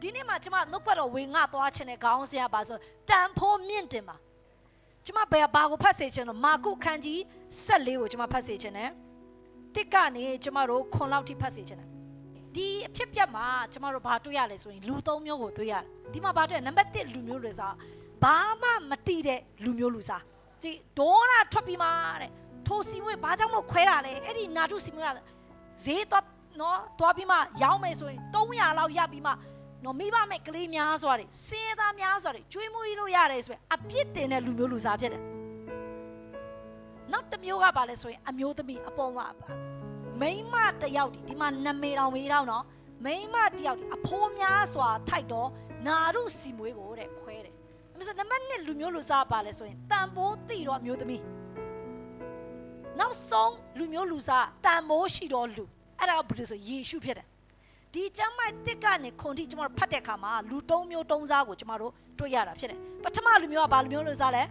ဒီနေ့မှာကျမနှုတ်ပတ်တော်ဝင်ငါသွားခြင်းနဲ့ခေါင်းစရာပါဆိုတန်ဖိုးမြင့်တင်ပါကျမဘယ်ဘာကိုဖတ်စေခြင်းလို့မာကုခန်းကြီး14ကိုကျမဖတ်စေခြင်းနဲ့တစ်ကနေကျမတို့ခွန်လောက်ထိဖတ်စေခြင်းနဲ့ဒီအဖြစ်ပြက်မှာကျမတို့ဘာတွေ့ရလဲဆိုရင်လူ၃မျိုးကိုတွေ့ရတယ်ဒီမှာဘာတွေ့ရနံပါတ်1လူမျိုးတွေစားဘာမှမတိတဲ့လူမျိုးလူစားဒီဒေါနာထွက်ပြီးမှတဲ့ထိုစီမွေးဘာကြောင့်မခွဲတာလဲအဲ့ဒီနာထုစီမွေးကဈေးတော့နော်သွားပြီးမှရောင်းမယ်ဆိုရင်300လောက်ရပြီးမှနော်မိဘမဲ့ကလေးများစွာတွေစင်းသားများစွာတွေကျွေးမွေးလို့ရတယ်ဆိုရင်အပြစ်တင်တဲ့လူမျိုးလူစားဖြစ်တယ်နောက်တစ်မျိုးကဘာလဲဆိုရင်အမျိုးသမီးအပေါ်မှာမိန်းမတယောက်ဒီမှာနမေတော်မေးတော့နော်မိန်းမတယောက်အဖိုးများစွာထိုက်တော့နာရုစီမွေးကိုတဲ့ခွဲတယ်ဒါဆိုနံပါတ်1လူမျိုးလူစားပါလဲဆိုရင်တန်ဖိုးသိတော့အမျိုးသမီးနောက်ဆုံးလူမျိုးလူစားတန်ဖိုးရှိတော့လူအဲ့ဒါကဘယ်လိုဆိုယေရှုဖြစ်တယ်ဒီကျမ်းမိုက်တစ်ကနေခွန်ထိကျမတို့ဖတ်တဲ့အခါမှာလူ၃မျိုး၃စားကိုကျမတို့တွေ့ရတာဖြစ်တယ်ပထမလူမျိုးကဘာလူမျိုးလူစားလဲ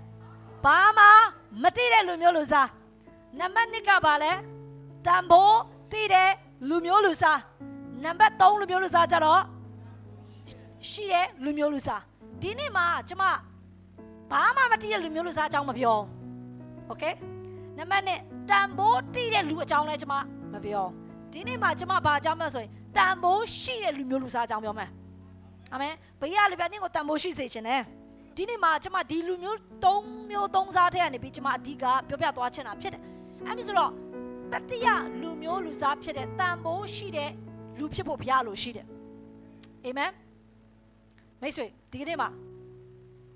ဘာမှမသိတဲ့လူမျိုးလူစားနံပါတ်2ကဘာလဲတန်ဖိုးသိတဲ့လူမျိုးလူစားနံပါတ်3လူမျိုးလူစားကြတော့ရှိတဲ့လူမျိုးလူစားဒီနေ့မှာကျမဘာမှမသိတဲ့လူမျိုးလူစားအကြောင်းမပြောโอเคနံပါတ်1တန်ဖိုးသိတဲ့လူအကြောင်းလည်းကျမမပြောဒီနေ့မှာကျမဘာအကြောင်းမလဲဆိုရင်တန်ဖိုးရှိတဲ့လူမျိုးလူစားအကြောင်းပြောမယ်အာမင်ဘယ်ရလူပြနင်းကိုတန်ဖိုးရှိစေခြင်းနဲ့ဒီနေ့မှာကျမဒီလူမျိုး3မျိုး3စားထဲကနေပြီးကျမအဓိကပြောပြသွားချင်တာဖြစ်တယ်အဲ့ဒီဆိုတော့တတိယလူမျိုးလူစားဖြစ်တဲ့တန်ဖိုးရှိတဲ့လူဖြစ်ဖို့ဘုရားလိုရှိတယ်အာမင်မိတ်ဆွေဒီနေ့မှာ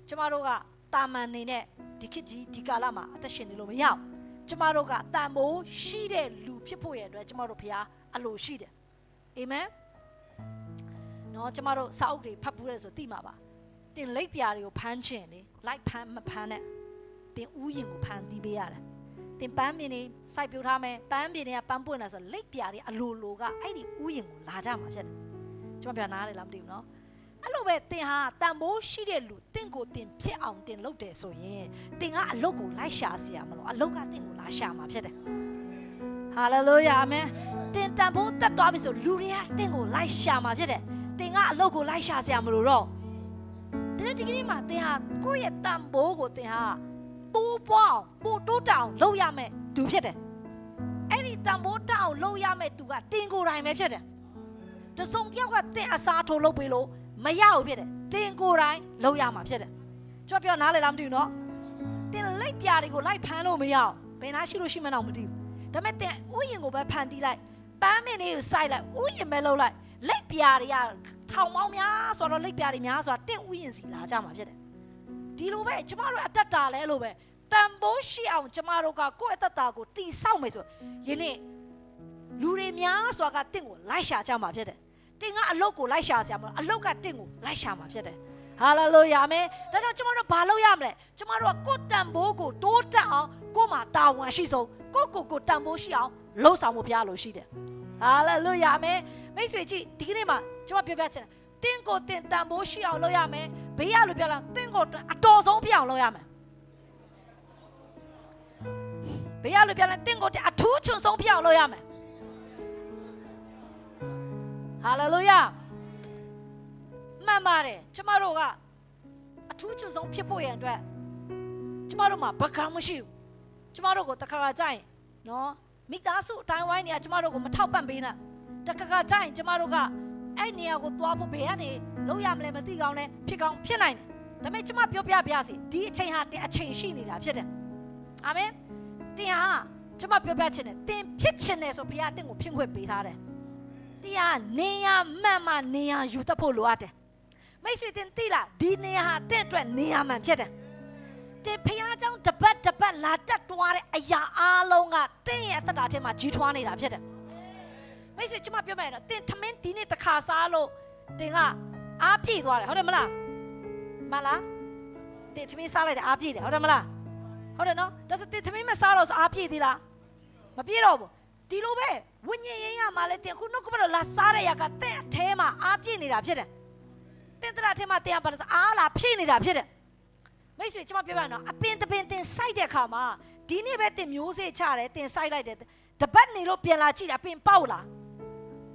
ကျမတို့ကတာမန်နေနဲ့ဒီခေတ်ကြီးဒီကာလမှာအသက်ရှင်နေလို့မရဘူးကျမတို့ကတန်ဖိုးရှိတဲ့လူဖြစ်ဖို့ရဲ့အတွက်ကျမတို့ဘုရားအလိုရှိတယ်အာမင်နော်ကျမတို့စာအုပ်တွေဖတ်ဘူးရဲဆိုသိမှာပါတင်လိပ်ပြာတွေကိုဖမ်းချင်လေလိုက်ဖမ်းမဖမ်းနဲ့တင်ဥယျင်ကိုဖမ်းတီးပေးရတယ်တင်ပန်းပင်တွေစိုက်ပျိုးထားမယ်ပန်းပင်တွေကပန်းပွင့်လာဆိုလိပ်ပြာတွေအလိုလိုကအဲ့ဒီဥယျင်ကိုလာကြမှာဖြစ်တယ်ကျမပြောနားလေလားမသိဘူးနော်အဲ့လိုပဲတင်ဟာတန်ဖိုးရှိတဲ့လူတင့်ကိုတင်ဖြစ်အောင်တင်လုပ်တယ်ဆိုရင်တင်ကအလုတ်ကိုလိုက်ရှာစီရမလို့အလုတ်ကတင်ကိုလာရှာမှာဖြစ်တယ်ဟာလေလုယာအာမင်တင်တန်ဖိုးတက်သွားပြီဆိုလူတွေကတင်ကိုလိုက်ရှာမှာဖြစ်တယ်တင်ကအလုတ်ကိုလိုက်ရှာစီရမလို့တော့ဒီကနေ့မှာတင်ဟာကိုယ့်ရဲ့တန်ဖိုးကိုတင်ဟာတိုးပွားအောင်ပို့တိုးတောင်လုပ်ရမယ်သူဖြစ်တယ်အဲ့ဒီတန်ဖိုးတောင်လုပ်ရမယ်သူကတင်ကိုယ်တိုင်ပဲဖြစ်တယ်တစုံပြောက်ကတင်အစားထိုးလုပ်ပေးလို့မရဘူးဖြစ်တယ်တင်ကိုယ်တိုင်လုပ်ရမှာဖြစ်တယ်ကျွန်တော်ပြောနားလေလားမသိဘူးနော်တင်လိပ်ပြာတွေကိုလိုက်ဖမ်းလို့မရအောင်ဘယ်နာရှိလို့ရှိမှန်းတော့မသိဘူးဒါပေမဲ့တင်ဥယျင်ကိုပဲဖန်တီးလိုက်ပန်းမင်းလေးကိုစိုက်လိုက်ဥယျင်ပဲလုပ်လိုက်လိပ်ပြာတွေကထောင်ပေါင်းများဆိုတော့လိပ်ပြာတွေများဆိုတော့တင်ဥယျင်စီလာကြမှာဖြစ်တယ်ဒီလိုပဲကျမတို့အသက်တာလဲလို့ပဲတန်ဖိုးရှိအောင်ကျမတို့ကကိုယ့်အသက်တာကိုတည်ဆောက်မယ်ဆိုယနေ့လူတွေများစွာကတင့်ကိုလိုက်ရှာကြမှာဖြစ်တယ်တင်ကအလုတ်ကိုလိုက်ရှာစရာမလိုအလုတ်ကတင့်ကိုလိုက်ရှာမှာဖြစ်တယ်ဟာလေလုယာအာမင်ဒါကြောင့်ကျမတို့ဘာလုပ်ရမလဲကျမတို့ကကိုယ်တန်ဖိုးကိုတိုးတက်အောင်ကိုယ်မှာတာဝန်ရှိဆုံးကိုတန်ဖိုးရှိအောင်လှုပ်ဆောင်ဖို့ဘုရားလိုရှိတယ်ဟာလေလုယာအာမင်မိတ်ဆွေကြည့်ဒီကနေ့မှာကျမပြောပြချင်တယ်တင်းကိုတင်တန်ဖိုးရှိအောင်လုပ်ရမယ်ဘေးရလို့ပြောလားတင်းကိုအတော်ဆုံးပြအောင်လုပ်ရမယ်ဘေးရလို့ပြောလားတင်းကိုအထူးချွန်ဆုံးပြအောင်လုပ်ရမယ်ဟာလေလုယာမှန်ပါတယ်ကျမတို့ကအထူးချွန်ဆုံးဖြစ်ဖို့ရန်အတွက်ကျမတို့မှာဘက်ကမရှိဘူးကျမတို့ကိုတခါခါကြိုက်နော်မိသားစုအတိုင်းဝိုင်းနေကျမတို့ကိုမထောက်ပံ့ပေးနဲ့တခါခါကြိုက်ကျမတို့ကအဲ့နေရာကိုသွားဖို့ဘယ်ကနေလုပ်ရမလဲမသိကောင်းလဲဖြစ်ကောင်းဖြစ်နိုင်တယ်ဒါပေမဲ့ကျမပြောပြပါစေဒီအချိန်ဟာတင်အချိန်ရှိနေတာဖြစ်တယ်အာမင်တင်ဟာကျမပြောပြချင်တယ်တင်ဖြစ်ချင်တယ်ဆိုဘုရားတင်ကိုဖြင့်ခွင့်ပေးထားတယ်တင်ဟာနေရမှန်မှနေရယူတတ်ဖို့လိုအပ်တယ်မိတ်ဆွေတင်သိလားဒီနေရာဟာတဲ့အတွက်နေရာမှန်ဖြစ်တယ်တင်ဖျားเจ้าတပတ်လာတက်တွားတဲ့အရာအားလုံးကတင်ရဲ့အသက်တာထဲမှာကြီးထွားနေတာဖြစ်တယ်မိတ်ဆွေကျမပြောမယ်နော်တင်ထမင်းဒီနေ့တစ်ခါစားလို့တင်ကအားပြည့်သွားတယ်ဟုတ်တယ်မလားမလားတင်ထမင်းစားလိုက်တယ်အားပြည့်တယ်ဟုတ်တယ်မလားဟုတ်တယ်နော်ဒါဆိုတင်ထမင်းမစားတော့ဆိုအားပြည့်သေးလားမပြည့်တော့ဘူးဒီလိုပဲဝိညာဉ်ရေးရမှာလဲတင်ခုနှုတ်ကပတ်တော်လာစားတဲ့ရကတင်အထဲမှာအားပြည့်နေတာဖြစ်တယ်တင်တရာထဲမှာတင်ပါတော့အားလာဖြည့်နေတာဖြစ်တယ်မိတ်ဆွေကျမပြောပြနော်အပင်တပင်တင်စိုက်တဲ့ခါမှာဒီနေ့ပဲတင်မျိုးစေ့ချတယ်တင်စိုက်လိုက်တယ်တပတ်နေလို့ပြန်လာကြည့်တာအပင်ပေါက်လား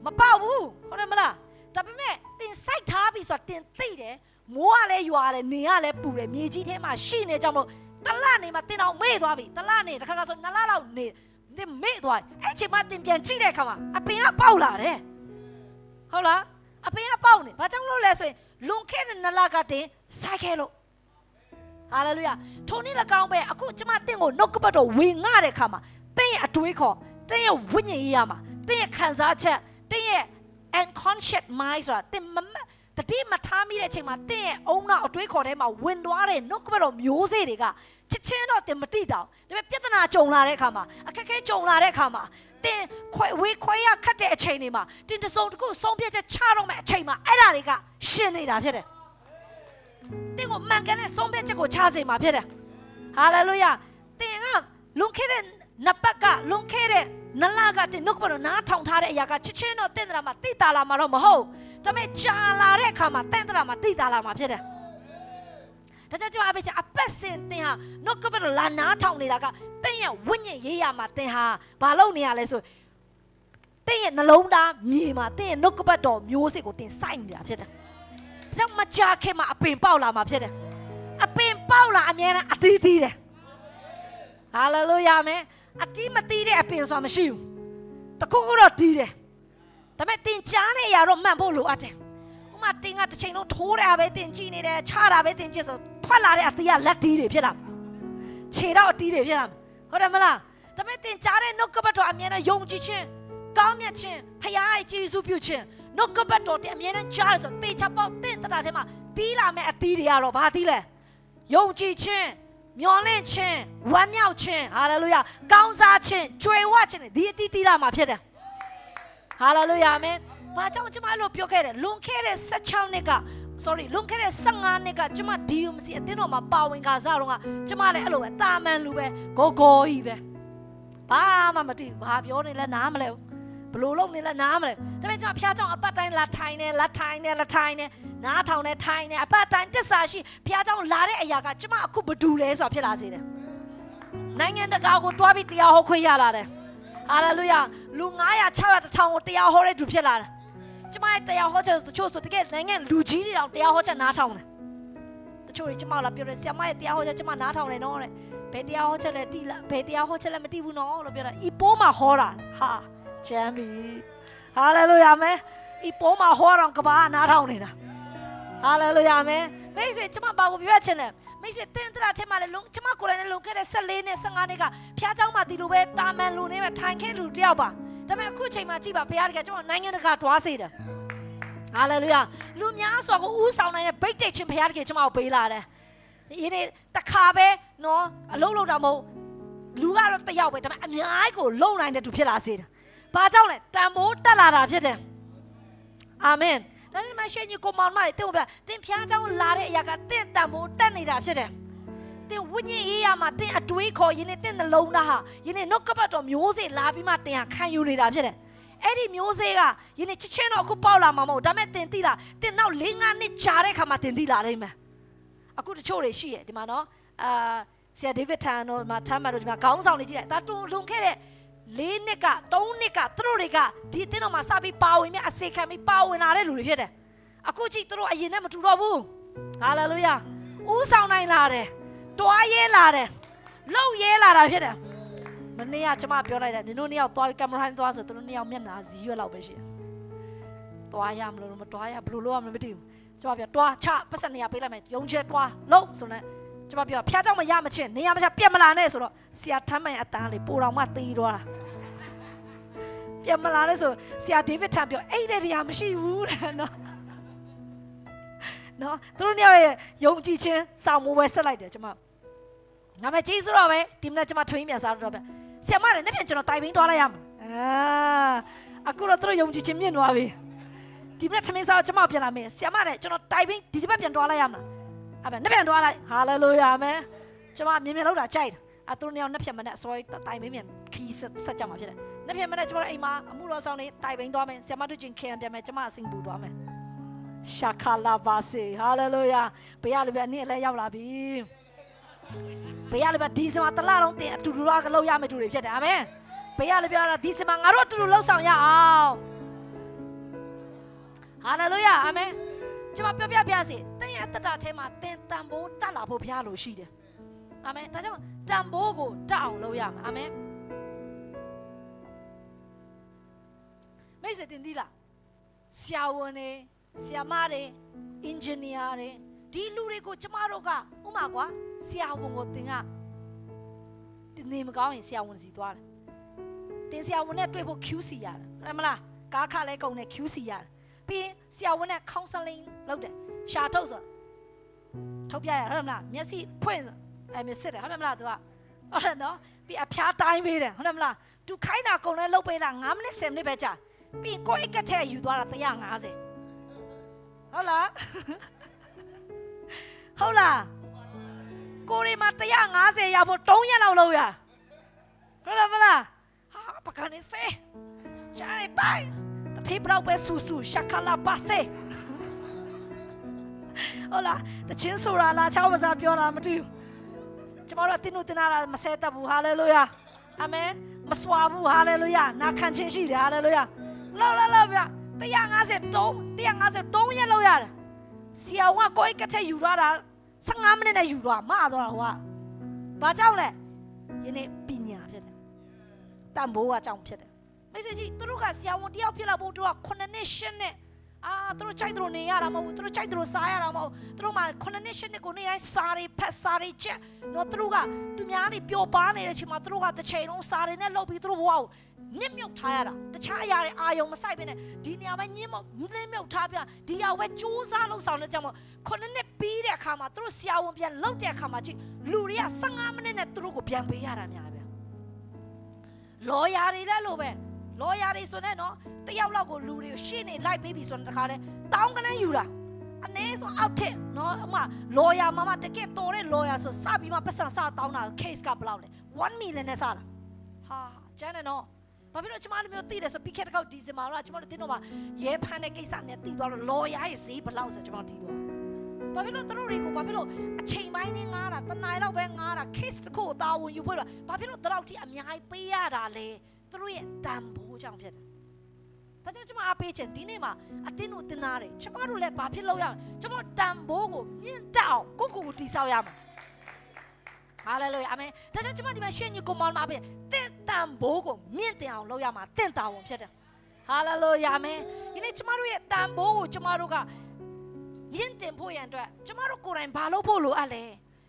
မပေါက်ဘူးဟုတ်တယ်မလားဒါပေမဲ့တင်စိုက်ထားပြီး ပြီဆိုတော့တင်သိတယ်မိုးကလည်းရွာတယ်နေကလည်းပူတယ်မြေကြီးထဲမှာရှိနေကြမို့တလနေမှာတင်အောင်မေ့သွားပြီတလနေတစ်ခါခါဆို2လလောက်နေတင်မေ့သွားအဲ့ချိန်မှာတင်ပြန်ကြည့်တဲ့အခါမှာအပင်ကပေါက်လာတယ်ဟုတ်လားအပင်ကပေါက်နေဘာကြောင့်လို့လဲဆိုရင်လွန်ခဲ့တဲ့2လကတင်စိုက်ခဲ့လို့ဟာလေလုယာထိုနည်း၎င်းပဲအခုကျမတင့်ကိုနှုတ်ကပတ်တော်ဝင်ငှတဲ့အခါမှာတင့်ရဲ့အတွေးခေါ်တင့်ရဲ့ဝိညာဉ်ရေးရမှာတင့်ရဲ့ခံစားချက်တင့်ရဲ့ unconscious mind ဆိုတာတင်တတိမထားမိတဲ့အချိန်မှာတင့်ရဲ့အုံနောက်အတွေးခေါ်ထဲမှာဝင်သွားတဲ့နှုတ်ကပတ်တော်မျိုးစေ့တွေကချက်ချင်းတော့တင်မတိတော့ဒါပေမဲ့ပြဿနာကြုံလာတဲ့အခါမှာအခက်အခဲကြုံလာတဲ့အခါမှာတင်ခွဲရခတ်တဲ့အချိန်တွေမှာတင်တစုံတစ်ခုဆုံးဖြတ်ချက်ချတော့မဲ့အချိန်မှာအဲ့ဒါတွေကရှင်နေတာဖြစ်တယ်တင်ကိုမှန်ကန်တဲ့ဆုံးဖြတ်ချက်ကိုချစေမှာဖြစ်တယ်ဟာလေလုယာတင်ကလွန်ခဲ့တဲ့နှစ်ပတ်ကလွန်ခဲ့တဲ့နလကတင်နှုတ်ကပတ်တော်နားထောင်ထားတဲ့အရာကချက်ချင်းတော့တင့်တယ်မှာတိတာလာမှာတော့မဟုတ်ဒါပေမဲ့ကြာလာတဲ့အခါမှာတင့်တယ်မှာတိတာလာမှာဖြစ်တယ်ဒါကြောင့်ကျွန်တော်အပတ်စဉ်တင်ဟာနှုတ်ကပတ်တော်လာနားထောင်နေတာကတင်းရဲ့ဝိညာဉ်ရေးရမှာတင်ဟာဘာလုပ်နေရလဲဆိုတင်းရဲ့နှလုံးသားမြေမှာတင်းရဲ့နှုတ်ကပတ်တော်မျိုးစစ်ကိုတင်စိုက်နေတာဖြစ်တယ်ဒါကြောင့်မကြာခင်မှာအပင်ပေါက်လာမှာဖြစ်တယ်အပင်ပေါက်လာအမြဲတမ်းအသီးသီးတယ်ဟာလေလုယာမယ်အတီးမသီးတဲ့အပင်ဆိုတာမရှိဘူးတခုခုတော့သီးတယ်ဒါပေမဲ့တင်ကြားတဲ့အရာတော့မှန်ဖို့လိုအပ်တယ်ဥမာတင်ကတစ်ချိန်လုံးထိုးတာပဲတင်ကြည့်နေတယ်ချတာပဲတင်ကြည့်ဆိုထွက်လာတဲ့အသီးကလက်တီးတွေဖြစ်လာခြေတော့အတီးတွေဖြစ်လာဟုတ်တယ်မလားဒါပေမဲ့တင်ကြားတဲ့နှုတ်ကပတ်တော်အမြဲတမ်းယုံကြည်ခြင်းကောင်းမြတ်ခြင်းဖခင်ရဲ့ကျေးဇူးပြုခြင်းနှုတ်ကပတ်တော်တင်အမြဲတမ်းကြားရဆိုတေချပေါက်တင်တတာထဲမှာတီးလာမဲ့အသီးတွေကတော့ဘာသီးလဲယုံကြည်ခြင်းမျော်လင့်ခြင်းဝမ်းမြောက်ခြင်းဟာလေလုယာကောင်းစားခြင်းကြွယ်ဝခြင်းဒီအတီးလာမှာဖြစ်တယ်ဟာလေလုယာအာမင်ဘာကြောင့်ကျွန်မလို့ပြောခဲ့တယ်လွန်ခဲ့တဲ့16နှစ်ကလွန်ခဲ့တဲ့15နှစ်ကကျွန်မ DMC အတင်းတော်မှာပါဝင်ခါစားတော့ကကျွန်မလည်းအဲ့လိုပဲတာမန်လူပဲဂိုကြီးပဲဘာမှမသိဘာပြောနေလဲနားမလဲဘလို့လုံးနေလဲနားမလဲဒါပေမဲ့ကျွန်မဖျားကြောင်အပတ်တိုင်းလာထိုင်နေနားထောင်နေထိုင်နေအပတ်တိုင်းတစ္ဆာရှိဖျားကြောင်လာတဲ့အရာကကျွန်မအခုဘဒူလဲဆိုတာဖြစ်လာစေတယ်နိုင်ငံတကာကိုတွားပြီးတရားဟောခွင့်ရလာတယ်ဟာလေလုယာလူ900 600 1000ကိုတရားဟောတဲ့သူဖြစ်လာတယ်ကျမရဲ့တရားဟောချက်တချို့ဆိုတကယ်နိုင်ငံလူကြီးတွေတောင်တရားဟောချက်နားထောင်တယ်တချို့တွေကျမလာပြောတယ်ဆရာမရဲ့တရားဟောချက်ကျမနားထောင်တယ်နော်တဲ့ဘယ်တရားဟောချက်လဲတိလားဘယ်တရားဟောချက်လဲမသိဘူးနော်လို့ပြောတာဤပိုးမှာဟောတာဟာကျမ်းပြီဟာလေလုယာမဲဤပိုးမှာဟောတော့ကဘာနားထောင်နေတာဟာလေလုယာမဲမိတ်ဆွေကျမဘာကိုပြောချင်လဲမိတ်ဆွေတင်းတရာထဲမှာလည်းကျမကိုယ်တိုင်လည်းလုံခဲ့တဲ့14နဲ့15နှစ်ကဖျားเจ้าမှာဒီလိုပဲတာမန်လူနေပဲထိုင်ခဲ့လူတယောက်ပါဒါပေမဲ့အခုချိန်မှာကြည့်ပါဘုရားတကယ်ကျွန်တော်နိုင်ငံတကာတွားစေတယ်ဟာလေလုယာလူများစွာကိုဥဆောင်နိုင်တဲ့ဗိတ်တိတ်ချင်းဘုရားတကယ်ကျွန်တော်ပေးလာတယ်ဒီနေ့တခါပဲနော်အလုံးလုံးတာမဟုတ်လူကတော့တယောက်ပဲဒါပေမဲ့အများကြီးကိုလုံနိုင်တဲ့သူဖြစ်လာစေတယ်ဘာကြောင့်လဲတန်ဖိုးတက်လာတာဖြစ်တယ်အာမင်ဒါနဲ့မှရှင်ကြီးကိုမောင်မလေးတင်ပြတင်ဖျားเจ้าလာတဲ့အရာကတင့်တန်ဖိုးတက်နေတာဖြစ်တယ်တင်ဝိညာဉ်ရေးရမှာတင်အတွေးခေါ်ရင်းနဲ့တင်နှလုံးသားဟာရင်းနဲ့နှုတ်ကပတ်တော်မျိုးစေ့လာပြီးမှတင်ဟာခံယူနေတာဖြစ်တယ်အဲ့ဒီမျိုးစေ့ကရင်းနဲ့ချက်ချင်းတော့အခုပေါက်လာမှာမဟုတ်ဒါပေမဲ့တင်သိလားတင်နောက်4-5နှစ်ကြာတဲ့ခါမှာတင်သိလာလိမ့်မယ်အခုတချို့တွေရှိရဲ့ဒီမှာနော်ဆရာဒေးဗစ်ထန်တို့မှာထမ်းမှတ်တို့ဒီမှာခေါင်းဆောင်နေကြည့်လိုက်ဒါတူလွန်ခဲ့တဲ့4နှစ်က3နှစ်ကသူတို့တွေကဒီအတင်းတော်မှာစပြီးပါဝင်မြအစေခံပြီးပါဝင်လာတဲ့လူတွေဖြစ်တယ်အခုကြည့်သူတို့အရင်နဲ့မတူတော့ဘူးဟာလေလုယာဥဆောင်နိုင်လာတယ်တွားရဲလာတယ်လှုပ်ရဲလာတာဖြစ်တယ်မနေ့ကကျွန်မပြောလိုက်တယ်နင်တို့နှစ်ယောက်သွားပြီးကင်မရာနဲ့သွားဆိုသူတို့နှစ်ယောက်မျက်နှာဇီးရွက်လောက်ပဲရှိတယ်သွားရမလို့မသွားရဘယ်လိုလုပ်ရမလဲမသိဘူးကျွန်မပြောတွားချပတ်စံနေရပေးလိုက်မယ်ယုံချက်တွားလှုပ်ဆိုတော့ကျွန်မပြောဖျားเจ้าမရမချင်းနေရမချပြက်မလာနဲ့ဆိုတော့ဆရာထမ်းမှန်အတန်းလေးပိုတော်မှတီးသွားတာပြက်မလာနဲ့ဆိုဆရာဒေးဗစ်ထန်ပြောအဲ့တဲ့နေရာမရှိဘူးတဲ့နော်သူတို့ညရဲ့ယုံကြည်ခြင်းစောင့်မိုးပဲဆက်လိုက်တယ်ကျွန်မငါမကြီးဆိုတော့ပဲဒီမနေ့ကျွန်မထွေးမြန်စားတော့ပဲဆရာမလည်းနေ့ပြန်ကျွန်တော်တိုင်ပင်းသွားလိုက်ရမှာအခုတော့သူတို့ယုံကြည်ခြင်းမြင့်သွားပြီဒီမနေ့ထမင်းစားကျွန်မပြန်လာမယ်ဆရာမလည်းကျွန်တော်တိုင်ပင်းဒီတစ်ပတ်ပြန်သွားလိုက်ရမှာအဲ့ဒါနေ့ပြန်သွားလိုက်ဟာလေလုယာမယ်ကျွန်မမြင်လောက်တာကြိုက်တယ်သူတို့ညောင်နေ့ပြန်မနဲ့အစောတိုင်ပင်းမြန်ခီးဆက်ကြမှာဖြစ်တယ်နေ့ပြန်မနဲ့ကျွန်တော်အိမ်မှာအမှုတော်ဆောင်နေတိုင်ပင်းသွားမယ်ဆရာမတို့ချင်းခင်ပြန်မယ်ကျွန်မအစင်ပူသွားမယ်ရှာခလာပါစေဟာလေလုယာဘုရားလည်းပဲနေ့လည်းရောက်လာပြီဘုရားလည်းပဲဒီစမှာတလားလုံးတင်အတူတူလောက်လောက်ရမယ်သူတွေဖြစ်တယ်အာမင်ဘုရားလည်းပြောတာဒီစမှာငါတို့အတူတူလောက်ဆောင်ရအောင်ဟာလေလုယာအာမင် ကျမပြောပြစေတင်းရဲ့တက်တာထဲမှာတင်းတန်ဖိုးတက်လာဖို့ဘုရားလိုရှိတယ်အာမင်ဒါကြောင့်တန်ဖိုးကိုတက်အောင်လုပ်ရမှာအာမင်မိတ်ဆွေတင်သီးလားဆရာဝန်တွေဆရာမတွေအင်ဂျင်နီယာတွေဒီလူတွေကိုကျမတို့ကဥမာကွာဆရာဝန်ကိုတင်ကနေမကောင်းရင်ဆရာဝန်စီသွားတယ်တင်ဆရာဝန်နဲ့တွေ့ဖို့ QC ရတယ်ဟုတ်မလားကားခလဲကုန်နဲ့ QC ရတယ်ပြီးရင်ဆရာဝန်နဲ့ counseling လုပ်တယ်ရှာထုတ်ဆိုထုတ်ပြရဟုတ်မလားမျက်စိဖွင့်အဲ့မျိုးစစ်တယ်ဟုတ်မလားသူကဟုတ်တယ်နော်ပြီးအဖျားတိုင်းပေးတယ်ဟုတ်မလားသူခိုင်းတာကုန်လဲလုပ်ပေးတာ9မိနစ်10မိနစ်ပဲကြာပြီးကိုယ့်အိတ်ကထဲယူသွားတာ150ဟုတ်လားဟုတ်လားကိုရီမှာ150ရဖို့3ရက်လောက်လုပ်ရဟုတ်လားမလားဟာပကနေစေချားနေတိုင်းတတိပလောက်ပဲဆူဆူရှကလာပါစေဟုတ်လားတချင်းဆိုတာလားချောင်းမစားပြောတာမသိဘူးကျမတို့တင်းတို့တင်းလာမဆဲတတ်ဘူးဟာလေလုယာအာမင်မစွာဘူးဟာလေလုယာနာခံခြင်းရှိတယ်ဟာလေလုယာလောက်ဗျ153ရက်လောက်ရတယ်ဆရာဝန်ကကိုယ်ကထဲယူရတာ15မိနစ်နဲ့ယူတော့မသွားတာဟိုကဘာကြောင့်လဲယနေ့ပညာဖြစ်တယ်တန်ဖိုးကကြောင့်ဖြစ်တယ်မိတ်ဆွေကြီးသူတို့ကဆရာဝန်တယောက်ဖြစ်လာဖို့သူက9နှစ်10နှစ်သူတို့ကြိုက်သူတို့နေရတာမဟုတ်ဘူးသူတို့ကြိုက်သူတို့စားရတာမဟုတ်သူတို့မှ9နှစ်10နှစ်ကိုနေတိုင်းစားတွေဖက်စားတွေချက်တော့သူတို့ကသူများတွေပျော်ပါနေတဲ့အချိန်မှာသူတို့ကတစ်ချိန်လုံးစားတွေနဲ့လှုပ်ပြီးသူတို့ဘဝကိုမြင့်မြုပ်ထားရတာတခြားအရာတွေအာယုံမဆိုင်ဘဲနဲ့ဒီနေရာပဲမြင့်မြုပ်ထားပြဒီရောက်ပဲစူးစမ်းလုပ်ဆောင်တဲ့ကြောင့်မို့9နှစ်ပြီးတဲ့အခါမှာသူတို့ဆရာဝန်ပြန်လှုပ်တဲ့အခါမှာကြည့်လူတွေက15မိနစ်နဲ့သူတို့ကိုပြန်ပေးရတာများဗျာလော်ယာတွေလည်းလို့ပဲလော်ယာတွေဆိုနေနော်တယောက်လောက်ကိုလူတွေကိုရှေ့နေလိုက်ပေးပြီဆိုတော့တခါတည်းတောင်းကနန်းယူတာအနည်းဆုံးအောက်ထက်နော်အမလော်ယာမတကယ်တော်တဲ့လော်ယာဆိုစပြီးမှပတ်စံစတောင်းတာ case ကဘယ်လောက်လဲ1 million နဲ့စတာဟာကျန်တယ်နော်ဘာဖြစ်လို့ကျမတို့မျိုးသိတယ်ဆိုပြီးခဲ့တဲ့ကောက်ဒီဇင်ဘာလကျမတို့တင်းတော့မှရဲဖမ်းတဲ့ကိစ္စနဲ့သိသွားတော့လော်ယာရဲ့ဈေးဘယ်လောက်ဆိုကျမတို့သိသွားဘာဖြစ်လို့သူတို့တွေကိုဘာဖြစ်လို့အချိန်ပိုင်းနဲ့ငားတာတနားလောက်ပဲငားတာ case တစ်ခုကိုတာဝန်ယူဖို့တော့ဘာဖြစ်လို့တလောက်ထိအများကြီးပေးရတာလဲသူတို့ရဲ့တန်ဖိုးကြောင့်ဖြစ်တယ်ဒါကြောင့်ကျမအားပေးခြင်းဒီနေ့မှာအတင်းတို့တင်သားတယ်ကျမတို့လည်းဘာဖြစ်လို့ရအောင်ကျမတို့တန်ဖိုးကိုမြင့်တက်အောင်ကိုတိဆောက်ရမှာဟာလေလုယာအာမင်ဒါကြောင့်ကျမဒီမှာရှင်းညီကိုမောင်မပေးတင့်တန်ဖိုးကိုမြင့်တင်အောင်လုပ်ရမှာတင့်တာဝန်ဖြစ်တယ်ဟာလေလုယာအာမင်ဒီနေ့ကျမတို့ရဲ့တန်ဖိုးကိုကျမတို့ကမြင့်တင်ဖို့ရန်အတွက်ကျမတို့ကိုယ်တိုင်ဘာလုပ်ဖို့လိုအပ်လဲ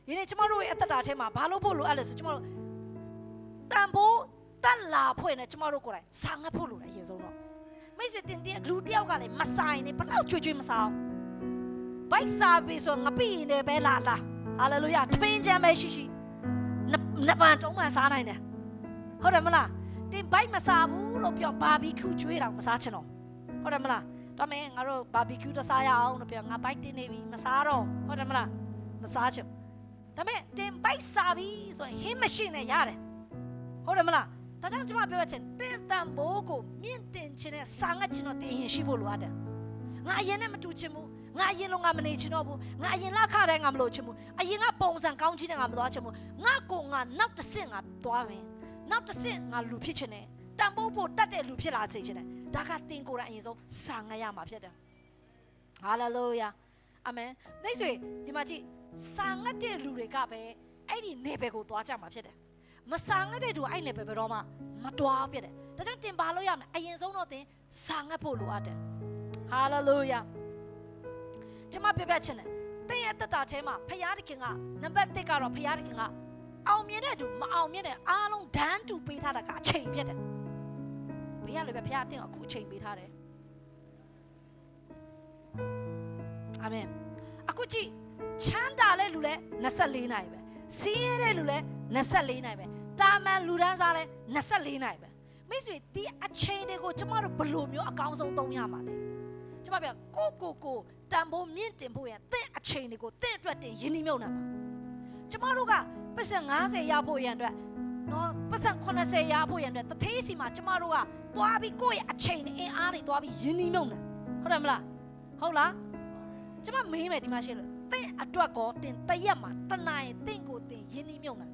ဒီနေ့ကျမတို့ရဲ့အသက်တာထဲမှာဘာလုပ်ဖို့လိုအပ်လဲဆိုကျမတို့တန်ဖိုးတက်လာဖို့နဲ့ကျမတို့ကိုယ်တိုင်စာငတ်ဖို့လိုတယ်အရင်ဆုံးတော့မိတ်ဆွေတင်တဲ့လူတယောက်ကလည်းမဆိုင်နဲ့ဘလောက်ကြွေမစားဘိုက်စားပြီးဆိုငပိနေပဲလာဟာလေလုယာထမင်းချမ်းပဲရှိနပန်တုံးမှစားနိုင်တယ်ဟုတ်တယ်မလားတင်ဘိုက်မစားဘူးလို့ပြောဘာဘီကျူကျွေးတော့မစားချင်တော့ဟုတ်တယ်မလားတော်မင်းငါတို့ဘာဘီကျူတော့စားရအောင်လို့ပြောငါဘိုက်တင်နေပြီမစားတော့ဟုတ်တယ်မလားမစားချင်ဒါပေမဲ့တင်ဘိုက်စားပြီဆိုရင်ဟင်းမရှိနဲ့ရတယ်ဟုတ်တယ်မလားဒါကြောင့်ကျွန်မပြောချင်တင်တန်ဘိုးကိုမြင့်တင်ခြင်းနဲ့စာငတ်ခြင်းတော့တင်ရင်ရှိဖို့လိုအပ်တယ်ငါအရင်နဲ့မတူချင်ဘူးငါအရင်လုံးငါမနေချင်တော့ဘူးငါအရင်လက်ခတိုင်းငါမလို့ချင်ဘူးအရင်ကပုံစံကောင်းကြီးနဲ့ငါမသွားချင်ဘူးငါကိုငါနောက်တစ်ဆင့်ငါသွားမယ်နောက်တစ်ဆင့်ငါလူဖြစ်ချင်တယ်တန်ဖိုးဖို့တတ်တဲ့လူဖြစ်လာစေချင်တယ်ဒါကတင်ကိုယ်တိုင်အရင်ဆုံးစာငတ်ရမှာဖြစ်တယ်ဟာလေလုယာအာမင်မိတ်ဆွေဒီမှာကြည့်စာငတ်တဲ့လူတွေကပဲအဲ့ဒီနေဘယ်ကိုသွားကြမှာဖြစ်တယ်မစာငတ်တဲ့သူအဲ့နေဘယ်တော့မှမတွားဖြစ်တယ်ဒါကြောင့်တင်ပါလို့ရမယ်အရင်ဆုံးတော့တင်စာငတ်ဖို့လိုအပ်တယ်ဟာလေလုယာကျွန်မပြပြချင်တယ်တင်းရဲ့တက်တာထဲမှာဖယားတခင်ကနံပါတ်1ကတော့ဖယားတခင်ကအောင်မြင်တဲ့သူမအောင်မြင်တဲ့အားလုံးဒန်းတူပေးထားတာကအချိန်ဖြစ်တယ်ဘေးကလည်းပဲဖယားတင်းအခုအချိန်ပေးထားတယ်အာမင်အခုကြည့်ချမ်းသာတဲ့လူလဲ24နိုင်ပဲစီးရဲတဲ့လူလဲ24နိုင်ပဲတာမန်လူဒန်းစားလဲ24နိုင်ပဲမိတ်ဆွေဒီအချိန်တွေကိုကျမတို့ဘယ်လိုမျိုးအကောင်းဆုံးသုံးရမှာလဲကျမပြောကိုတန်ဖိုးမြင့်တင်ဖို့ရတဲ့အချိန်တွေကိုတဲ့အတွက်တင်ရင်းနှီးမြုပ်နှံပါကျမတို့ကပတ်စံ90ရဖို့ရန်အတွက်နော်ပတ်စံ80ရဖို့ရန်အတွက်တသေးစီမှာကျမတို့ကသွားပြီးကိုယ့်ရဲ့အချိန်နဲ့အင်အားတွေသွားပြီးရင်းနှီးမြုပ်နှံဟုတ်တယ်မလားဟုတ်လားကျမမေးမယ်ဒီမှာရှင်းလို့တဲ့အတွက်ကောတင်တရက်မှာတနိုင်တင့်ကိုတင်ရင်းနှီးမြုပ်နှံ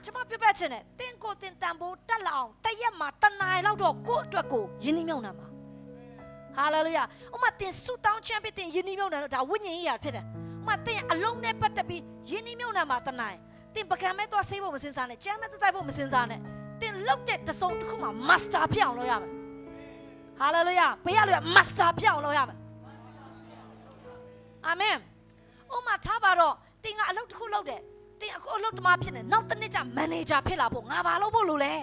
ကျမပြချင်တယ်တင့်ကိုတင်တန်ဖိုးတက်လာအောင်တရက်မှာတနိုင်လောက်တော့ကိုယ့်အတွက်ကိုရင်းနှီးမြုပ်နှံပါဟ ဟာလေလုယာဥမာတင်ဆုတောင်းခြင်းဖြစ်တင်ယဉ်နီးမြုံတယ်လို့ဒါဝိညာဉ်ရေးရဖြစ်တယ်ဥမာတင်အလုံးနဲ့ပတ်သက်ပြီးယဉ်နီးမြုံတယ်မှာတနိုင်တင်ပကံမဲ့တော့ဆေးဖို့မစင်စားနဲ့ကြမ်းမဲ့တိုက်ဖို့မစင်စားနဲ့တင်လောက်တဲ့တစုံတစ်ခုမှာ master ဖြစ်အောင်လုပ်ရမယ်ဟာလေလုယာဘယ်ရလို့ master ဖြစ်အောင်လုပ်ရမယ်အာမင်ဥမာထားပါတော့တင်ကအလုပ်တစ်ခုလုပ်တယ်တင်အခုအလုပ်တမဖြစ်နေနောက်တစ်နေ့ကျ manager ဖြစ်လာဖို့ငါဘာလုပ်ဖို့လိုလဲ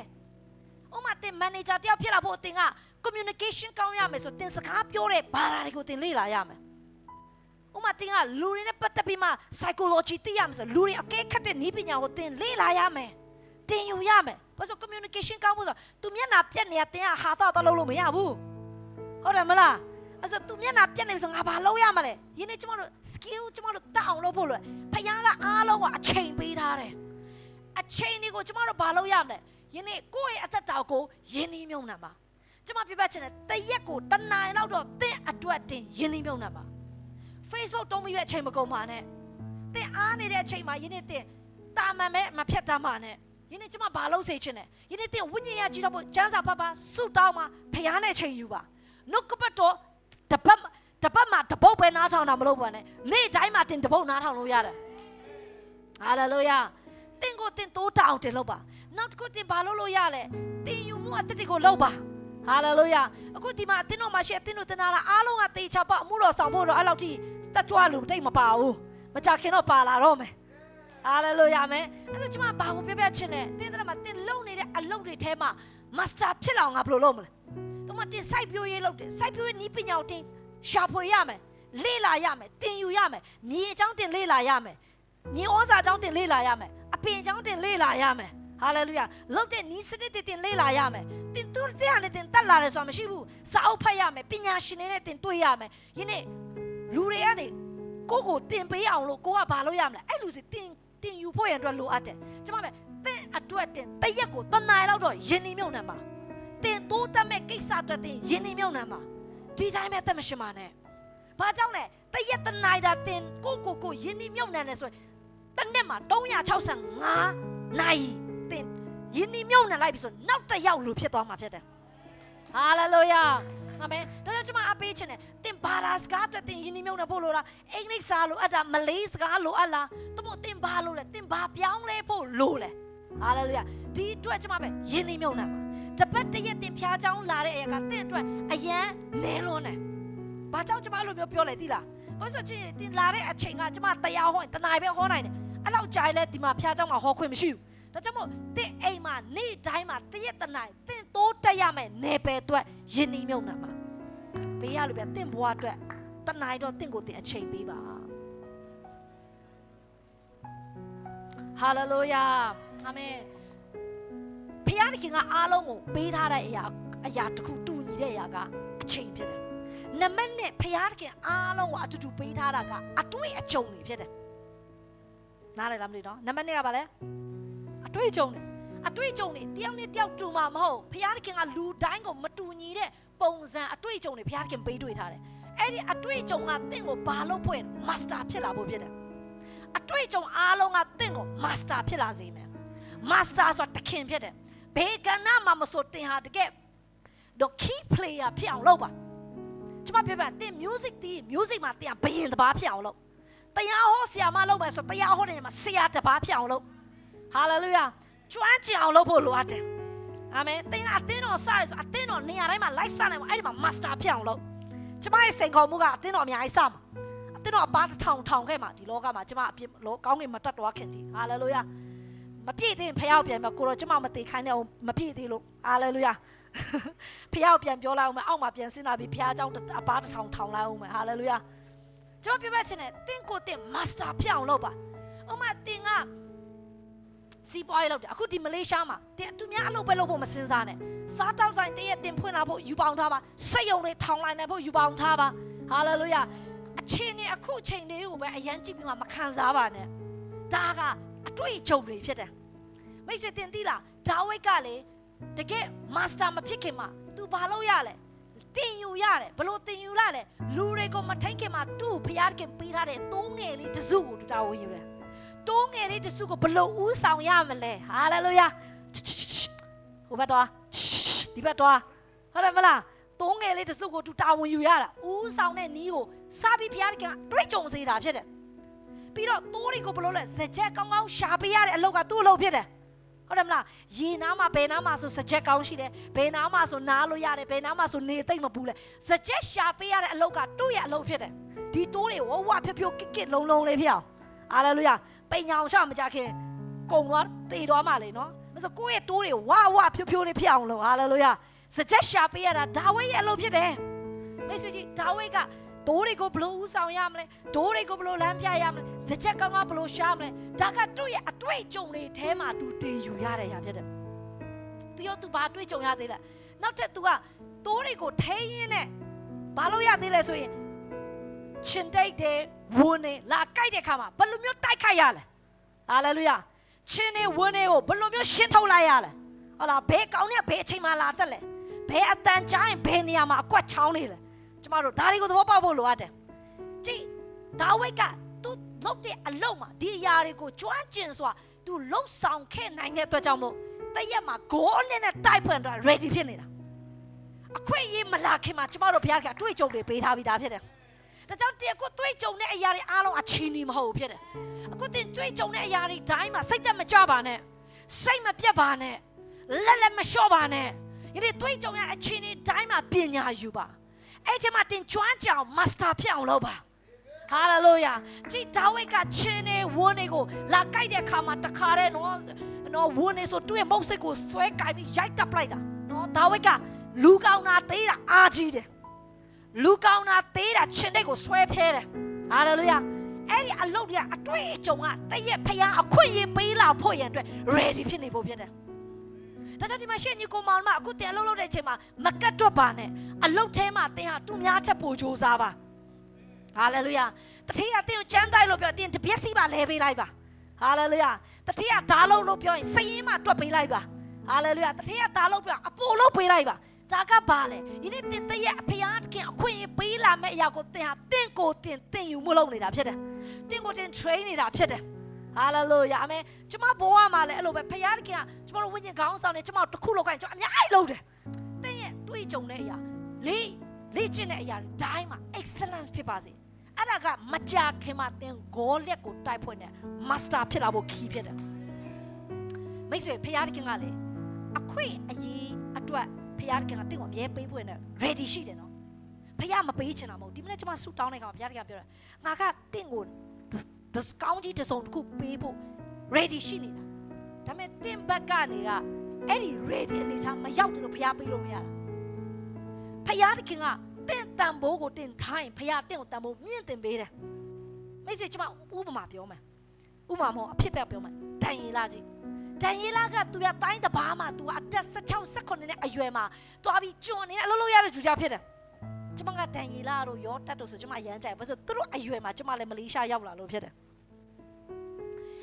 ဥမာတင် manager တယောက်ဖြစ်လာဖို့တင်က communication ကောင်းရမယ်ဆိုတင်စကားပြောတဲ့ဘာသာတွေကိုတင်လေ့လာရမယ်ဥမာတင်ကလူတွေနဲ့ပတ်သက်ပြီးမှ psychology သိရမယ်ဆိုလူတွေအကဲခတ်တဲ့နည်းပညာကိုတင်လေ့လာရမယ်တင်ယူရမယ်ဘာလို့ communication ကောင်းဖို့ဆိုသူမျက်နှာပြက်နေရတင်ကဟာတော့လုပ်လို့မရဘူးဟုတ်တယ်မလားအဲ့ဆိုသူမျက်နှာပြက်နေဆိုငါဘာလုပ်ရမလဲယင်းနေ့ကျမတို့ skill ကျမတို့တောင်းလို့ဖို့လို့ဖခင်ကအားလုံးကအချိန်ပေးထားတယ်အချိန်တွေကိုကျမတို့ဘာလုပ်ရမလဲယင်းနေ့ကိုယ့်ရဲ့အသက်တာကိုယဉ်နီးမြုံနှံပါကျမပြပြချင်တယ်တရက်ကိုတနိုင်လောက်တော့တင်းအတွက်တင်ယဉ်နီးမြုံနှံပါ Facebook တုံးပြီးအချိန်မကုန်ပါနဲ့တင်းအားနေတဲ့အချိန်မှာယင်းနေ့တင်းတာမန်ပဲမဖြတ်တမ်းပါနဲ့ယင်းနေ့ကျမဘာလုပ်စေချင်တယ်ယင်းနေ့တင်းဝိညာဉ်ရကြည့်တော့ဖို့ကျမ်းစာဖတ်ပါဆုတောင်းမှာဖခင်နဲ့ချိန်ယူပါနှုတ်ကပတ်တော်တပတ်မှာတပုတ်ပဲနားထောင်တာမလုပ်ပါနဲ့နေ့တိုင်းမှာတင်တပုတ်နားထောင်လို့ရတယ်ဟာလေလုယာတင်ကိုတင်တိုးတောင်းတင်လုပ်ပါနောက်တစ်ခုတင်ဘာလုပ်လို့ရလဲတင်ယူမှုအတ္တတွေကိုလုပ်ပါဟာလေလုယာအခုဒီမှာအတင်းတော်မှာရှိအတင်းတို့တင်လာတာအားလုံးကတေချာပေါ့အမှုတော်ဆောင်ဖို့တော့အဲ့လောက်ထိတတ်ကြွလူတိတ်မပါဘူးမကြခင်တော့ပါလာတော့မယ်ဟာလေလုယာမယ်အဲ့ဒါကျမဘာကိုပြပြချင်လဲတင်းတဲ့မှာတင်လုံနေတဲ့အလုပ်တွေထဲမှာ master ဖြစ်အောင်ငါဘယ်လိုလုပ်မလဲသူမတင်စိုက်ပြိုးရေးလုပ်တယ်စိုက်ပြိုးရေးနီးပညာကိုတင်ရှာဖွေရမယ်လေ့လာရမယ်တင်ယူရမယ်မြေအကြောင်းတင်လေ့လာရမယ်မြေဩဇာအကြောင်းတင်လေ့လာရမယ်အပင်အကြောင်းတင်လေ့လာရမယ်ဟာလေလုယာလောက်တဲ့နီးစနစ်တင်လေ့လာရမယ်တင်သူတဲ့နဲ့တင်တက်လာတယ်ဆိုတာမရှိဘူးစာအုပ်ဖတ်ရမယ်ပညာရှင်တွေနဲ့တင်တွေ့ရမယ်ယနေ့လူတွေကနေကိုတင်ပေးအောင်လို့ကိုကဘာလုပ်ရမလဲအဲ့လူစီတင်ယူဖို့ရအတွက်လိုအပ်တယ်ကျမပဲတင်အတွက်တင်တရက်ကိုတနိုင်လောက်တော့ယဉ်နီးမြုံနှံပါတင်တိုးတက်မဲ့ကိစ္စအတွက်တင်ယဉ်နီးမြုံနှံပါဒီတိုင်းပဲတက်မရှိမှနဲ့ဘာကြောင့်လဲတရက်တနိုင်တာတင်ကိုယဉ်နီးမြုံနှံတယ်ဆိုရင်တစ်နေ့မှာ365နိုင်တင်ယဉ်နီးမြုံနှံလိုက်ပြီဆိုနောက်တစ်ယောက်လူဖြစ်သွားမှာဖြစ်တယ်ဟာလေလုယာအာမင်ဒါကြောင့်ကျွန်မအပေးချင်တယ်တင်ဘာသာစကားအတွက်တင်ယဉ်နီးမြုံနှံဖို့လိုလားအင်္ဂလိပ်စာလိုအပ်တာမလေးစကားလိုအပ်လားသူမို့တင်ဘာလိုလဲတင်ဘာပြောင်းလဲဖို့လိုလဲဟာလေလုယာဒီအတွက်ကျွန်မပဲယဉ်နီးမြုံနှံပါတပတ်တရက်တင်ဖျားချောင်းလာတဲ့အရာကတင့်အတွက်အယံနဲလွန်းတယ်။ဘာကြောင့်ကျမလိုမျိုးပြောလဲသိလား။ဘာလို့ဆိုချင်းတင်လာတဲ့အချိန်ကကျမတရားဟောရင်တနိုင်ပဲဟောနိုင်တယ်။အဲ့လောက်ကြာလဲဒီမှာဖျားချောင်းမှာဟောခွင့်မရှိဘူး။ဒါကြောင့်မို့တင်အိမ်မှာနေ့တိုင်းမှာတရက်တနိုင်တင်တိုးတက်ရမယ်နေပယ်အတွက်ယဉ်နီးမြုံနှံပါ။ပေးရလို့ပြတင်ဘွားအတွက်တနိုင်တော့တင့်ကိုတင်အချိန်ပေးပါ။ဟာလေလုယာအာမင်ဖခင်ကအားလုံးကိုပေးထားတဲ့အရာတစ်ခုတူညီတဲ့အရာကအချိန်ဖြစ်တယ်။နံပါတ်1ဖခင်အားလုံးကိုအတူတူပေးထားတာကအတွေ့အကြုံတွေဖြစ်တယ်။နားလည်လားမသိတော့နံပါတ်2ကဘာလဲ။အတွေ့အကြုံတွေတယောက်နဲ့တယောက်တူမှာမဟုတ်ဖခင်ကလူတိုင်းကိုမတူညီတဲ့ပုံစံအတွေ့အကြုံတွေဖခင်ပေးတွေ့ထားတယ်။အဲ့ဒီအတွေ့အကြုံကတင့်ကိုဘာလို့ဖွင့် master ဖြစ်လာဖို့ဖြစ်တယ်။အတွေ့အကြုံအားလုံးကတင့်ကို master ဖြစ်လာစေမယ်။ master ဆိုတာတခင်ဖြစ်တယ်။ဘေကနာမှာမဆိုတင်ဟာတကယ်တော့ key player ဖြစ်အောင်လုပ်ပါကျွန်မပြောပြတင် music မှာတင်ဘယင်တစ်ပါးဖြစ်အောင်လုပ်တရားဟောဆရာမလုပ်မယ်ဆိုတရားဟောတဲ့နေရာမှာဆရာတစ်ပါးဖြစ်အောင်လုပ် hallelujah ကျွမ်းကျင်အောင်လုပ်ဖို့လိုအပ်တယ်အာမင်တင်အတင်းတော်စရဲဆိုအတင်းတော်နေရာတိုင်းမှာ like စနိုင်မှာအဲ့ဒီမှာ master ဖြစ်အောင်လုပ်ကျွန်မရဲ့စိန်ခေါ်မှုကအတင်းတော်အများကြီးစမှာအတင်းတော်အပါထောင်ခဲ့မှာဒီလောကမှာကျွန်မအပြစ်လောကောင်းကင်မတက်တော်ခင်ဒီ hallelujahမပြည့်သေးရင်ဖယောက်ပြန်ပြောကိုတော့ကျမမသိခိုင်းတဲ့အောင်မပြည့်သေးလို့ဟာလေလုယာဖယောက်ပြန်ပြောလိုက်အောင်မယ်အောက်မှာပြန်ဆင်းလာပြီးဖျားเจ้าအပါတစ်ထောင်ထောင်လိုက်အောင်မယ်ဟာလေလုယာကျွန်တော်ပြပြချင်တယ်တင်းကိုတင်း master ဖြစ်အောင်လုပ်ပါဥမာတင်းကစီးပွားရေးလုပ်တယ်အခုဒီမလေးရှားမှာတင်းသူများအလုပ်ပဲလုပ်ဖို့မစင်စားနဲ့စားတောက်ဆိုင်တရက်တင်းဖွင့်လာဖို့ယူပေါင်းထားပါစက်ရုံတွေထောင်လိုက်နိုင်ဖို့ယူပေါင်းထားပါဟာလေလုယာအချိန်နဲ့အခုအချိန်တွေကိုပဲအရန်ကြည့်ပြီးမှမခံစားပါနဲ့ဒါကအတွေ့အကြုံတွေဖြစ်တယ်မိတ်ဆွေတင်သိလားဒါဝိတ်ကလေတကယ်မာစတာမဖြစ်ခင်မှာ तू ဘာလုပ်ရလဲတင်ယူရတယ်ဘလို့တင်ယူလာလဲလူတွေကိုမထိန်ခင်မှာသူ့ဖျားခင်ပေးထားတဲ့သုံးငယ်လေးတစုကိုတူတာဝင်ယူတယ်သုံးငယ်လေးတစုကိုဘလို့ဦးဆောင်ရမလဲဟာလေလုယာဟိုဘက်တော့ဒီဘက်တော့ဟုတ်တယ်မလား သုံးငယ်လေးတစ်စုကိုသူတာဝန်ယူရတာဦးဆောင်တဲ့နီးကိုစားပြီးဖျားကတွေးကြုံစေတာဖြစ်တယ်ပြီးတော့တိုးတွေကိုဘလို့လဲစကြက်ကောင်းကောင်းရှာပေးရတဲ့အလုပ်ကသူ့အလုပ်ဖြစ်တယ်ဟုတ်တယ်မလားရေနားမှာဘယ်နားမှာဆိုစကြက်ကောင်းရှိတယ်ဘယ်နားမှာဆိုနားလို့ရတယ်ဘယ်နားမှာဆိုနေသိမ့်မပူလဲစကြက်ရှာပေးရတဲ့အလုပ်ကသူ့ရဲ့အလုပ်ဖြစ်တယ်ဒီတိုးတွေဝဝဖြိုးဖြိုးကစ်ကစ်လုံးလုံးလေးဖြစ်အောင်ဟာလေလုယာပိန်ညာအောင်ချမကြခင်ကုံသွားတည်သွားမှလေနော်မဆိုကိုယ့်ရဲ့တိုးတွေဝဝဖြိုးဖြိုးလေးဖြစ်အောင်လို့ဟာလေလုယာစကြက်ရှာပေးရတာဒါဝိဒ်ရဲ့အလုပ်ဖြစ်တယ်မိတ်ဆွေကြီးဒါဝိဒ်ကဒိုးတွေကိုဘလို့ဦးဆောင်ရမလဲဒိုးတွေကိုဘလို့လမ်းပြရမလဲစကြက်ကောင်းကောင်းဘလို့ရှာမလဲဒါကသူ့ရဲ့အတွေ့အကြုံတွေထဲမှာသူတည်ယူရတဲ့ရာဖြစ်တယ်ပြီးတော့သူဘာအတွေ့အကြုံရသေးလဲနောက်ထပ်သူကဒိုးတွေကိုထဲရင်းနဲ့ဘာလို့ရသေးလဲဆိုရင်ရှင်တိတ်တယ်ဝန်နေလာကြိုက်တဲ့ခါမှာဘယ်လိုမျိုးတိုက်ခိုက်ရလဲဟာလေလုယာရှင်နေဝန်နေကိုဘယ်လိုမျိုးရှင်းထုတ်လိုက်ရလဲဟုတ်လားဘယ်ကောင်းနဲ့ဘယ်အချိန်မှလာတက်လဲဘယ်အတန်ကြားရင်ဘယ်နေရာမှာအကွက်ချောင်းနေလဲကျမတို့ဒါတွေကိုသဘောပေါက်ဖို့လိုအပ်တယ်ကြည့်ဒါဝိဒ်ကသူလုပ်တဲ့အလုပ်မှာဒီအရာတွေကိုကျွမ်းကျင်စွာသူလှုပ်ဆောင်ခဲ့နိုင်တဲ့အတွက်ကြောင့်မို့တရက်မှာဂိုးနဲ့တိုက်ဖွင့်တော့ ready ဖြစ်နေတာအခွင့်အရေးမလာခင်မှာကျမတို့ဘုရားကအတွေ့အကြုံတွေပေးထားပြီးသားဖြစ်တယ်ဒါကြောင့်တခုတွေ့ကြုံတဲ့အရာတွေအားလုံးအချီးနှီးမဟုတ်ဘူးဖြစ်တယ်အခုတင်တွေ့ကြုံတဲ့အရာတွေတိုင်းမှာစိတ်သက်မကြပါနဲ့စိတ်မပြတ်ပါနဲ့လက်မလျှော့ပါနဲ့ဒီတွေ့ကြုံရအချီးနှီးတိုင်းမှာပညာယူပါအဲ့ဒီမှာတင်ကျွမ်းကြအောင် master ဖြစ်အောင်လုပ်ပါဟာလေလုယာကြည်ဒါဝိဒ်ကချင်းနေဝန်းနေကိုလာကြိုက်တဲ့ခါမှာတခါတည်းနော်ဝန်းနေဆိုတွေ့မုတ်စိတ်ကိုဆွဲကြိုက်ပြီးရိုက်တက်ပလိုက်တာနော်ဒါဝိဒ်ကလူကောင်းတာသေးတာအားကြီးတယ်လူကောင်းတာသေးတာချင်းတဲ့ကိုဆွဲဖဲတယ်ဟာလေလုယာအဲ့ဒီအလုပ်တွေကအတွေ့အကြုံကတရက်ဖျားအခွင့်အရေးပေးလာဖို့ရန်အတွက် ready ဖြစ်နေဖို့ဖြစ်တယ်ဒါကြောင့်ဒီမှာရှင်ညီကိုမောင်မအခုတင်အလုပ်လုပ်တဲ့အချိန်မှာမကတ်တွက်ပါနဲ့အလုပ်ထဲမှာတင်ဟာသူများချက်ပို့ကြိုးစားပါဟာလေလုယာတတိယတင်ကိုချမ်းတိုက်လို့ပြောတင်တပြက်စီပါလဲပေးလိုက်ပါဟာလေလုယာတတိယဓာလုံးလို့ပြောရင်စရင်မှတွက်ပေးလိုက်ပါဟာလေလုယာတတိယဓာလုံးပြောအပိုလို့ပေးလိုက်ပါဒါကဘာလဲဒီနေ့တင်တရက်အဖျားခင်အခွင့်အရေးပေးလာမဲ့အရာကိုတင်ဟာတင့်ကိုတင်ယူမှုလုပ်နေတာဖြစ်တယ်တင်ကိုတင် train နေတာဖြစ်တယ်ဟာလေလုယာအာမင်ကျမဘဝမှာလည်းအဲ့လိုပဲဖခင်ကကျမတို့ဝိညာဉ်ခေါင်းဆောင်နေကျမတို့တစ်ခုလောက်ခိုင်းကျမအများကြီးလုပ်တယ်တဲ့ရဲ့တွေးကြုံတဲ့အရာလေ့ကျင့်တဲ့အရာတိုင်းမှာ excellence ဖြစ်ပါစေအဲ့ဒါကမကြာခင်မှာသင်ဂေါလက်ကိုတိုက်ဖွင့်တဲ့ master ဖြစ်လာဖို့ key ဖြစ်တယ်မိတ်ဆွေဖခင်ကလည်းအခွင့်အရေးအတွက်ဖခင်ကတင့်ကိုအမြဲပေးဖွင့်တဲ့ ready ရှိတယ်နော်ဖခင်မပေးချင်တာမဟုတ်ဒီမနေ့ကျမဆူတောင်းတဲ့ခါမှာဖခင်ပြောတယ်ငါကတင့်ကိုကောင်းကြီးတစ်စုံတစ်ခုပေးဖို့ ready ရှိနေတာဒါပေမဲ့တင်ဘက်ကနေကအဲ့ဒီ ready အနေထားမရောက်တယ်လို့ဖျားပေးလို့မရတာဖျားတခင်ကတင်တန်ဖိုးကိုတင်ထိုင်းဖျားတင်ကိုတန်ဖိုးမြင့်တင်ပေးတယ်မိတ်ဆွေကျွန်မဥပမာပြောမယ်ဥပမာမဟုတ်အဖြစ်ပြောမယ်ဒန်ယေလကြီးဒန်ယေလကသူရတိုင်းတဘာမှာသူအသက်16 18နဲ့အရွယ်မှာတွားပြီးကျွန်းနေအလုပ်လုပ်ရတဲ့ဂျူဂျာဖြစ်တယ်ကျွန်မကဒန်ယေလတို့ရောတတ်တို့ဆိုကျွန်မအရန်ကြိုက်ဘာလို့သူတို့အရွယ်မှာကျွန်မလည်းမလေးရှားရောက်လာလို့ဖြစ်တယ်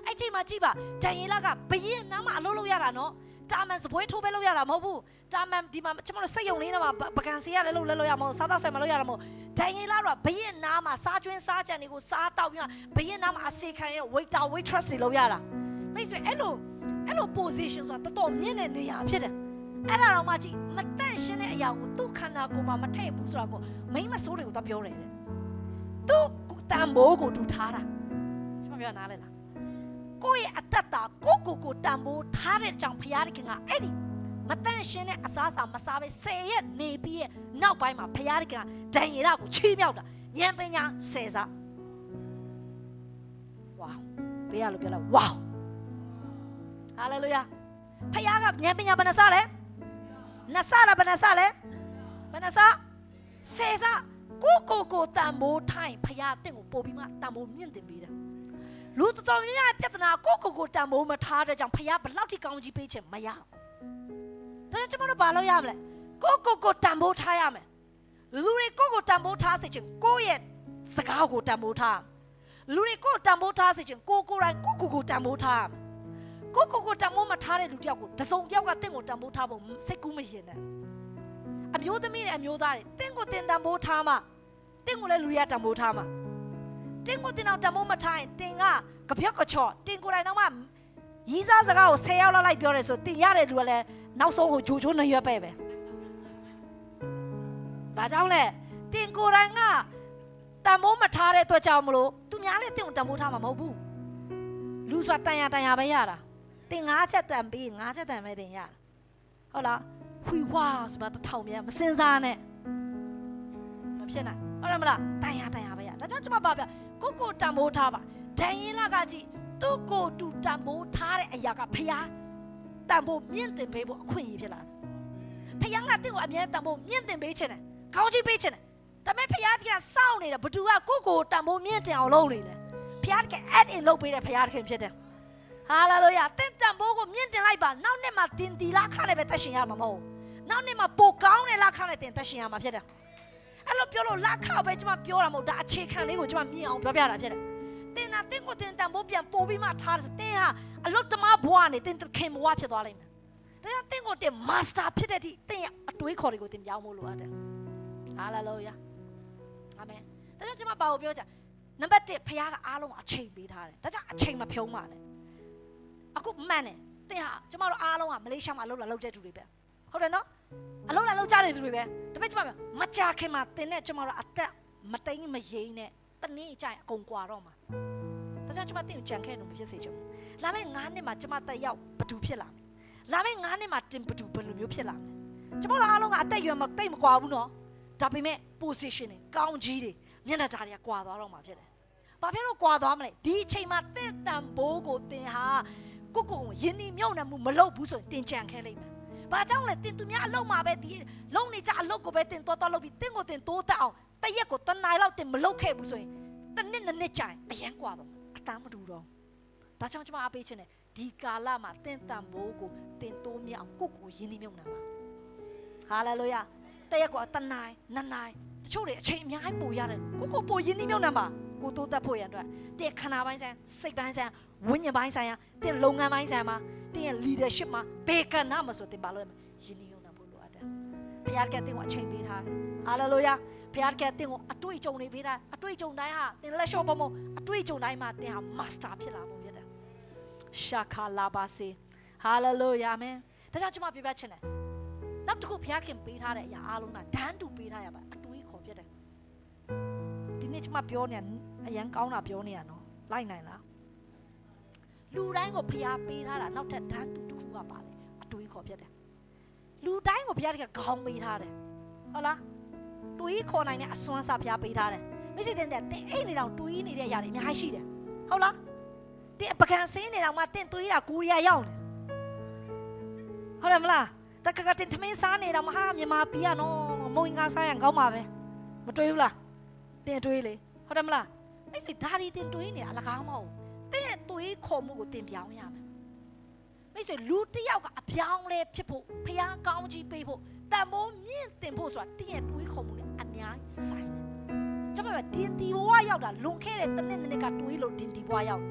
အဲ့ချိန်မှာကြည့်ပါဒန်ယေလကဘရင်နားမှာအလုပ်လုပ်ရတာနော်တာမန်စပွဲထိုးပဲလုပ်ရတာမဟုတ်ဘူးတာမန်ဒီမှာကျွန်တော်တို့စိတ်ယုံလေးနဲ့မှာပကံစီရလည်းလုပ်ရမဟုတ်စားတော့ဆိုင်မလုပ်ရတာမဟုတ်ဒန်ယေလတို့ကဘရင်နားမှာစားကျွင်းစားကြံတွေကိုစားတောက်ပြီးဘရင်နားမှာအစေခံရဲ့ waiter waitress တွေလုပ်ရတာမိတ်ဆွေအဲ့လို position ဆိုတာတော်တော်မြင့်တဲ့နေရာဖြစ်တယ်အဲ့ဒါတော့မှကြည့်မတန့်ရှင်းတဲ့အရာကိုသူ့ခန္ဓာကိုယ်မှာမထည့်ဘူးဆိုတာကိုမိမဆိုးတွေကိုတော့ပြောတယ်သူ့တန်ဖိုးကိုတူထားတာကျွန်မပြောနားလဲလားကိုယ့်ရဲ့အတ္တတာကိုတန်ဖိုးထားတဲ့ကြောင့်ဖခင်ကအဲ့ဒီမတန့်ရှင်းတဲ့အစားအစာမစားဘဲ10ရက်နေပြီးရဲ့နောက်ပိုင်းမှာဖခင်ကဒန်ယေလကိုချီးမြှောက်တာဉာဏ်ပညာ10စားဝါဘေးရလို့ပြောလိုက်ဝါဟာလေလုယာဖခင်ကဉာဏ်ပညာဘယ်နှစားလဲနှစ်စားလားဘယ်နှစားလဲဘယ်နှစား10စားကိုတန်ဖိုးထိုင်ဖခင်တင့်ကိုပို့ပြီးမှတန်ဖိုးမြင့်တင်ပေးတယ်လူတော်များများပြဿနာကိုတန်ဖိုးမထားတဲ့ကြောင့်ဖခင်ဘယ်လောက်ထိကောင်းကြီးပေးချင်မရဘူးဒါကြောင့်ကျွန်တော်တို့ဘာလုပ်ရမလဲကိုတန်ဖိုးထားရမယ်လူတွေကိုတန်ဖိုးထားစေချင်ကိုရဲ့စကားကိုတန်ဖိုးထားလူတွေကိုတန်ဖိုးထားစေချင်ကိုယ်တိုင်ကိုတန်ဖိုးထားကိုတန်ဖိုးမထားတဲ့လူတယောက်ကိုတစုံတယောက်ကတင့်ကိုတန်ဖိုးထားဖို့စိတ်ကူးမရင်နဲ့အမျိုးသမီးနဲ့အမျိုးသားတွေတင့်ကိုတင်တန်ဖိုးထားမှတင့်ကိုလည်းလူရတန်ဖိုးထားမှတင်ကိုတင်အောင်တမိုးမထိုင်တင်ကကြပြော့ကချော့တင်ကိုယ်တိုင်တော့မှရီးစားစကားကို10ရောက်လိုက်ပြောတယ်ဆိုတင်ရတဲ့လူကလည်းနောက်ဆုံးဟိုဂျိုဂျိုးနှရွက်ပဲ ဘာကြောင့်လဲတင်ကိုယ်တိုင်ကတန်ဖိုးမထားတဲ့အတွက်ကြောင့်မလို့သူများလည်းတင်ကိုတန်ဖိုးထားမှာမဟုတ်ဘူးလူဆိုတာတန်ရပဲရတာတင်9ချက်တန်ပြီး9ချက်တန်ပဲတင်ရတာဟုတ်လားခွေဝါဆိုတာ1000မြန်မစင်စားနဲ့မဖြစ်နိုင်ဟုတ်တယ်မလားတန်ရပဲရဒါကြောင့်ကျွန်မပါပြကိုတန်ဖိုးထားပါဒန်ရင်လာကကြည့်သူ့ကိုတူတန်ဖိုးထားတဲ့အရာကဖျားတန်ဖိုးမြင့်တင်ပေးဖို့အခွင့်အရေးဖြစ်လာဖျားကတင့်ကိုအမြဲတန်ဖိုးမြင့်တင်ပေးခြင်းတယ်ခေါင်းကြီးပေးခြင်းတယ်ဒါပေမဲ့ဖျားတကစောင့်နေတယ်ဘသူကကိုတန်ဖိုးမြင့်တင်အောင်လုပ်နေတယ်ဖျားတက add in လုပ်ပေးတယ်ဖျားတကဖြစ်တယ်ဟာလေလုယာတင့်တန်ဖိုးကိုမြင့်တင်လိုက်ပါနောက်နှစ်မှာတင်တီလာခါလည်းပဲတက်ရှင်ရမှာမဟုတ်နောက်နှစ်မှာပိုကောင်းတဲ့လာခါနဲ့တင်တက်ရှင်ရမှာဖြစ်တယ်အဲ့လိုပြောလို့လာခါပဲကျွန်မပြောတာမဟုတ်ဒါအခြေခံလေးကိုကျွန်မမြင်အောင်ပြောပြတာဖြစ်တယ်တင်တာတင်ကိုတင်တန်ဖိုးပြန်ပို့ပြီးမှထားတယ်ဆိုတင်ဟာအလုတ်တမဘွားနဲ့တင်ခင်ဘွားဖြစ်သွားလိမ့်မယ်ဒါကြောင့်တင်ကိုတင်မာစတာဖြစ်တဲ့အထိတင်ရဲ့အတွေးခေါ်တွေကိုတင်ပြောင်းဖို့လိုအပ်တယ်ဟာလေလုယာအာမင်ဒါကြောင့်ကျွန်မပါဖို့ပြောချင်နံပါတ်1ဖခင်ကအားလုံးအချိန်ပေးထားတယ်ဒါကြောင့်အချိန်မဖြုံးပါနဲ့အခုမှန်တယ်တင်ဟာကျွန်မတို့အားလုံးကမလေးရှားမှာအလုပ်လာလုပ်တဲ့သူတွေပဲဟုတ်တယ်နော်အလုပ်လာလုပ်ကြတဲ့သူတွေပဲဒါပေမဲ့ကျွန်မမကြခင်မှာတင်နဲ့ကျွန်မတို့အသက်မတိမ်မယိမ်းနဲ့တနေ့အကျရင်အကုန်ကွာတော့မှာဒါကြောင့်ကျွန်မတင်ကိုကြံခဲ့လို့မဖြစ်စေချင်ဘူးလာမယ့်9နှစ်မှာကျွန်မတက်ရောက်ဘသူဖြစ်လာမယ်လာမယ့်9နှစ်မှာတင်ဘသူဘယ်လိုမျိုးဖြစ်လာမလဲကျွန်မတို့အားလုံးကအသက်ရွယ်မတိတ်မကွာဘူးနော်ဒါပေမဲ့ position တွေကောင်းကြီးတွေမျက်နှာသားတွေကကွာသွားတော့မှာဖြစ်တယ်ဘာဖြစ်လို့ကွာသွားမလဲဒီအချိန်မှာတင့်တန်ဘိုးကိုတင်ဟာကိုယင်းဒီမြုပ်နှံမှုမလုပ်ဘူးဆိုရင်တင်ကြံခဲလိုက်မယ်ဘာကြောင့်လဲတင်သူများအလုပ်မှာပဲဒီလုံနေကြအလုပ်ကိုပဲတင်တော်လုပ်ပြီးတင်ကိုတင်တိုးတက်အောင်တရက်ကိုတနိုင်လောက်တင်မလုပ်ခဲ့ဘူးဆိုရင်တနှစ်ကြာအရန်ကွာတော့အတမ်းမတူတော့ဒါကြောင့်ကျွန်မအားပေးခြင်းနဲ့ဒီကာလမှာတင်တန်ဘိုးကိုတင်တိုးမြအောင်ကိုယင်းဒီမြုပ်နှံပါဟာလေလုယာတရက်ကိုတနိုင်နှစ်နိုင်တချို့တွေအချိန်အများကြီးပိုရတယ်ကိုပိုရင်းနှီးမြုပ်နှံပါကိုတိုးတက်ဖို့ရန်အတွက်တင်ခန္ဓာပိုင်းဆိုင်စိတ်ပိုင်းဆိုင်ဝိညာဉ်ပိုင်းဆိုင်ရာတင်လုပ်ငန်းပိုင်းဆိုင်မှာတင်ရဲ့ leadership မှာဘေကနာမဆိုတင်ပါလို့ရင်းနှီးမြုပ်နှံဖို့လိုအပ်တယ်ဘုရားကတင်ကိုအချိန်ပေးထားတယ်ဟာလေလုယာဘုရားကတင်ကိုအတွေ့အကြုံတွေပေးထားအတွေ့အကြုံတိုင်းဟာတင်လက်လျှော့ဖို့မဟုတ်အတွေ့အကြုံတိုင်းမှာတင်ဟာ master ဖြစ်လာဖို့ဖြစ်တယ်ရှာခါလာပါစေဟာလေလုယာအာမင်ဒါကြောင့်ကျွန်မပြပြချင်တယ်နောက်တစ်ခုဘုရားခင်ပေးထားတဲ့အရာအားလုံးကဒန်းတူပေးထားရပါအတွေးခေါ်ဖြစ်တယ်ဒီနေ့ကျွန်မပြောနေအရန်ကောင်းတာပြောနေရနော်လိုက်နိုင်လားလူတိုင်းကိုဘုရားပေးထားတာနောက်ထပ်ဒန်းတူတစ်ခုကပါလေအတွေးခေါ်ဖြစ်တယ်လူတိုင်းကိုဘုရားကခေါင်းပေးထားတယ်ဟုတ်လားတွေးခေါ်နိုင်တဲ့အစွမ်းစားဘုရားပေးထားတယ်မိစေတဲ့တင်အိတ်နေတော့တွေးနေတဲ့အရာတွေအများကြီးရှိတယ်ဟုတ်လားတင်ပကံစင်းနေတော့မှတင်တွေးတာကိုရီးယားရောက်တယ်ဟုတ်တယ်မလားတကကတင်ထမင်းစားနေတော့မဟာမြန်မာပြည်ကနော်မုံငါစားရန်ကောင်းပါပဲမတွေးဘူးလားတင်တွေးလေဟုတ်တယ်မလားအဲ့ဆိုဒါရီတင်တွေးနေအလကားမဟုတ်တဲ့တွေးခေါ်မှုကိုတင်ပြောင်းရမယ်မိတ်ဆွေလူတစ်ယောက်ကအပြောင်းလဲဖြစ်ဖို့ဖျားကောင်းကြီးပေးဖို့တန်ဖိုးမြင့်တင်ဖို့ဆိုတာတင်ရဲ့တွေးခေါ်မှုနဲ့အများဆိုင်တယ်ကျွန်မကတင်ဒီဘဝရောက်တာလွန်ခဲ့တဲ့တစ်နှစ်ကတွေးလို့တင်ဒီဘဝရောက်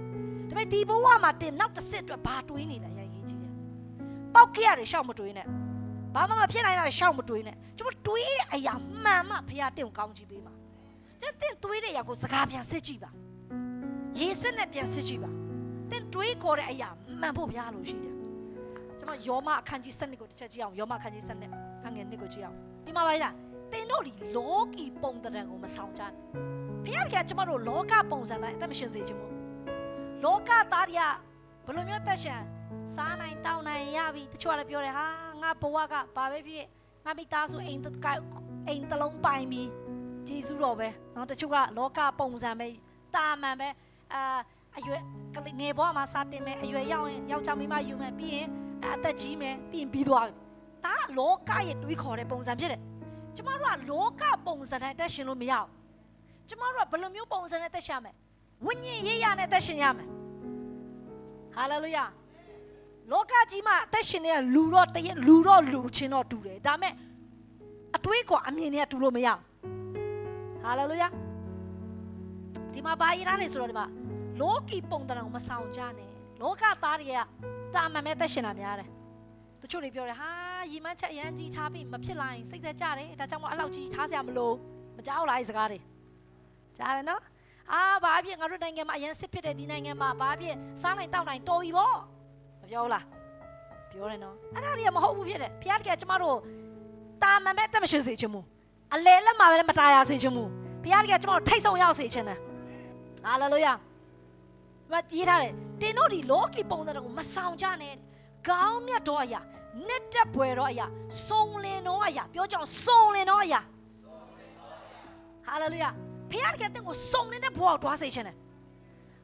ဒါပေမဲ့ဒီဘဝမှာတင်နောက်တစ်စစ်အတွက်ဘာတွေးနေလဲရရေးကြီးတယ်ပောက်ခဲ့ရတယ်ရှောက်မတွေးနဲ့ဘာမှမဖြစ်နိုင်တာရှောက်မတွေးနဲ့ကျွန်တော်တွေးတဲ့အရာမှန်မှဖျားတင်ကောင်းကြီးပေးပါကျွန်တော်တင်တွေးတဲ့အရာကိုစကားပြန်စစ်ကြည့်ပါရေးစစ်နဲ့ပြန်စစ်ကြည့်ပါတင်တွေးခေါ်တဲ့အရာမှန်ဖို့ဖျားလို့ရှိတယ်ကျွန်တော်ယောမအခန်းကြီး7ကိုတစ်ချက်ကြည့်အောင်ယောမအခန်းကြီး7အခန်းငယ်1ကိုကြည့်အောင်ဒီမှာပါလားတင်တို့ဒီလောကီပုံသဏ္ဍာန်ကိုမဆောင်ကြနဲ့ဖျားကကျွန်တော်တို့လောကပုံစံတိုင်းအသက်မရှင်စေချင်ဘူးလောကသားတွေကဘယ်လိုမျိုးသက်ရှင်စားနိုင်တောင်းနိုင်ရပြီတချို့ကလည်းပြောတယ်ဟာငါဘဝကဘာပဲဖြစ်ငါမိသားစုအိမ်တလုံးပိုင်ပြီဂျေစုတော်ပဲเนาะတချို့ကလောကပုံစံပဲတာမန်ပဲအရွယ်ငယ်ဘဝမှာစတင်မယ်အရွယ်ရောက်ရင်ယောက်ျားမိန်းမယူမယ်ပြီးရင်အသက်ကြီးမယ်ပြီးရင်ပြီးသွားပြီဒါကလောကရဲ့တွေးခေါ်တဲ့ပုံစံဖြစ်တယ်ကျမတို့ကလောကပုံစံတိုင်းတက်ရှင်လို့မရဘူးကျမတို့ကဘယ်လိုမျိုးပုံစံနဲ့တက်ရှင်ရမလဲဝိညာဉ်ရေးရနဲ့တက်ရှင်ရမယ်ဟာလေလုယာလောကကြီးမှာအသက်ရှင်နေတဲ့လူတော့တရက်လူတော့လူချင်းတော့တူတယ်ဒါပေမဲ့အတွေးကအမြင်နဲ့တူလို့မရဘူးဟာလေလုယာဒီမှာဘာရေးထားလဲဆိုတော့ဒီမှာလောကီပုံသဏ္ဍာန်ကိုမဆောင်ကြနဲ့လောကသားတွေကတာမန်မဲ့သက်ရှင်တာများတယ်တချို့တွေပြောတယ်ဟာရီမန်းချက်အရန်ကြီးထားပြီးမဖြစ်လာရင်စိတ်သက်ကြတယ်ဒါကြောင့်မို့အဲ့လောက်ကြီးထားစရာမလိုမကြောက်လားဒီစကားတွေကြားတယ်နော်ဘာဖြစ်ငါတို့နိုင်ငံမှာအရန်စစ်ဖြစ်တဲ့ဒီနိုင်ငံမှာဘာဖြစ်စားနိုင်တောက်နိုင်တော်ပြီပေါ့မပြောလားပြောတယ်နော်အဲ့ဒါတွေကမဟုတ်ဘူးဖြစ်တယ်ဘုရားတကယ်ကျမတို့တာမန်ပဲတက်မရှိစေချင်ဘူး အလဲလက်မှာပဲမတားရစေချင်ဘူးဘုရားကကျွန်တော်ထိတ်ဆုံးရောက်စေချင်တယ်ဟာလေလုယာမကြီးထားတယ်တင်တို့ဒီလောကီပုံစံတွေကိုမဆောင်ကြနဲ့ကောင်းမြတ်တော့အရာနှစ်တက်ပွဲတော့အရာစုံလင်တော့အရာပြောကြအောင်စုံလင်တော့အရာဟာလေလုယာဘုရားကတင်ကိုစုံလင်တဲ့ဘဝကိုတွားစေချင်တယ်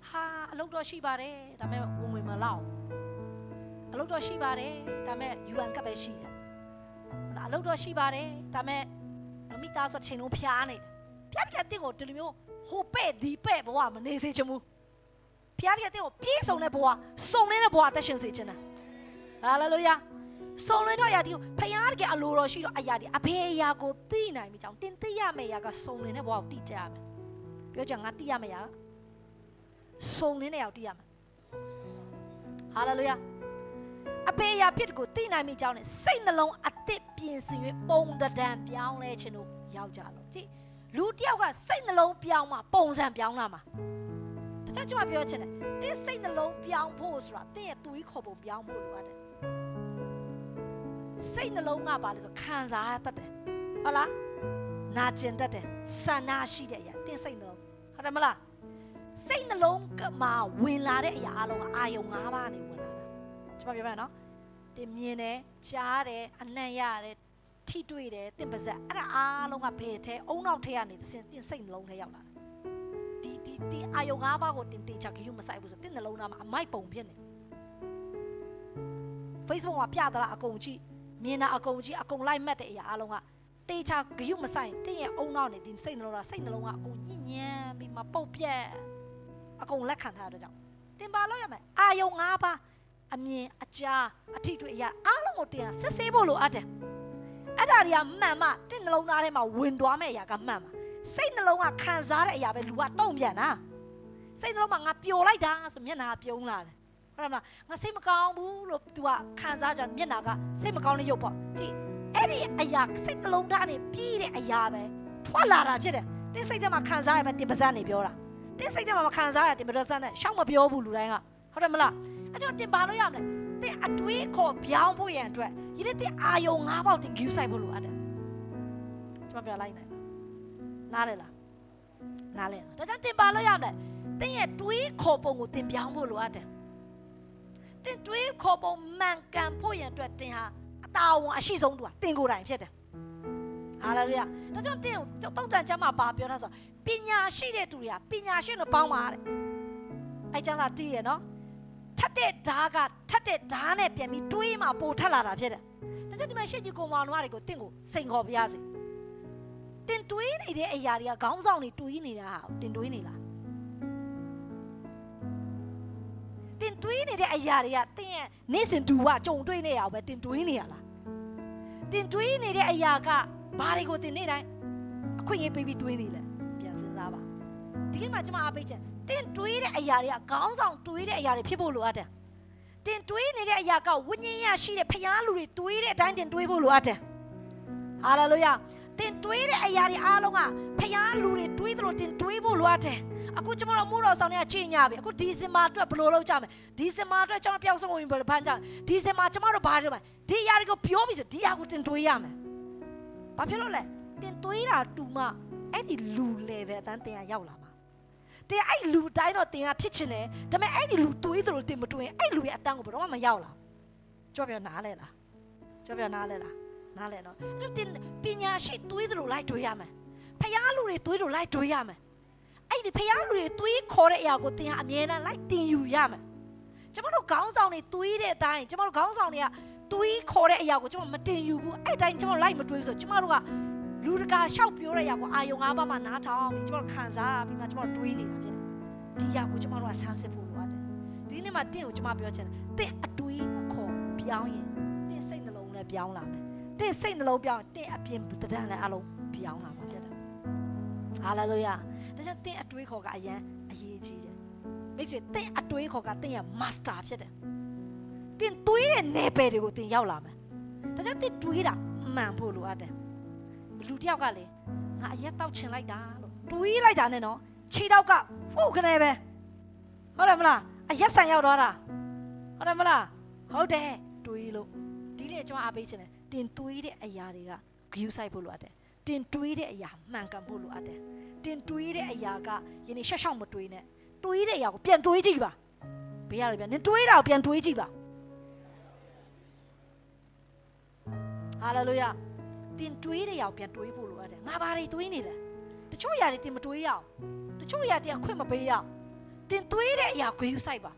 ဟာအလုပ်တော့ရှိပါတယ်ဒါပေမဲ့ဝင်ဝင်မလောက်အလုပ်တော့ရှိပါတယ်ဒါပေမဲ့ UN ကပ်ပဲရှိတယ်အလုပ်တော့ရှိပါတယ်ဒါပေမဲ့မိသားစုချိန်လုံးဖျားနေတယ်ဘုရားကတင်ကိုဒီလိုမျိုးဟိုပဲ့ဒီပဲ့ဘဝမနေစေချင်ဘူးဘုရားကတင်ကိုပြေးစုံတဲ့ဘဝစုံနေတဲ့ဘဝတက်ရှင်စေချင်တယ်ဟာလေလုယာစုံလင်တော့အရာဒီဘုရားကအလိုတော်ရှိတော့အရာဒီအဖေအရာကိုသိနိုင်ပြီကြောင့်တင်သိရမယ့်အရာကစုံလင်တဲ့ဘဝကိုသိကြရမယ်ပြောကြငါသိရမယ့်အရာစုံလင်တဲ့အရာကိုသိရမယ်ဟာလေလုယာအဖေအရာဖြစ်ကိုသိနိုင်ပြီကြောင့်နဲ့စိတ်နှလုံးအသစ်ပြင်ဆင်၍ပုံသဏ္ဍာန်ပြောင်းလဲခြင်းတို့ရောက်ကြလို့ကြည့်လူတယောက်ကစိတ်နှလုံးပြောင်းမှပုံစံပြောင်းလာမှာတခြားကျွန်မပြောချင်တယ်တင်းစိတ်နှလုံးပြောင်းဖို့ဆိုတာတင်းရဲ့သူကြီးခေါ်ပုံပြောင်းဖို့လိုအပ်တယ်စိတ်နှလုံးကပါလေဆိုခံစားတတ်တယ်ဟုတ်လားနာကျင်တတ်တယ်ဆန္ဒရှိတဲ့အရာတင်းစိတ်နှလုံးဟုတ်တယ်မလားစိတ်နှလုံးကမှဝင်လာတဲ့အရာအလုံးကအာယုံ၅ပါးနေဝင်လာတာကျွန်မပြောမယ်နော်တင်းမြင်တယ်ကြားတယ်အနံ့ရတယ်ထိတွေ့တယ်တင်းပါဇက်အဲ့ဒါအားလုံးကဘယ်ထဲအုံနောက်ထဲကနေသင်တင်းစိတ်နှလုံးထဲရောက်လာဒီအာယုံ၅ပါးကိုတင်တေချာခရုမဆိုင်ဘူးဆိုတင်းနှလုံးသားမှာအမိုက်ပုံဖြစ်နေ Facebook မှာပြတာအကုန်ကြည့်မြင်တာအကုန်ကြည့်အကုန်လိုက်မှတ်တဲ့အရာအလုံးကတေချာခရုမဆိုင်တင်းရဲ့အုံနောက်နေဒီစိတ်နှလုံးကအကုန်ညဉ့်ညံပြီးမှပုတ်ပြက်အကုန်လက်ခံထားတဲ့ကြောင့်တင်ပါလို့ရမယ်အာယုံ၅ပါးအမြင်အကြားအထိတွေ့အရာအားလုံးကိုတင်စစ်ဆေးဖို့လိုအပ်တယ်အဲ့ဒါတွေကမှန်မှတင်းနှလုံးသားထဲမှာဝင်သွားမယ့်အရာကမှန်ပါစိတ်နှလုံးကခံစားတဲ့အရာပဲလူကတုံ့ပြန်တာစိတ်နှလုံးမှာငါပျော်လိုက်တာဆိုမျက်နှာပြုံးလာတယ်ဟုတ်လားငါစိတ်မကောင်းဘူးလို့ तू ကခံစားကြမျက်နှာကစိတ်မကောင်းတဲ့ရုပ်ပေါ့ကြည့်အဲ့ဒီအရာစိတ်နှလုံးသားနဲ့ပြီးတဲ့အရာပဲထွက်လာတာဖြစ်တယ်တင်းစိတ်ထဲမှာခံစားရပဲတင်ပါဇက်နေပြောတာတင်းစိတ်ထဲမှာမခံစားရတင်ပါဇက်နဲ့ရှောက်မပြောဘူးလူတိုင်းကဟုတ်တယ်မလားအဲ့ကြောင့်တင်ပါလို့ရမလဲတင်းအတွေးခေါ်ပြောင်းဖို့ရန်အတွက်ရည်တဲ့တင်းအာယုံ၅ပေါက်တင်ဂယူးဆိုင်ဖို့လိုအပ်တယ်ကျွန်မပြလိုက်နိုင်နားလေလားနားလေဒါကြောင့်တင်ပါလို့ရမလဲတင်းရဲ့တွေးခေါ်ပုံကိုတင်ပြောင်းဖို့လိုအပ်တယ်တင်တွေးခေါ်ပုံမှန်ကန်ဖို့ရန်အတွက်တင်ဟာအတာဝန်အရှိဆုံးသူကတင်ကိုယ်တိုင်ဖြစ်တယ်ဟာလေလုယာဒါကြောင့်တင်ကိုတောက်တန်ကျမ်းမှာပါပြောတာဆိုပညာရှိတဲ့သူတွေကပညာရှိလို့ပေါင်းပါတဲ့အဲ့ကျမ်းစာတည်ရနော်ထက်တဲ့ဓာတ်ကထက်တဲ့ဓာတ်နဲ့ပြန်ပြီးတွေးမှပိုထက်လာတာဖြစ်တယ်ဒါကြောင့်ဒီမှာရှေ့ကြီးကိုမောင်တို့တွေကိုတင်ကိုစိန်ခေါ်ပြရစေတင်တွေးနေတဲ့အရာတွေကခေါင်းဆောင်တွေတွေးနေတာဟာတင်တွေးနေလားတင်တွေးနေတဲ့အရာတွေကတင်ရဲ့နေ့စဉ်ဒူဝကြုံတွေးနေရအောင်ပဲတင်တွေးနေရလားတင်တွေးနေတဲ့အရာကဘာတွေကိုတင်နေတိုင်းအခွင့်အရေးပေးပြီးတွေးနေလဲပြန်စဉ်းစားပါဒီခေတ်မှာကျွန်မအားပေးချင်တင်တွေးတဲ့အရာတွေကခေါင်းဆောင်တွေးတဲ့အရာတွေဖြစ်ဖို့လိုအပ်တယ်တင်တွေးနေတဲ့အရာကဝိညာဉ်ရရှိတဲ့ဖျားလူတွေတွေးတဲ့အတိုင်းတင်တွေးဖို့လိုအပ်တယ်ဟာလေလုယာတင်တွေးတဲ့အရာတွေအားလုံးကဖျားလူတွေတွေးသလိုတင်တွေးဖို့လိုအပ်တယ်အခုကျွန်တော်မိုးတော်ဆောင်တွေကချိန်ညပြီအခုဒီဇင်ဘာအတွက်ဘယ်လိုလုပ်ကြမလဲဒီဇင်ဘာအတွက်ကျွန်တော်ပျောက်ဆုံးဝင်ဘယ်လိုဖမ်းကြဒီဇင်ဘာကျွန်တော်တို့ဘာလုပ်မလဲဒီအရာတွေကိုပြောပြီးဆိုဒီအရာကိုတင်တွေးရမယ်ဘာဖြစ်လို့လဲတင်တွေးတာတူမှအဲ့ဒီလူ level အတန်းတင်ရရောက်လာမှာတင်အဲ့လူတိုင်းတော့တင်ကဖြစ်ချင်တယ်ဒါပေမဲ့အဲ့ဒီလူတွေးသလိုတင်မတွေးအဲ့လူရဲ့အတန်းကိုဘယ်တော့မှမရောက်လာကြောက်ပြောနားလဲလားကြောက်ပြောနားလဲလားနားလဲနော်သူတင်ပညာရှိတွေးသလိုလိုက်တွေးရမယ်ဖျားလူတွေတွေးလို့လိုက်တွေးရမယ်အဲ့ဒီဖျားလူတွေတွေးခေါ်တဲ့အရာကိုတင်ဟာအမြဲတမ်းလိုက်တင်ယူရမယ်ကျွန်တော်တို့ခေါင်းဆောင်တွေတွေးတဲ့အတိုင်းကျွန်တော်တို့ခေါင်းဆောင်တွေကတွေးခေါ်တဲ့အရာကိုကျွန်တော်မတင်ယူဘူးအဲ့တိုင်းကျွန်တော်လိုက်မတွေးဆိုကျွန်တော်တို့ကလူတကာရှောက်ပြောတဲ့အရာကိုအာယုံ၅ပါးမှနားထောင်ပြီးကျွန်တော်ခံစားပြီးမှကျွန်တော်တွေးနေတာဖြစ်တယ်ဒီအရာကိုကျွန်တော်တို့ကဆန်းစစ်ဖို့လိုတယ်ဒီနေ့မှာတင့်ကိုကျွန်မပြောချင်တယ်တင့်အတွေးအခေါ်ပြောင်းရင်တင့်စိတ်နှလုံးလည်းပြောင်းလာမယ်တင့်စိတ်နှလုံးပြောင်းတင့်အပြင်တဒန်းလည်းအလုံးပြောင်းလာမှာဖြစ်တယ်ဟာလေလုယာဒါကြောင့်တင့်အတွေးခေါ်ကအရန်အရေးကြီးတယ်မိတ်ဆွေတင့်အတွေးခေါ်ကတင့်ရဲ့ master ဖြစ်တယ်တင်တွေးတဲ့နယ်ပယ်တွေကိုတင်ရောက်လာမယ်ဒါကြောင့်တင်တွေးတာမှန်ဖို့လိုအပ်တယ်လူတယောက်ကလေငါအရက်တောက်ချင်လိုက်တာလို့တွေးလိုက်တာနဲ့နော်ခြေတောက်ကဖုတ်ခနဲ့ပဲဟုတ်တယ်မလားအရက်ဆန်ရောက်သွားတာဟုတ်တယ်မလားဟုတ်တယ်တွေးလို့ဒီနေ့ကျွန်တော်အားပေးချင်တယ်တင်တွေးတဲ့အရာတွေကဂယူးဆိုင်ဖို့လိုအပ်တယ် တင်တွေးတဲ့အရာမှန်ကန်ဖို့လိုအပ်တယ်တင်တွေးတဲ့အရာကယနေ့ရှက်ရှောက်မတွေးနဲ့တွေးတဲ့အရာကိုပြန်တွေးကြည့်ပါဘေးရတယ်ဗျာနင်တွေးတာကိုပြန်တွေးကြည့်ပါဟာလေလုယာတင်တွေးတဲ့အရာကိုပြန်တွေးဖို့လိုအပ်တယ်ငါဘာတွေတွေးနေလဲတချို့အရာတွေတင်မတွေးရအောင်တချို့အရာတွေအခွင့်မပေးရအောင်တင်တွေးတဲ့အရာကိုယူဆိုင်ပါ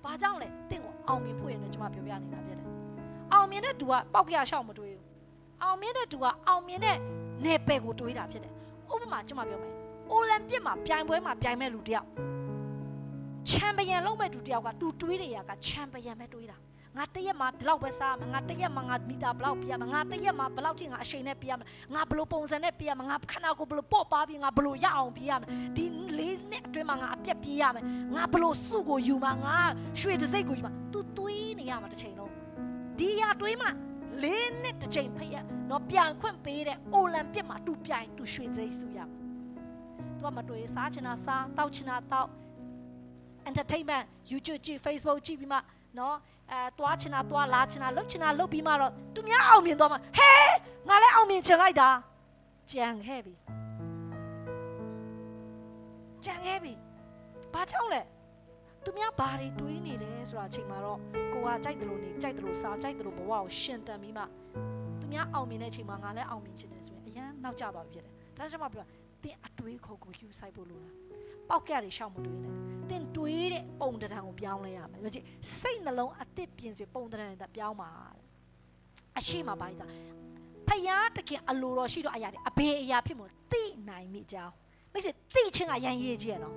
ဘာကြောင့်လဲတင်ကိုအောင်မြင်ဖို့ရနေကျွန်မပြောပြနေတာဖြစ်တယ်အောင်မြင်တဲ့သူကပေါက်ကြရှောက်မတွေးဘူးအောင်မြင်တဲ့သူကအောင်မြင်တဲ့နယ်ပယ်ကိုတွေးတာဖြစ်တယ်ဥပမာကျွန်မပြောမယ်အိုလံပစ်မှာပြိုင်ပွဲမှာပြိုင်မဲ့လူတယောက်ချန်ပီယံလုံးမဲ့သူတယောက်ကသူတွေးတဲ့ຢာကချန်ပီယံပဲတွေးတာငါတရက်မှာဒီလောက်ပဲစားမယ်ငါတရက်မှာငါမီတာဘလောက်ပြရမယ်ငါတရက်မှာဘလောက်ထိငါအရှိန်နဲ့ပြရမယ်ငါဘလို့ပုံစံနဲ့ပြရမယ်ငါခန္ဓာကိုယ်ဘလို့ပေါ့ပါပြီးငါဘလို့ရအောင်ပြရမယ်ဒီလေးနှစ်အတွင်းမှာငါအပြက်ပြရမယ်ငါဘလို့စုကိုယူမှာငါရွှေတစိမ့်ကိုယူမှာသူတွေးနေရမှာတစ်ချိန်လုံးဒီຢာတွေးမှာလေးနှစ်တစ်ချိန်ဖက်ရတော့ပြန်ခွင့်ပေးတဲ့အိုလံပစ်မှာသူပြိုင်သူရွှေစိမ့်စုရမှာသူကမတွေးစားချင်တာစားတောက်ချင်တာတောက် entertainment YouTube ကြည့် Facebook ကြည့်ပြီးမှနော်တွားချင်တာတွားလာချင်တာလှုပ်ချင်တာလှုပ်ပြီးမှတော့သူများအောင်မြင်သွားမှာဟဲငါလည်းအောင်မြင်ချင်လိုက်တာကြံခဲ့ပြီဘာကြောင့်လဲသူများဘာတွေတွေးနေတယ်ဆိုတာအချိန်မှာတော့ကိုကကြိုက်တယ်လို့နေကြိုက်တယ်လို့စားကြိုက်တယ်လို့ဘဝကိုရှင်တန်ပြီးမှသူများအောင်မြင်တဲ့အချိန်မှာငါလည်းအောင်မြင်ချင်တယ်ဆိုရင်အရန်နောက်ကျသွားပြီဖြစ်တယ်ဒါကြောင့်မှပြောတင်အတွေးခေါ်ကိုယူဆိုင်ဖို့လိုလားပေါက်ကြရရှောက်မတွေးနဲ့တင်တွေးတဲ့ပုံတံကိုပြောင်းလဲရမယ်ပြောချင်စိတ်နှလုံးအသစ်ပြင်ဆွေပုံတံနဲ့ပြောင်းပါအရှိမပါဘူးဖယားတခင်အလိုတော်ရှိတော့အရာတွေအဘေအရာဖြစ်မို့သိနိုင်မိကြောင်းမိတ်ဆွေသိချင်းကရန်ရေးကြီးရနော်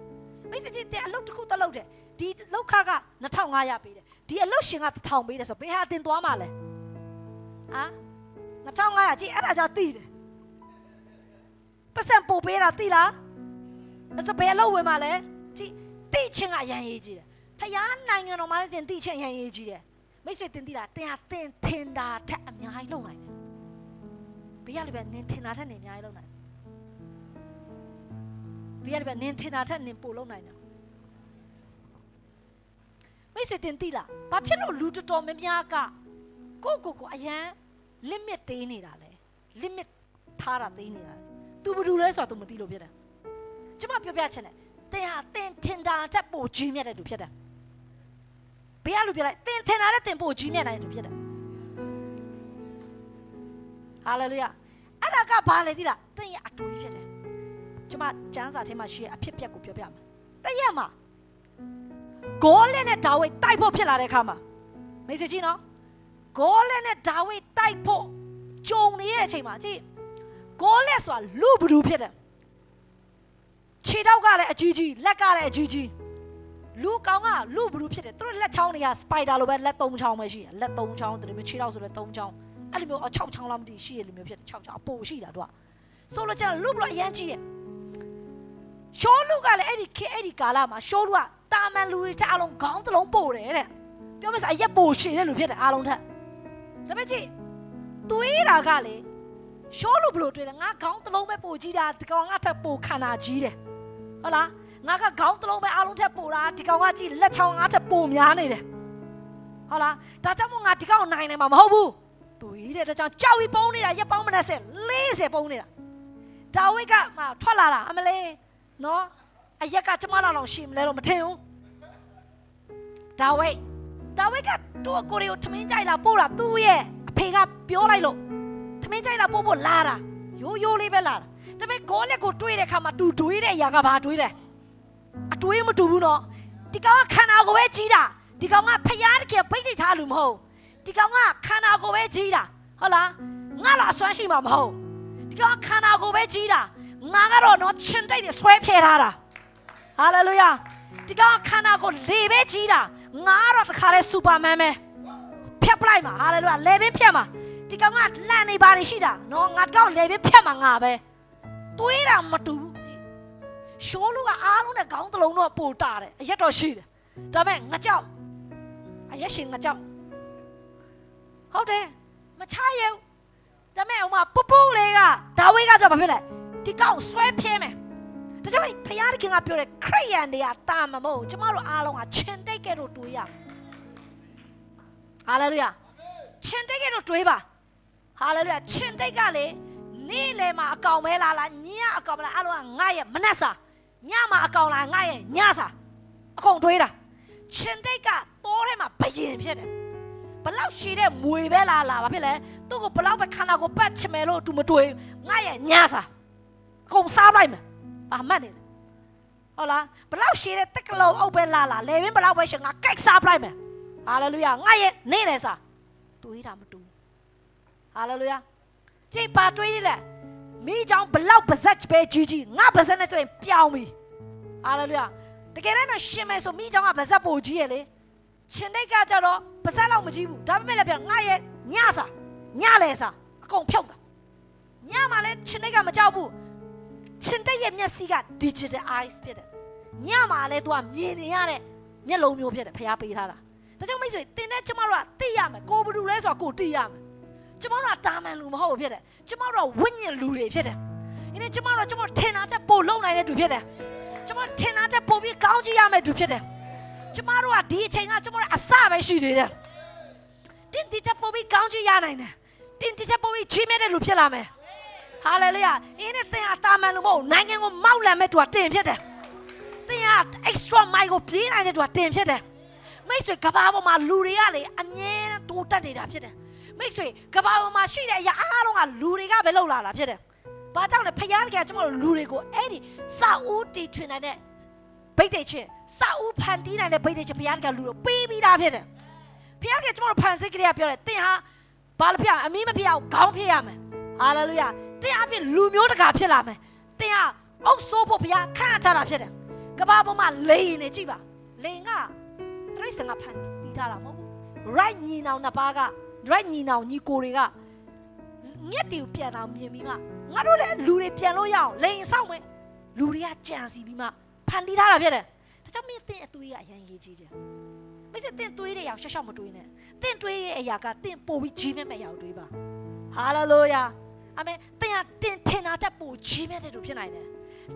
မိတ်ဆွေကြီးတဲ့အလုပ်တစ်ခုတစ်လုပ်တယ်ဒီလောက်ခက2500ပေးတယ်ဒီအလုပ်ရှင်က1000ပေးတယ်ဆိုဘယ်ဟာတင်သွားမှာလဲ2500ကြည့်အဲ့ဒါကြောင့်သိတယ်ပတ်စံပို့ပေးတာသိလားအဲ့ဆိုဘယ်အလုပ်ဝင်မှာလဲကြည့်သိချင်းကရန်ရေးကြီးတယ်ဖယားနိုင်ငံတော်မှာလည်းတင်သိချင်းရန်ရေးကြီးတယ်မိတ်ဆွေတင်သိလားတင်ဟာတင်ထင်တာထက်အများကြီးလုပ်နိုင်တယ်ဘေးရလည်းပဲနင်ထင်တာထက်နင်အများကြီးလုပ်နိုင်ဘေးရလည်းပဲနင်ထင်တာထက်နင်ပိုလုပ်နိုင်တယ်မိတ်ဆွေတင်သိလားဘာဖြစ်လို့လူတော်များများကကိုအရန် limit တေးနေတာလဲ limit ထားတာတေးနေတာသူဘာလို့လဲဆိုတော့ तू မသိလို့ဖြစ်တယ်ကျွန်မပြောပြချင်တယ်တင်ဟာတင်ထင်တာထက်ပိုကြီးမြတ်တဲ့သူဖြစ်တယ်ဘေးကလူပြလိုက်တင်ထင်တာထက်တင်ပိုကြီးမြတ်တဲ့သူဖြစ်တယ်ဟာလေလုယာအဲ့ဒါကဘာလဲသိလားတင်ရဲ့အတူကြီးဖြစ်တယ်ကျွန်မကျမ်းစာထဲမှာရှိတဲ့အဖြစ်အပျက်ကိုပြောပြမှာတရက်မှာဂိုးလက်နဲ့ဒါဝိဒ်တိုက်ဖို့ဖြစ်လာတဲ့အခါမှာမိတ်ဆွေကြီးနော်ဂိုးလက်နဲ့ဒါဝိဒ်တိုက်ဖို့ကြုံနေတဲ့အချိန်မှာကြည့်ဂိုးလက်ဆိုတာလူဘလူဖြစ်တယ်ခြေထောက်ကလည်းအကြီးကြီးလက်ကလည်းအကြီးကြီးလူကောင်ကလူဘလူဖြစ်တယ်သူတို့လက်ချောင်းတွေကစပိုက်ဒါလိုပဲလက်3ချောင်းပဲရှိတယ်လက်3ချောင်းတည်းမျိုးခြေထောက်ဆိုလည်း3ချောင်းအဲ့လိုမျိုး6ချောင်းလောက်မတည်ရှိရလိုမျိုးဖြစ်တယ်6ချောင်းအပိုရှိတာတို့ကဆိုလို့ကျတော့လူဘလူအရန်ကြီးရဲ့ရှောလူကလည်းအဲ့ဒီကာလမှာရှောလူကတာမန်လူတွေအားလုံးခေါင်းတစ်လုံးပို့တယ်တဲ့ပြောမယ်ဆိုအရက်ပို့ရှည်တဲ့လူဖြစ်တယ်အားလုံးထက်ဒါပေမဲ့ကြည့်တွေးတာကလေရှောလူဘလို့တွေးတယ်ငါခေါင်းတစ်လုံးပဲပို့ကြီးတာဒီကောင်ငါထက်ပိုခန္ဓာကြီးတယ်ဟုတ်လားငါကခေါင်းတစ်လုံးပဲအားလုံးထက်ပို့တာဒီကောင်ကကြည့်လက်ချောင်းငါထက်ပိုများနေတယ်ဟုတ်လားဒါကြောင့်မို့ငါဒီကောင်နိုင်မှာမဟုတ်ဘူးတွေးတဲ့ဒါကြောင့်ကြောက်ပြီးပုံးနေတာရက်ပေါင်းမနဲ့ဆက်40ပုံးနေတာဒါဝိဒ်ကမှထွက်လာတာအမလေးနော်အရက်ကကျမလောက်ရှိမလဲတော့မထင်ဘူးဒါဝိဒ်ကသူ့ကိုရီကိုထမင်းကြိုက်လာပို့တာသူ့ရဲ့အဖေကပြောလိုက်လို့ထမင်းကြိုက်လာပို့ဖို့လာတာရိုးလေးပဲလာတာဒါပေမဲ့ဂိုးလက်ကိုတွေးတဲ့အခါမှာသူတွေးတဲ့အရာကဘာတွေးလဲအတွေးမတူဘူးနော်ဒီကောင်ကခန္ဓာကိုယ်ပဲကြီးတာဒီကောင်ကဖျားတကယ်ဖိတ်ထိတ်ထားလို့မဟုတ်ဒီကောင်ကခန္ဓာကိုယ်ပဲကြီးတာဟုတ်လားငါလားအစွမ်းရှိမှာမဟုတ်ဒီကောင်ခန္ဓာကိုယ်ပဲကြီးတာငါကတော့နော်ချင်းတိတ်တွေဆွဲဖျဲထားတာဟာလေလုယာဒီကောင်ခန္ဓာကိုယ်လေပဲကြီးတာငါကတော့တခါတည်းစူပါမန်ပဲဖြတ်ပလိုက်မှာဟာလေလုယာလေပင်ဖြတ်မှာဒီကောင်ကလန့်နေပါနေရှိတာနော်ငါတော့လေပင်ဖြတ်မှာငါပဲတွေးတာမတူဘူးရှောလူကအားလုံးနဲ့ခေါင်းတစ်လုံးတော့ပို့တာတယ်အရက်တော့ရှိတယ်ဒါပေမဲ့ငါကြောက်အရက်ရှင်ငါကြောက်ဟုတ်တယ်မချရဘူးဒါပေမဲ့ဟိုမှာပူပူလေးကဒါဝိဒ်ကကြောက်ဘာဖြစ်လဲဒီကောင်ဆွဲပြဲမယ်ဒါကြောင့်ဖယားခင်ကပြောတယ်ခရိယန်တွေကတာမမို့ကျမတို့အားလုံးကချင်းတိတ်ကဲလို့တွေးရဟာလေလုယာချင်းတိတ်ကဲလို့တွေးပါဟာလေလုယာချင်းတိတ်ကလေ နေ့လေမှာအကောင်ပဲလာညအကောင်ပဲလာအဲ့လိုငါရဲ့မနှက်စာညမှာအကောင်လာငါရဲ့ညစာအကုန်တွေးတာရှင်တိတ်ကတိုးထဲမှာဘယင်ဖြစ်တယ်ဘလောက်ရှိတဲ့မွေပဲလာဘာဖြစ်လဲသူ့ကိုဘလောက်ပဲခန္ဓာကိုပတ်ချမယ်လို့သူမတွေးငါရဲ့ညစာအကုန်စားလိုက်မယ်ဘာမှတ်နေလဲဟုတ်လားဘလောက်ရှိတဲ့တက်ကလုံးအုပ်ပဲလာလေမင်းဘလောက်ပဲရှင်ငါကြိုက်စားလိုက်မယ်ဟာလေလုယာငါရဲ့နေ့လေစာတွေးတာမတူဟာလေလုယာကြိတ်ပါတွေးနေလေမိကြောင့်ဘလောက်ပါဇက်ပဲကြီးငါပါဇက်နဲ့တွေ့ပြောင်းပြီဟာလေလုယာတကယ်တမ်းမှာရှင်မယ်ဆိုမိကြောင့်ကပါဇက်ပိုကြီးရဲ့လေရှင်တိတ်ကကြတော့ပါဇက်လောက်မကြီးဘူးဒါပေမဲ့လည်းပြောငါရဲ့ညစာညလေစာအကုန်ဖြုတ်တာညမှာလည်းရှင်တိတ်ကမကြောက်ဘူးရှင်တိတ်ရဲ့မျက်စိက digital eyes ဖြစ်တယ်ညမှာလည်းသူကမြင်နေရတဲ့မျက်လုံးမျိုးဖြစ်တယ်ဖျားပေးထားတာဒါကြောင့်မိတ်ဆွေတင်တဲ့ကျမတို့ကသိရမယ်ကိုဘယ်သူလဲဆိုတော့ကိုသိရမယ်ကျမတို့ကတာမန်လူမဟုတ်ဘူးဖြစ်တယ်ကျမတို့ကဝိညာဉ်လူတွေဖြစ်တယ်ဒီနေ့ကျမတို့ထင်တာချက်ပို့လုံနိုင်တဲ့သူဖြစ်တယ်ကျမတို့ထင်တာချက်ပို့ပြီးကောင်းကြည့်ရမယ်သူဖြစ်တယ်ကျမတို့ကဒီအချိန်ကကျမတို့အစပဲရှိသေးတယ်တင်ဒီချက်ပို့ပြီးကောင်းကြည့်ရနိုင်တယ်တင်ဒီချက်ပို့ပြီးချီးမြှင့်တဲ့လူဖြစ်လာမယ်ဟာလေလုယာအင်းနဲ့တင်ဟာတာမန်လူမဟုတ်နိုင်ငံကိုမောက်လန့်မဲ့သူကတင်ဖြစ်တယ်တင်ဟာ extra mile ကိုပြေးနိုင်တဲ့သူကတင်ဖြစ်တယ်မိတ်ဆွေကဘာပေါ်မှာလူတွေကလေအမြဲတိုးတက်နေတာဖြစ်တယ်မိတ်ဆွေကဘာပေါ်မှာရှိတဲ့အရာအားလုံးကလူတွေကပဲလှုပ်လာတာဖြစ်တယ်ဘာကြောင့်လဲဖခင်ကကျွန်တော်တို့လူတွေကိုအဲ့ဒီစာဦးတီထွင်နိုင်တဲ့ဗိတ်တိတ်ချင်းစာဦးဖန်တီးနိုင်တဲ့ဗိတ်တိတ်ချင်းဖခင်ကလူတို့ပေးပြီးသားဖြစ်တယ်ဖခင်ကကျွန်တော်တို့ဖန်ဆစ်ကလေးကပြောတယ်တင်ဟာဘာလို့ဖြစ်အမီးမဖြစ်အောင်ခေါင်းဖြစ်ရမယ်ဟာလေလုယာတင်အဖြစ်လူမျိုးတကာဖြစ်လာမယ်တင်ဟာအုပ်ဆိုးဖို့ဖခင်ခန့်ထားတာဖြစ်တယ်ကဘာပေါ်မှာလိန်နေကြည့်ပါလိန်ကတရိတ်စံကဖန်တီးထားတာမဟုတ်ဘူး right ညီနောင်နှစ်ပါးက right ညီနောင်ညီကိုတွေကမြက်တီကိုပြန်အောင်မြင်ပြီးမှငါတို့လည်းလူတွေပြန်လို့ရအောင်လိန်ဆောင်မယ်လူတွေကကြံစီပြီးမှဖန်တီးထားတာဖြစ်တယ်ဒါကြောင့်မင်းတင်အသွေးကအရင်ရေးကြည့်တယ်မင်းစတင်သွေးတဲ့အရာရှော့ရှော့မတွေးနဲ့တင်တွေးတဲ့အရာကတင်ပို့ပြီးကြီးမြတ်မဲ့အရာကိုတွေးပါဟာလေလုယာအာမင်တင်ကတင်ထင်တာတက်ပို့ကြီးမြတ်တဲ့သူဖြစ်နိုင်တယ်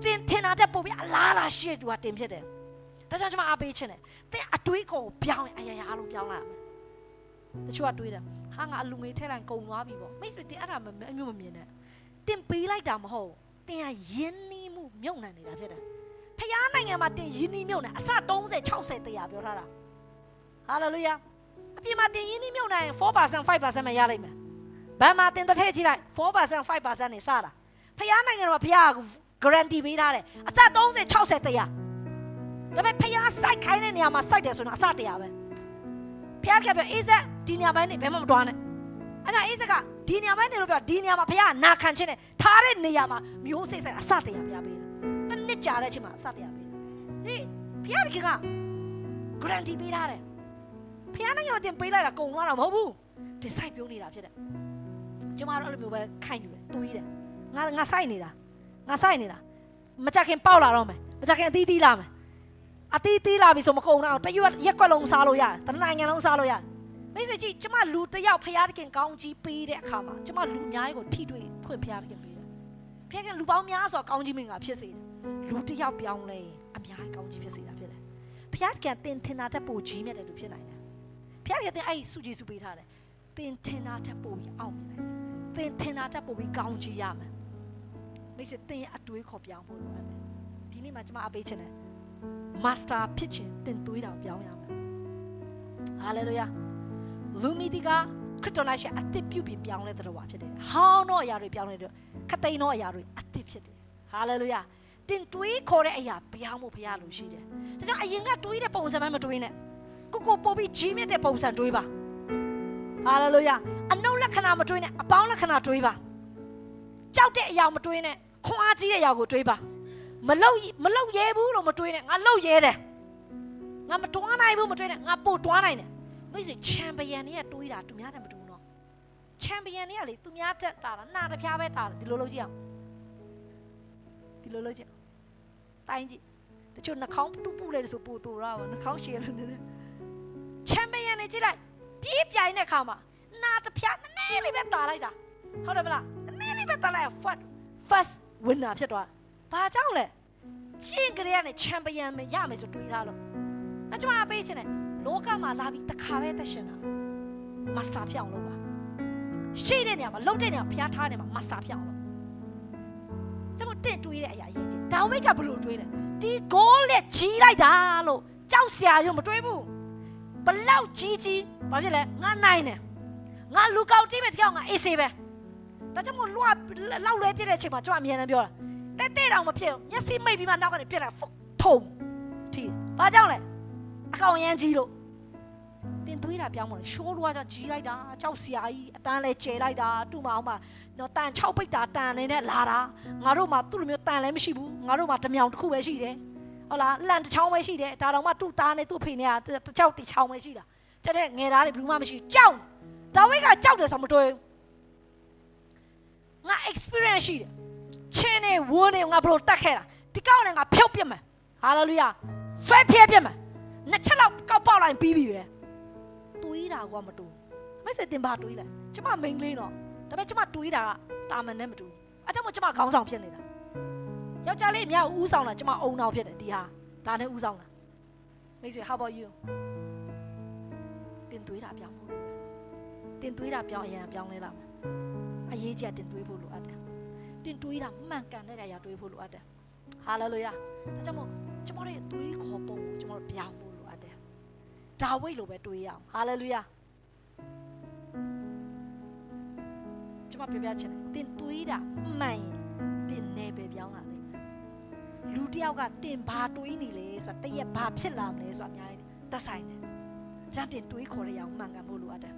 တင်ထင်တာတက်ပို့ပြီးအလားလားရှိတဲ့သူကတင်ဖြစ်တယ်ဒါကြောင့်ကျွန်မအားပေးခြင်းတယ်တင်အတွေးကိုပြောင်းရင်အရာအားလုံးပြောင်းလာမယ်တချို့ကတွေးတယ်ဟာငါအလူငွေထည့်လိုက်ကုန်သွားပြီပေါ့မိတ်ဆွေတင်အဲ့ဒါအမျိုးမမြင်နဲ့တင်ပေးလိုက်တာမဟုတ်တင်ကယဉ်နီးမှုမြုပ်နှံနေတာဖြစ်တယ်ဖျားနိုင်ငံမှာတင်ယဉ်နီးမြုပ်နှံအစ30 60 တရားပြောထားတာဟာလေလုယာအပြင်မှာတင်ယဉ်နီးမြုပ်နှံ 4% 5% ပဲရလိုက်မယ်ဘယ်မှာတင်တစ်ထည့်ကြည့်လိုက် 4% 5% နေစတာဖျားနိုင်ငံမှာဖျား guarantee ပေးထားတယ်အစ30 60 တရားဒါပေမဲ့ဖျားစိုက်ခိုင်းတဲ့နေရာမှာစိုက်တယ်ဆိုတော့အစတရားပဲဖျားကပြောအေးစက်ဒီနေရာပိုင်းနေဘယ်မှမတွားနဲ့အဲ့ဒါအေးစက်ကဒီနေရာပိုင်းနေလို့ပြောဒီနေရာမှာဖျားနာခံခြင်းနဲ့ထားတဲ့နေရာမှာမျိုးစိတ်ဆိုင်အစတရားဖျားပေးတယ်တစ်နှစ်ကြာတဲ့အချိန်မှာအစတရားပေးတယ်ဒီဖျားက guarantee ပေးထားတယ်ဖျားနိုင်ငံတင်ပေးလိုက်တာကုန်သွားတာမဟုတ်ဘူးဒီစိုက်ပြုံးနေတာဖြစ်တယ်ကျမတို့အဲ့လိုမျိုးပဲခိုင်နေတယ်တွေးတယ်ငါစိုက်နေတာမကြခင်ပေါက်လာတော့မယ်မကြခင်အသီးသီးလာမယ်အသီးသီးလာပြီဆိုမကုန်တော့တရွက်ရက်ကွက်လုံးစားလို့ရတယ်တနိုင်ငံလုံးစားလို့ရတယ်မိတ်ဆွေကြီးကျမလူတယောက်ဖျားတခင်ကောင်းကြီးပေးတဲ့အခါမှာကျမလူအများကြီးကိုထိတွေ့ဖွင့်ဖျားတခင်ပေးတယ်ဖျားခင်လူပေါင်းများစွာကောင်းကြီးမင်္ဂလာဖြစ်စေတယ်လူတယောက်ပြောင်းလဲအများကြီးကောင်းကြီးဖြစ်စေတာဖြစ်တယ်ဖျားတခင်တင်ထင်တာတက်ပိုကြီးမြတ်တဲ့လူဖြစ်နိုင်တယ်ဖျားတခင်အဲ့စုကြီးစုပေးထားတယ်တင်ထင်တာတက်ပိုပြီးအောင်မြင်နိုင်တယ်တင်ထင်တာတက်ပိုပြီးကောင်းကြီးရမယ်မိတ်ဆွေတင်အတွေးခေါ်ပြောင်းဖို့လိုအပ်တယ်ဒီနေ့မှာကျမအပေးချင်တယ်master ဖြစ်ခြင်းတင်သွေးတာပြောင်းရမယ်ဟာလေလုယာလူမီဒီကခရစ်တော်၌ရှိအသစ်ပြုပြီးပြောင်းလဲတဲ့တော်ဖြစ်တယ်ဟောင်းတော့အရာတွေပြောင်းလဲတော့ခတိန်တော့အရာတွေအသစ်ဖြစ်တယ်ဟာလေလုယာတင်တွေးခေါ်တဲ့အရာပြောင်းဖို့ဖရားလို့ရှိတယ်ဒါကြောင့်အရင်ကတွေးတဲ့ပုံစံမှမတွေးနဲ့ကိုပို့ပြီးကြီးမြတ်တဲ့ပုံစံတွေးပါဟာလေလုယာအနုလက္ခဏာမတွေးနဲ့အပေါင်းလက္ခဏာတွေးပါကြောက်တဲ့အရာမတွေးနဲ့ခွန်အားကြီးတဲ့အရာကိုတွေးပါမလုံရဲဘူးလို့မတွေးနဲ့ငါလုံရဲတယ်ငါမတွားနိုင်ဘူးမတွေးနဲ့ငါပို့တွားနိုင်တယ်မိတ်ဆွေချန်ပီယံတွေကတွေးတာသူများတယ်မတူဘူးနော်ချန်ပီယံတွေကလေသူများတက်တာနာတပြားပဲတာဒီလိုလုပ်ကြည့်အောင်ဒီလိုလုပ်ကြည့်တိုင်းကြည့်တချို့နှာခေါင်းတူပူလေဆိုပို့တူတာပေါ့နှာခေါင်းရှည်လို့နေတယ်ချန်ပီယံတွေကြည့်လိုက်ပြေးပြိုင်တဲ့ခါမှာနာတပြားနည်းနည်းလေးပဲတာလိုက်တာဟုတ်တယ်မလားနည်းနည်းလေးပဲတာလိုက် first winner ဖြစ်သွားဘာကြောင့်လဲကျင့်ကြရတဲ့ချန်ပီယံမရမယ်ဆိုတွေးထားလို့အကျမအပေးချင်တယ်လောကမှာလာပြီးတခါပဲသက်ရှင်တာမာစတာဖြစ်အောင်လုပ်ပါရှိတဲ့နေရာမှာလုပ်တဲ့နေရာဖျားထားနေမှာမာစတာဖြစ်အောင်လုပ် ကျွန်တော်တင့်တွေးတဲ့အရာရေးကြီးဒါဝိတ်ကဘလို့တွေးတယ်ဒီဂိုးလက်ကြီးလိုက်တာလို့ကြောက်စရာရုံမတွေးဘူးဘလောက်ကြီးဘာဖြစ်လဲငါနိုင်တယ်ငါလူကောက်တိပဲတယောက်ငါအေးစေးပဲဒါကြောင့်မို့လွှတ်လောက်လွဲပြည့်တဲ့အချိန်မှာကျွန်တော်အမြဲတမ်းပြောတာတဲ့တောင်မဖြစ်ဘူးမျက်စိမိတ်ပြီးမှနောက်ကနေပြစ်တာဖုတ်ထုံထီဘာကြောင့်လဲအကောင်ရမ်းကြီးလို့တင်သွေးတာပြောင်းမလို့ရှိုးလွားကြကြီးလိုက်တာကြောက်စရာကြီးအတန်းလဲကျဲလိုက်တာတူမအောင်မှတော့တန်6ပိတ်တာတန်နေနဲ့လာတာငါတို့မှသူ့လိုမျိုးတန်လည်းမရှိဘူးငါတို့မှတမြောင်တစ်ခုပဲရှိတယ်ဟုတ်လားလန်တစ်ချောင်းပဲရှိတယ်ဒါတော့မှသူ့သားနဲ့သူ့ဖေနဲ့ကတစ်ချောင်းတစ်ချောင်းပဲရှိတာကျတဲ့ငယ်သားတွေဘယ်သူမှမရှိကြောက်ဒါဝိတ်ကကြောက်တယ်ဆိုမတွေးငါ experience ရှိတယ်ချင်းနေဝန်းနေငါဘလို့တက်ခဲ့တာဒီကောက်နဲ့ငါဖြုတ်ပြစ်မယ်ဟာလေလုယာဆွဲဖျက်ပြစ်မယ်နှစ်ချက်လောက်ကောက်ပေါက်လိုက်ပြီးပြီပဲတွေးတာကမတူမိတ်ဆွေတင်ပါတွေးလိုက်ကျမမိန်ကလေးတော့ဒါပေမဲ့ကျမတွေးတာကတာမန်နဲ့မတူအဲကြောင့်မို့ကျမခေါင်းဆောင်ဖြစ်နေတာယောက်ျားလေးအများဦးဆောင်လာကျမအုံနောက်ဖြစ်တယ်ဒီဟာဒါနဲ့ဦးဆောင်လာမိတ်ဆွေ how about you တင်တွေးတာပြောင်းဖို့တင်တွေးတာပြောင်းအရင်ပြောင်းလဲလာမယ်အရေးကြီးတင်တွေးဖို့လိုအပ်တယ်တင်တွေးတာမှန်ကန်တဲ့အရာတွေးဖို့လိုအပ်တယ်ဟာလေလုယာဒါကြောင့်မို့ကျမတို့ရဲ့တွေးခေါ်ပုံကိုကျမတို့ပြောင်းဖို့လိုအပ်တယ်ဒါဝိတ်လိုပဲတွေးရအောင်ဟာလေလုယာကျမပြပြချင်တယ်တင်တွေးတာမှန်ရင်တင်နေပဲပြောင်းလာလိမ့်မယ်လူတယောက်ကတင်ဘာတွေးနေလဲဆိုတာတရက်ဘာဖြစ်လာမလဲဆိုတာအများကြီးတက်ဆိုင်တယ်ကျန်တင်တွေးခေါ်ရအောင်မှန်ကန်ဖို့လိုအပ်တယ်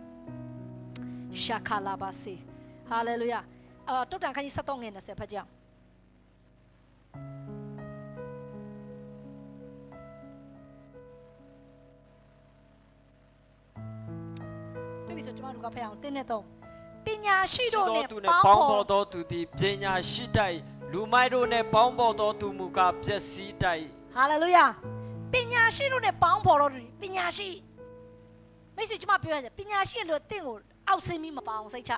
ရှာခလာပါစေဟာလေလုယာတုတ်တန်ခန်းကြီး73ငယ်20ဖတ်ကြအောင်ပြပြီဆိုကျွန်တော်တို့ကဖတ်အောင်တင်းနဲ့တော့ပညာရှိတို့နဲ့ပေါင်းဖော်တော်သူသည်ပညာရှိတိုက်လူမိုက်တို့နဲ့ပေါင်းဖော်တော်သူမူကားပျက်စီးတိုက်ဟာလေလုယာပညာရှိတို့နဲ့ပေါင်းဖော်တော်သူပညာရှိမိတ်ဆွေကျွန်မပြောရတယ်ပညာရှိလို့တင့်ကိုအောက်ဆင်းပြီးမပေါအောင်စိတ်ချ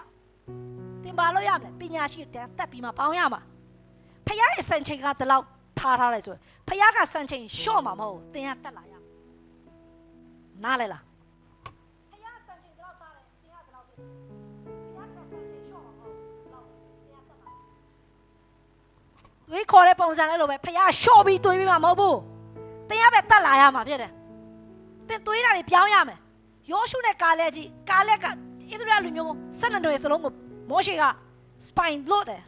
တင်ပါလို့ရမယ်ပညာရှိတန်းတက်ပြီးမှပေါင်းရမှာဖခင်ရဲ့စံချိန်ကဒီလောက်ထားတယ်ဆိုဖခင်ကစံချိန်ရှော့မှာမဟုတ်တင်ကတက်လာရနားလဲလားဖခင်စံချိန်ဒီလောက်ထားတယ်တင်ကဒီလောက်ဖြစ်ဖခင်ကစံချိန်ရှော့မှာမဟုတ်လောက်တင်ကတက်လာတွေးခေါ်တဲ့ပုံစံလေးလိုပဲဖခင်ရှော့ပြီးတွေးပြီးမှမဟုတ်ဘူးတင်ကပဲတက်လာရမှာဖြစ်တယ်တင်တွေးတာတွေပြောင်းရမယ်ယောရှုနဲ့ကာလက်ကြီးကာလက်ကဣသရေလလူမျိုး12နှစ်စလုံးကိုမောရှေက spine လွတ်တယ်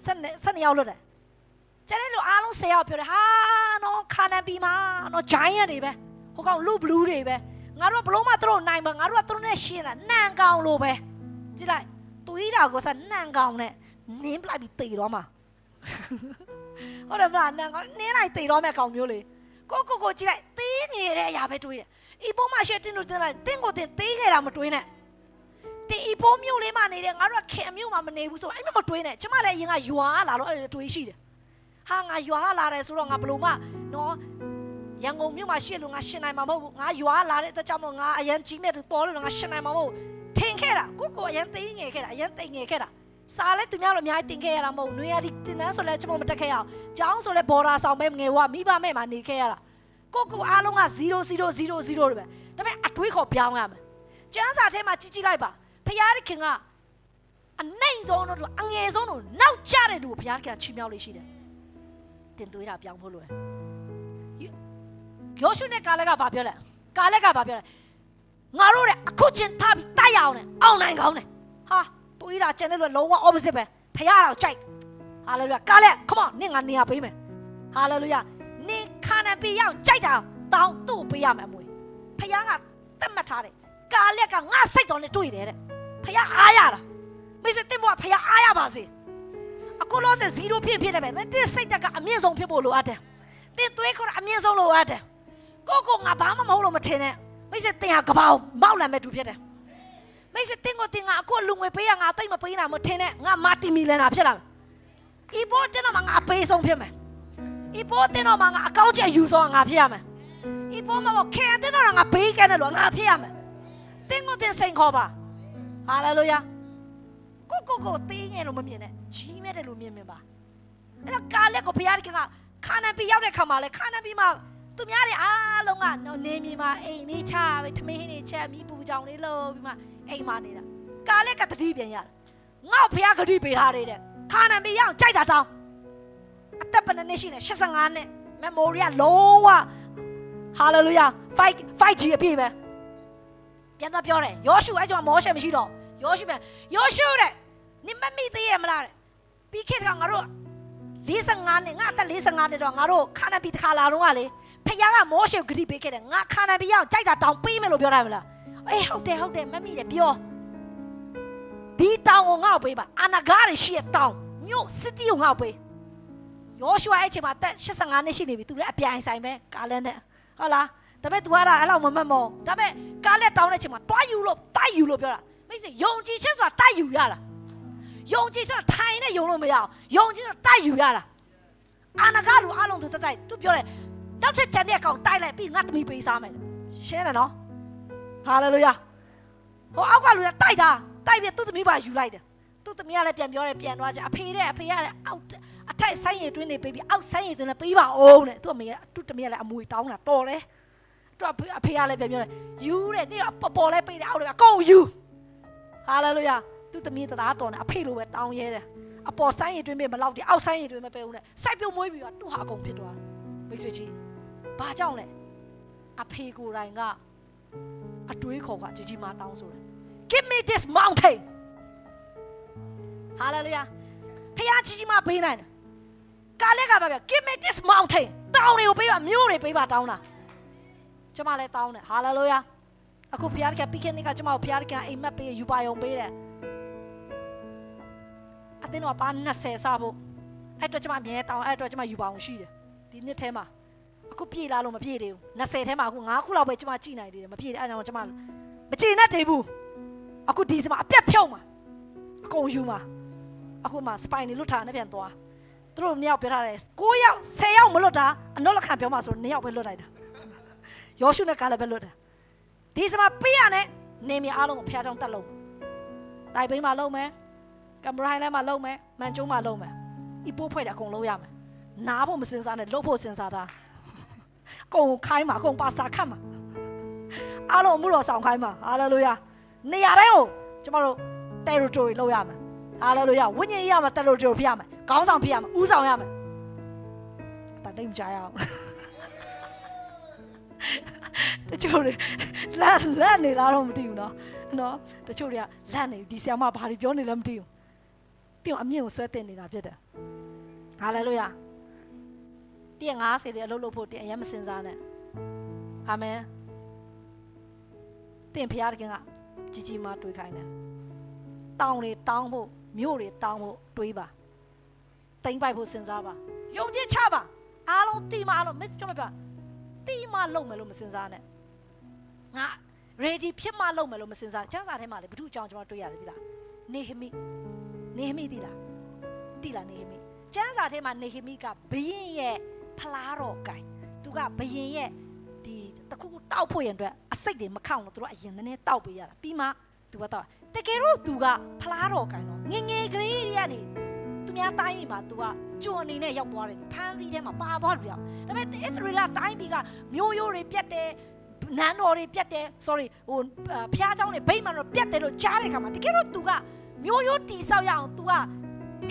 12ယောက်လွတ်တယ်ကျန်တဲ့လူအားလုံး10ယောက်ပြောတယ်ဟာနော်ခါနန်ပီမှာနော် giant တွေပဲဟိုကောင်လူ blue တွေပဲငါတို့ကဘလုံးမသူတို့နိုင်ပါငါတို့ကသူတို့နဲ့ရှင်းတာနှံကောင်လိုပဲကြည့်လိုက်တွေးတာကိုစနှံကောင်နဲ့နင်းပလိုက်ပြီးတေတော့မှာဟုတ်တယ်မလားနှံကောင်နင်းလိုက်တေတော့မဲ့ကောင်မျိုးလေကိုကြည့်လိုက်သေးငယ်တဲ့အရာပဲတွေးတယ်ဤပုံမှာရှက်တင်းလို့တင်းလိုက်တင်းကိုတင်းသေးခဲ့တာမတွေးနဲ့တင်ဤပုံမျိုးလေးမှနေတယ်ငါတို့ကခင်အမျိုးမှမနေဘူးဆိုအဲ့မတွေးနဲ့ကျမလည်းအရင်ကရွာလာတော့အဲ့တွေးရှိတယ်ဟာငါရွာလာတယ်ဆိုတော့ငါဘလို့မှနော်ရန်ကုန်မြို့မှာရှစ်လို့ငါရှင်းနိုင်မှာမဟုတ်ဘူးငါရွာလာတဲ့အတွက်ကြောင့်မို့ငါအရင်ကြီးမဲ့သူတော်လို့ငါရှင်းနိုင်မှာမဟုတ်ထင်ခဲ့တာကိုအရင်သိငယ်ခဲ့တာအရင်သိငယ်ခဲ့တာစားလဲသူများလိုအများကြီးတင်ခဲ့ရတာမဟုတ်နွေရည်တင်တန်းဆိုလဲကျမမတက်ခဲ့ရအောင်ကျောင်းဆိုလဲဘော်ဒါဆောင်မဲ့ငယ်ဝမိဘမဲ့မှာနေခဲ့ရတာကိုအားလုံးက000တွေပဲဒါပေမဲ့အတွေးခေါ်ပြောင်းရမယ်ကျန်းစာထဲမှာကြည့်လိုက်ပါဖယားခင်ကအနိုင်ဆုံးတို့အငယ်ဆုံးတို့နောက်ကျတဲ့သူကိုဖယားခင်ချီးမြှောက်လို့ရှိတယ်တင်သွေးတာပြောင်းဖို့လိုတယ်ယောရှုနဲ့ကာလက်ကဘာပြောလဲကာလက်ကဘာပြောလဲငါတို့တဲ့အခုချင်းထားပြီးတိုက်ရအောင်နဲ့အောင်နိုင်ကောင်းတယ်ဟာတွေးတာကျန်တဲ့လူလုံးဝ opposite ပဲဖယားတော်ကြိုက်ဟာလေလုယာကာလက် come on နင်ငါနေရာပေးမယ်ဟာလေလုယာနင်ခါနန်ပေးရအောင်ကြိုက်တာတောင်းသူ့ပေးရမယ်အမွေဖယားကတတ်မှတ်ထားတယ်ကာလက်ကငါစိတ်တော်နဲ့တွေ့တယ်တဲ့ဖယားအားရတာမိတ်ဆွေတင်ဖို့ဖယားအားရပါစေအခုလို့ဆို0ဖြစ်နေပဲတင်းစိတ်တက်ကအမြင့်ဆုံးဖြစ်ဖို့လိုအပ်တယ်တင်းသွေးခေါ်အမြင့်ဆုံးလိုအပ်တယ်ကိုငါဘာမှမဟုတ်လို့မထင်နဲ့မိတ်ဆွေတင်ဟာကဘာကိုမောက်လာမဲ့သူဖြစ်တယ်မိတ်ဆွေတင်ငါအခုလူငွေပေးရငါတိတ်မပေးနိုင်မထင်နဲ့ငါမာတီမီလန်နာဖြစ်လာမယ်ဤဘောတင်တော့ငါအပေးဆုံးဖြစ်မယ်ဤဘောတင်တော့ငါအကောင့်ချက်ယူဆုံးငါဖြစ်ရမယ်ဤဘောမခဲတင်တော့ငါပေးခဲ့တယ်လို့ငါဖြစ်ရမယ်တင်စိန်ခေါ်ပါဟာလေလုယာကိုသေးငယ်လို့မမြင်နဲ့ကြီးမဲ့တယ်လို့မြင်ပါအဲ့တော့ကာလက်ကိုဘုရားခင်ကခါနန်ပြည်ရောက်တဲ့ခါမှာလဲခါနန်ပြည်မှာသူများတွေအားလုံးကနေမြေမှာအိမ်လေးချပဲထမင်းလေးချက်မိပူကြောင်လေးလို့ပြီးမှအိမ်မှာနေတာကာလက်ကတတိပြန်ရတယ်ငါ့ဘုရားဂတိပေးထားတယ်တဲ့ခါနန်ပြည်ရောက်ကြိုက်တာတောင်း အသက်ဘယ်နှစ်ရှိလဲ85နှစ် memory ကလုံးဝ hallelujah 5G အပြည့်ပဲပြန်တော့ပြောတယ်ယောရှုအဲ့ကြောင့်မောရှေမရှိတော့ယောရှုတဲ့နင်မမိသေးရမလားတဲ့ပြီးခဲ့ကငါတို့45နှစ်ငါအသက်45နှစ်တော့ငါတို့ခါနဘီတစ်ခါလာတော့ကလေဖခင်ကမောရှေကိုဂရိပေးခဲ့တယ်ငါခါနဘီရောက်ကြိုက်တာတောင်းပေးမယ်လို့ပြောတာမလားအေးဟုတ်တယ်မမိတယ်ပြောဒီတောင်းကိုငါ့ကိုပေးပါအနာဂါရရှိတဲ့တောင်းညို့စစ်တီကိုငါ့ကိုပေးယောရှုအဲ့ချိန်မှာတက်85နှစ်ရှိနေပြီသူလည်းအပြိုင်ဆိုင်ပဲကားလဲနဲ့ဟုတ်လားဒါပေမဲ့ तू ကအဲ့လောက်မမှတ်မောဒါပေမဲ့ကားလဲတောင်းတဲ့ချိန်မှာတွားယူလို့တိုက်ယူလို့ပြောတာမိတ်ဆွေယုံကြည်ချက်ဆိုတာတိုက်ယူရတာယုံကြည်ဆိုတာထိုင်နဲ့ယုံလို့မရအောင်ယုံကြည်ဆိုတာတိုက်ယူရတာအနာဂါလူအလုံးသူတိုက်သူပြောတယ်နောက်ထပ်ဂျန်တဲ့ကောင်တိုက်လိုက်ပြီးငါသမီးပေးစားမယ်ရှင်းတယ်နော်ဟာလေလုယာဟိုအောက်ကလူကတိုက်တာတိုက်ပြီးသူ့သမီးပါယူလိုက်တယ်သူ့သမီးကလည်းပြန်ပြောတယ်ပြန်သွားကြအဖေကလည်းအောက်အထက်ဆိုင်းရည်တွင်းနေပေးပြီးအောက်ဆိုင်းရည်တွင်းလည်းပေးပါအောင်တဲ့သူ့အမေကသူ့သမီးကလည်းအမွေတောင်းတာတော်တယ်သူအဖေကလည်းပြန်ပြောတယ်ယူတဲ့နေ့ပေါ်လဲပေးတယ်အောက်လည်းအကုန်ယူဟာလေလုယာသူ့သမီးတရားတော်နဲ့အဖေလိုပဲတောင်းရဲတယ်အပေါ်ဆိုင်းရည်တွင်းပေးမလောက်ဒီအောက်ဆိုင်းရည်တွင်းမပေးဘူးနဲ့စိုက်ပြုံမွေးပြီးတော့သူ့ဟာအကုန်ဖြစ်သွားတယ်မိတ်ဆွေကြီးဘာကြောင့်လဲအဖေကိုယ်တိုင်ကအတွေးခေါ်ကကြီးမားတောင်းဆိုတယ် Give me this mountain Hallelujah ဖခင်ကြီးမားပေးနိုင်တယ်ကားလက်ကပါဗျ Give me this mountain တောင်းတွေကိုပေးပါမြို့တွေပေးပါတောင်းတာကျမလည်းတောင်းတယ် Hallelujah အခုဖခင်ကပြီးခဲ့နေ့ကကျမကိုဖခင်ကအိမ်မက်ပေးယူပါယုံပေးတယ်အတင်းတော့ပါ20စားဖို့အဲ့တော့ကျမအမြဲတောင်းအဲ့တော့ကျမယူပါအောင်ရှိတယ်ဒီနှစ်ထဲမှာအခုပြေးလာလို့မပြေးသေးဘူး20ထဲမှာအခု9ခုလောက်ပဲကျမကြည့်နိုင်သေးတယ်မပြေးသေးအဲ့ကြောင့်ကျမမကြည့်နဲ့သေးဘူးအခုဒီစမှာအပြတ်ဖြုံးမှာအကုန်ယူမှာအခုမှစပိုင်နေလွတ်ထားနေပြန်သွားသူတို့2ယောက်ပြောထားတယ်9ယောက်10ယောက်မလွတ်တာအနှုတ်လက်ခံပြောမှဆို2ယောက်ပဲလွတ်လိုက်တာယောရှုနဲ့ကားလည်းပဲလွတ်တာဒီစမှာပြေးရနဲ့နေမြေအားလုံးကိုဖျားချောင်းတက်လုံးတိုင်ပိန်းမှာလုံးမယ်ကင်မရာဟိုင်းလည်းမှာလုံးမယ်မန်ကျုံးမှာလုံးမယ်ဤပိုးဖွဲ့တယ်အကုန်လုံးရမယ်နားဖို့မစင်စားနဲ့လှုပ်ဖို့စင်စားတာကုန်ခိုင်းမှာကုန်ပါစတာခတ်မှာအားလုံးမှုတော်ဆောင်ခိုင်းမှာဟာလေလုယာနေရာတိုင်းကိုကျမတို့ territory လောက်ရမယ်ဟာလေလုယာဝိညာဉ်ရေးရမှာ territory ဖြစ်ရမယ်ခေါင်းဆောင်ဖြစ်ရမယ်ဦးဆောင်ရမယ်တတိမကြရအောင်တချို့တွေလက်နေလားတော့မသိဘူးနော်တချို့တွေကလက်နေဒီဆရာမဘာတွေပြောနေလဲမသိဘူးပြီးတော့အမြင့်ကိုဆွဲတင်နေတာဖြစ်တယ်ဟာလေလုယာ150တွေအလုပ်လုပ်ဖို့တင်အရင်မစင်စားနဲ့အာမင်တင်ဖရားတခင်ကကြီးမားတွေးခိုင်းတယ်တောင်းတွေတောင်းဖို့မြို့တွေတောင်းဖို့တွေးပါတိမ့်ပိုက်ဖို့စဉ်းစားပါယုံကြည်ချပါအားလုံးတီမအားလုံးမစ်ပြောမပြတီမလုံးမယ်လို့မစဉ်းစားနဲ့ငါ ready ဖြစ်မှလုံးမယ်လို့မစဉ်းစားကျမ်းစာထဲမှာလေဘုသူ့အကြောင်းကျွန်တော်တွေ့ရတယ်ဒီလားနေဟမိဒီလားနေဟမိကျမ်းစာထဲမှာနေဟမိကဘုရင်ရဲ့ဖလားတော်ကိုင်သူကဘယင်ရဲ့ဒီတခုခုတောက်ဖို့ရန်အတွက်အစိတ်တွေမခောက်တော့သူတို့အရင်နည်းနည်းတောက်ပေးရတာပြီးမှသူကတော့တကယ်တော့သူကဖလားတော်ကိုင်တော့ငငယ်ကလေးတွေကနေသူများတိုင်းပြည်မှာသူကကြွအနေနဲ့ရောက်သွားတယ်ဖန်းစည်းထဲမှာပါသွားတယ်ဒါပေမဲ့အစ္စရေလတိုင်းပြည်ကမျိုးရိုးတွေပြတ်တယ်နန်းတော်တွေပြတ်တယ် sorry ဟိုဖျားเจ้าတွေဗိမ္မာန်တော်ပြတ်တယ်လို့ကြားတဲ့ခါမှာတကယ်တော့သူကမျိုးရိုးတီဆောက်ရအောင်သူက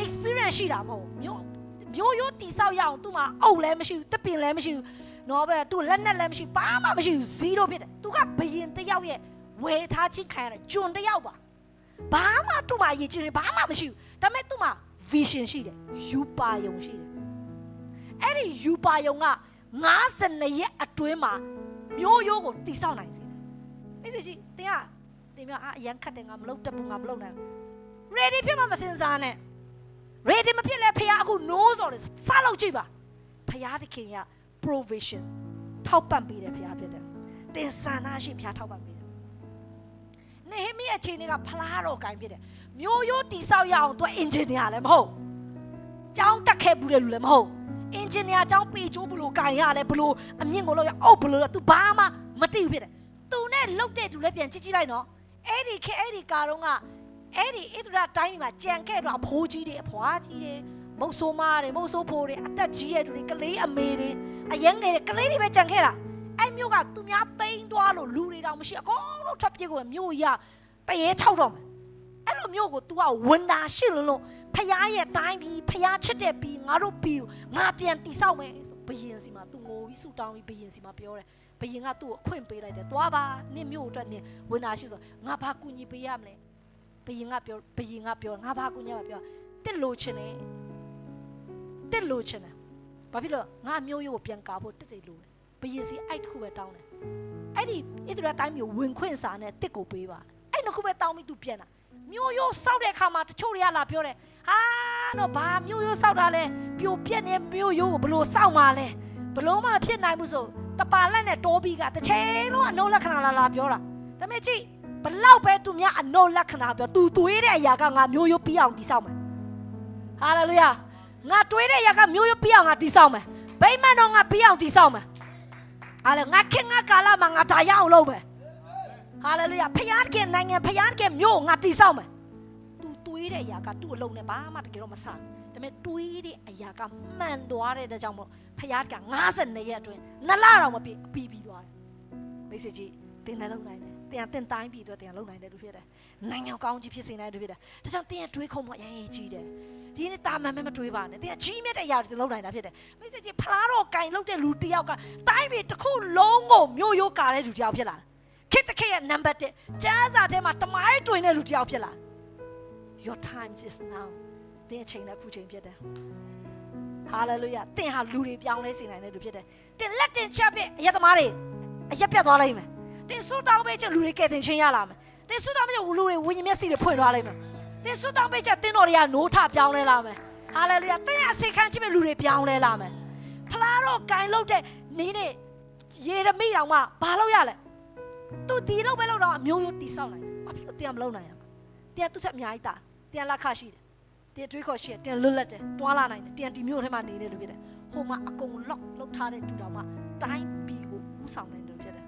experience ရှိတာမဟုတ်မျိုးရိုးတီဆောက်ရအောင်သူမှအုပ်လည်းမရှိဘူးတပင်လည်းမရှိဘူးနော်ပဲသူလက်နဲ့လည်းမရှိဘာမှမရှိဘူး0ဖြစ်တယ်သူကဘယင်တယောက်ရဲ့ဝယ်ထားချင်းခံရတဲ့ဂျွန်တယောက်ပါဘာမှသူ့မှာရည်ချင်းဘာမှမရှိဘူးဒါပေမဲ့သူ့မှာ vision ရှိတယ်ယူပါယုံရှိတယ်အဲ့ဒီယူပါယုံက52ရက်အတွင်းမှာမျိုးရိုးကိုတီဆောက်နိုင်စေတယ်မိတ်ဆွေကြီးတင်ပြောအရန်ခတ်တယ်ငါမလုပ်တတ်ဘူးငါမလုပ်နိုင် ready ဖြစ်မှမစင်စားနဲ့ ready မဖြစ်လဲဖခင်အခု no ဆိုတယ်စလုပ်ကြည့်ပါဖခင်တခင်က provision ထောက်ပံ့ပေးတယ်ဖခင်ဖြစ်တယ်တင်ဆန္ဒရှိဖခင်ထောက်ပံ့ပေးတယ်နေဟမိအချိန်တွေကဖလားတော်ကိုင်းဖြစ်တယ်မျိုးရိုးတိဆောက်ရအောင်သူက engineer လည်းမဟုတ်ကျောင်းတက်ခဲ့ဘူးတဲ့လူလည်းမဟုတ် engineer ကျောင်းပေချိုးဘလို့ကိုင်းရလဲဘလို့အမြင့်ကိုလောက်ရအုပ်ဘလို့သူဘာမှမသိဘူးဖြစ်တယ်သူနဲ့လှုပ်တဲ့သူလည်းပြန်ကြည့်လိုက်နော်အဲ့ဒီကာတော့ကအဲ့ဒီဣသရတိုင်းမှာကြံခဲ့တော့အဖိုးကြီးတွေအဖွားကြီးတွေမုတ်ဆိုးမားတွေမုတ်ဆိုးဖိုးတွေအသက်ကြီးတဲ့သူတွေကလေးအမေတွေအရင်ငယ်တွေကလေးတွေပဲကြံခဲ့တာအဲ့မျိုးကသူများတိန်းသွားလို့လူတွေတောင်မရှိအကုန်လုံးထွက်ပြေးကိုမျိုးရတရေ6တော့မယ် အဲ့လိုမျိုးကို तू ကဝန်တာရှိလို့ဖယားရဲ့တိုင်းပြီးဖယားချစ်တဲ့ပြီးငါတို့ပြီးငါပြန်တိဆောက်မယ်ဆိုဘယင်စီမှာ तू ငိုပြီးဆူတောင်းပြီးဘယင်စီမှာပြောတယ်ဘယင်က तू ကိုအခွင့်ပေးလိုက်တယ်သွားပါနင့်မျိုးအတွက်နင်ဝန်တာရှိဆိုငါဘာကူညီပေးရမလဲဘယင်ကပြောငါဘာကူညီရမှာပြောတစ်လို့ချင်တယ်ဘာဖြစ်လို့ငါမျိုးရိုးကိုပြန်ကာဖို့တက်လို့ဘယင်စီအဲ့တခုပဲတောင်းတယ်အဲ့ဒီဣသရေလတိုင်းမျိုးဝင်ခွင့်စာနဲ့တစ်ကိုပေးပါအဲ့နှစ်ခုပဲတောင်းပြီး तू ပြန်တာမျိုးရိုးစောက်တဲ့အခါမှာတချို့တွေကလာပြောတယ်ဟာတော့ဘာမျိုးရိုးစောက်တာလဲပြိုပြက်နေမျိုးရိုးကိုဘလို့စောက်မှာလဲဘလို့မှဖြစ်နိုင်ဘူးဆိုတပါလက်နဲ့တိုးပြီးကတစ်ချိန်လုံးအနုလက္ခဏာလာပြောတာဒါပေမဲ့ကြည့်ဘလောက်ပဲသူများအနုလက္ခဏာပြော तू တွေးတဲ့အရာကငါမျိုးရိုးပြီးအောင်တိဆောက်မယ်ဟာလေလုယာငါတွေးတဲ့အရာကမျိုးရိုးပြီးအောင်ငါတိဆောက်မယ်ဗိမာန်တော့ငါပြီးအောင်တိဆောက်မယ်ဟာလေငါခင်ငါကာလမှာငါဒါရအောင်လုပ်မယ်ဟာလေလုယာဖယားခင်နိုင်ငံဖယားခင်မျိုးငါတိဆောက်မယ် तू တွေးတဲ့အရာက तू အလုံးနဲ့ဘာမှတကယ်တော့မဆာဒါပေမဲ့တွေးတဲ့အရာကမှန်သွားတဲ့ကြောင့်မို့ဖယားက52ရက်အတွင်း2လတော့မပြီးသွားတယ်မိတ်ဆွေကြီးတင်လည်းလုံနိုင်တယ်တင်တိုင်းပြီးတော့တင်လုံနိုင်တယ်လို့ဖြစ်တယ်နိုင်ငံကောင်းကြီးဖြစ်စေနိုင်တယ်ဖြစ်တယ်ဒါကြောင့်တင်တွေးခုံမအရင်ကြီးတယ်ဒီနေ့တာမန်မတွေးပါနဲ့တင်ကြီးမြတ်တဲ့အရာတွေလုံနိုင်တာဖြစ်တယ်မိတ်ဆွေကြီးဖလားတော့ကင်လုတ်တဲ့လူတယောက်ကတိုင်းပြည်တစ်ခုလုံးကိုမျိုးရိုးကာတဲ့လူတယောက်ဖြစ်လာတယ်ခေတ်တစ်ခေတ်ရဲ့ number 1ကျန်းစာထဲမှာတမိုင်းတွင်တဲ့လူတယောက်ဖြစ်လာ Your time is now တင်ချိန်နဲ့ခုချိန်ဖြစ်တယ် Hallelujah တင်ဟာလူတွေပြောင်းလဲစေနိုင်တဲ့လူဖြစ်တယ်တင်လက်တင်ချက်ပြအရက်သမားတွေအရက်ပြတ်သွားလိမ့်မယ်တင်ဆူတောင်းပေးချက်လူတွေကဲတင်ချင်းရလာမယ်တင်ဆူတောင်းပေးချက်လူတွေဝิญဉ်မျက်စိတွေဖွင့်သွားလိမ့်မယ်တင်ဆူတောင်းပေးချက်တင်းတော်တွေကနိုးထပြောင်းလဲလာမယ် Hallelujah တင်အစိတ်ခန့်ချင်းမဲ့လူတွေပြောင်းလဲလာမယ်ဖလားတော့ဂိုင်လုတ်တဲ့နေနဲ့ယေရမိတောင်မှဘာလုပ်ရလဲသူဒီလောက်ပဲလောက်တော့အမျိုးရိုးတိဆောက်နိုင်ဘာဖြစ်လို့တင်မလုပ်နိုင်ရမှာတင်သူ့ချက်အများကြီးတာတင်လက်ခရှိတယ်တင်တွေးခေါ်ရှိတယ်တင်လွတ်လပ်တယ်တွားလာနိုင်တယ်တင်ဒီမျိုးထဲမှာနေနေလို့ဖြစ်တယ်ဟိုမှာအကုန်လော့လောက်ထားတဲ့တူတော်မှတိုင်းပြည်ကိုဥဆောင်နိုင်တယ်လို့ဖြစ်တယ်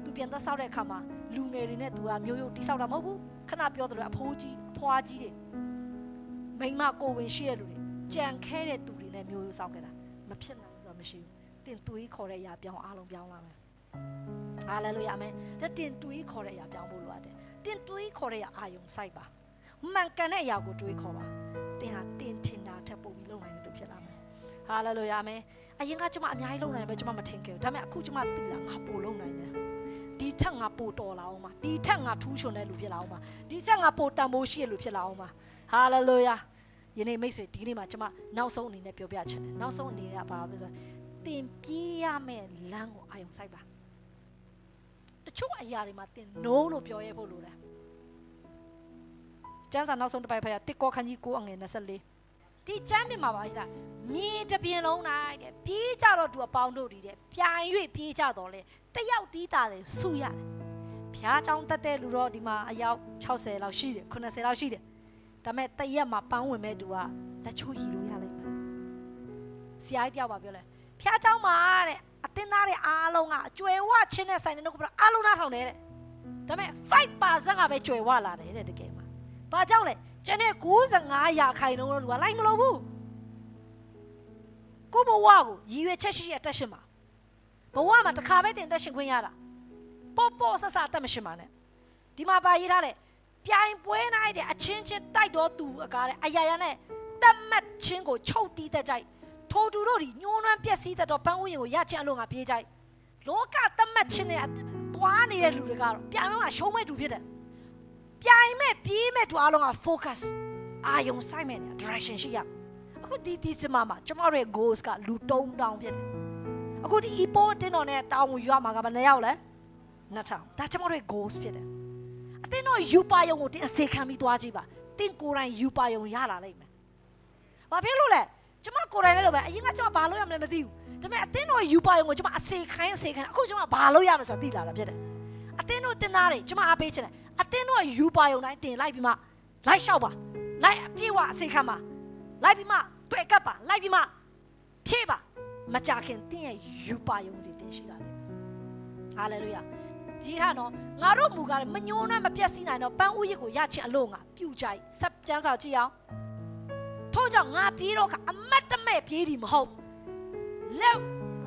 သူပြန်သက်ဆောက်တဲ့အခါမှာလူငယ်တွေနဲ့သူကမျိုးရိုးတိဆောက်တာမဟုတ်ဘူးခဏပြောတယ်အဖိုးကြီးအဖွားကြီးတွေမိန်းမကိုဝင်ရှိတဲ့လူတွေကြံခဲတဲ့သူတွေနဲ့မျိုးရိုးဆောက်ခဲ့တာမဖြစ်နိုင်ဘူးဆိုတော့မရှိဘူးတင်တွေးခေါ်တဲ့အရာပြောင်းအားလုံးပြောင်းလာမယ်ဟာလေလုယာအာမင်ဒါတင်တွေးခေါ်တဲ့အရာပြောင်းဖို့လိုအပ်တယ်တင်တွေးခေါ်တဲ့အရာအာယုံစိုက်ပါမှန်ကန်တဲ့အရာကိုတွေးခေါ်ပါတင်ဟာတင်ထင်တာထက်ပိုပြီးလုပ်နိုင်တယ်လို့ဖြစ်လာမယ်ဟာလေလုယာအာမင်အရင်ကကျွန်မအများကြီးလုပ်နိုင်ပဲကျွန်မမထင်ခဲ့ဘူးဒါပေမဲ့အခုကျွန်မသိလာငါပိုလုပ်နိုင်တယ်ဒီထက်ငါပိုတော်လာအောင်ပါဒီထက်ငါထူးချွန်တဲ့လူဖြစ်လာအောင်ပါဒီထက်ငါပိုတန်ဖိုးရှိတဲ့လူဖြစ်လာအောင်ပါဟာလေလုယာယနေ့မိတ်ဆွေဒီနေ့မှာကျွန်မနောက်ဆုံးအနေနဲ့ပြောပြချင်တယ်နောက်ဆုံးအနေကဘာပဲဆိုတင်ပြေးရမယ့်လမ်းကိုအာယုံစိုက်ပါတချို့အရာတွေမှာတင် no လို့ပြောရဲဖို့လိုတယ်ကျမ်းစာနောက်ဆုံးတစ်ပိုက်ဖတ်ရတစ်ကောခန်းကြီး9အငယ်24ဒီကျမ်းပြင်မှာပါကြီးလားမြေတစ်ပြင်လုံးနိုင်တဲ့ပြေးကြတော့သူအပေါင်းတို့ဒီတဲ့ပြိုင်၍ပြေးကြတော့လေတယောက်တီးတာလေစုရတယ်ဖျားချောင်းတက်တဲ့လူတော့ဒီမှာအယောက်60လောက်ရှိတယ်90လောက်ရှိတယ်ဒါပေမဲ့တရက်မှာပန်းဝင်မဲ့သူကလက်ချိုးရီလို့ရလိုက်မယ်ဆရာကြီးတယောက်ပါပြောလဲဖျားချောင်းမှာတဲ့အတင်းသားတွေအားလုံးကအကျွယ်ဝချင်းတဲ့ဆိုင်တဲ့နှုတ်ကပအားလုံးနားထောင်တယ်တဲ့ဒါပေမဲ့ 5% ကပဲကျွယ်ဝလာတယ်တဲ့တကယ်မှာဘာကြောင့်လဲကျန်တဲ့95%ရာခိုင်နှုန်းလို့ကလိုက်မလို့ဘူးကိုဘဝကိုရည်ရွယ်ချက်ရှိတဲ့အသက်ရှင်ပါဘဝမှာတစ်ခါပဲတင်သက်ရှင်ခွင့်ရတာပေါ့ဆဆအသက်မရှင်ပါနဲ့ဒီမှာပါရေးထားတယ်ပြိုင်ပွဲနိုင်တဲ့အချင်းချင်းတိုက်တော်သူအကားတဲ့အရာရာနဲ့တတ်မှတ်ချင်းကိုချုပ်တီးတတ်ကြိုက်ထိုသူတို့ဒီညှိုးနှွမ်းပျက်စီးတတ်တော့ပန်းဥယျာဉ်ကိုရချင်အလို့ငါပြေးကြိုက်လောကတတ်မှတ်ချင်းနဲ့သွားနေတဲ့လူတွေကတော့ပြိုင်ပွဲမှာရှုံးမဲ့သူဖြစ်တယ်ပြိုင်မဲ့ပြေးမဲ့သူအားလုံးက focus အာယုံစိုက်မဲ့ direction ရှိရအခုဒီစမမှာကျမတို့ရဲ့ goals ကလူတုံးတောင်းဖြစ်တယ်အခုဒီ ipo တင်းတော်နဲ့တောင်းယူရမှာကဘယ်နှယောက်လဲ2000ဒါကျမတို့ရဲ့ goals ဖြစ်တယ်အတင်းတော့ယူပါယုံကိုတင်အစေခံပြီးသွားကြည့်ပါတင်ကိုယ်တိုင်ယူပါယုံရလာလိမ့်မယ်ဘာဖြစ်လို့လဲကျမကိုယ်တိုင်လည်းလို့ပဲအရင်ကကျမဘာလုပ်ရမလဲမသိဘူးဒါပေမဲ့အတင်းတော့ယူပါယုံကိုကျမအစေခံအခုကျမဘာလုပ်ရမလဲဆိုတာသိလာတာဖြစ်တယ်အတင်းတို့တင်သားတွေကျမအားပေးချင်တယ်အတင်းတော့ယူပါယုံတိုင်းတင်လိုက်ပြီးမှလိုက်လျှောက်ပါလိုက်အပြေးဝအစေခံပါလိုက်ပြီးမှတွေ့ကပ်ပါလိုက်ပြီးမှဖြည့်ပါမကြခင်တင်းရဲ့ယူပါယုံတွေတင်ရှိလာတယ်ဟာလေလုယာကြီးဟာနော်ငါတို့မူကားမညှိုးနဲ့မပြတ်စီးနိုင်တော့ပန်းဥယျာဉ်ကိုရချင်အလို့ငါပြူကြိုက်စပ်ကျန်းစာကြည့်အောင်ထို့ကြောင့်ငါပြေးတော့ကအမတ်တမဲ့ပြေးဒီမဟုတ်လက်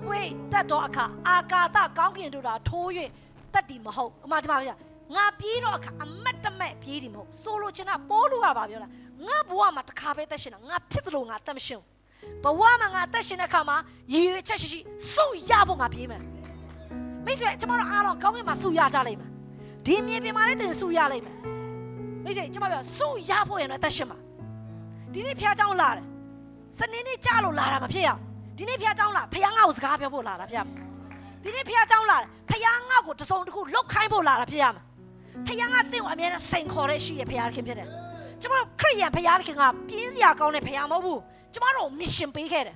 ဝေးတတ်တော့အခါအာကာသကောင်းကင်တို့တာထိုး၍တတ်ဒီမဟုတ်အမဒီမှာပြ ငါပြေးတော့အခါအမတ်တမဲ့ပြေးတယ်မဟုတ်ဆိုလိုချင်တာပိုးလို့ကပါပြောလားငါဘဝမှာတစ်ခါပဲသက်ရှင်တာငါဖြစ်တယ်လို့ငါတတ်မရှင်ဘဝမှာငါသက်ရှင်တဲ့အခါမှာရည်ရွယ်ချက်ရှိစုရဖို့ငါပြေးမယ်မိတ်ဆွေကျမတို့အားလုံးကောင်းကင်မှာစုရကြလိမ့်မယ်ဒီမြေပြင်မှာလည်းတင်စုရလိမ့်မယ်မိတ်ဆွေကျမပြောစုရဖို့ရင်လည်းသက်ရှင်မှာဒီနေ့ဖျားเจ้าလာတယ်စနေနေ့ကြားလို့လာတာမဖြစ်ရဒီနေ့ဖျားเจ้าလာဖျားငါ့ကိုစကားပြောဖို့လာတာဖြစ်ဒီနေ့ဖျားเจ้าလာတယ်ဖျားငါ့ကိုတစုံတစ်ခုလောက်ခိုင်းဖို့လာတာဖြစ်ရမှာဖျားငါတင့်ကိုအမြဲတမ်းစိန်ခေါ်တဲ့ရှိရဖျားခင်ဖြစ်တယ်ကျမတို့ခရိယန်ဖျားခင်ကပြင်းစရာကောင်းတဲ့ဖျားမဟုတ်ဘူးကျမတို့ mission ပေးခဲ့တယ်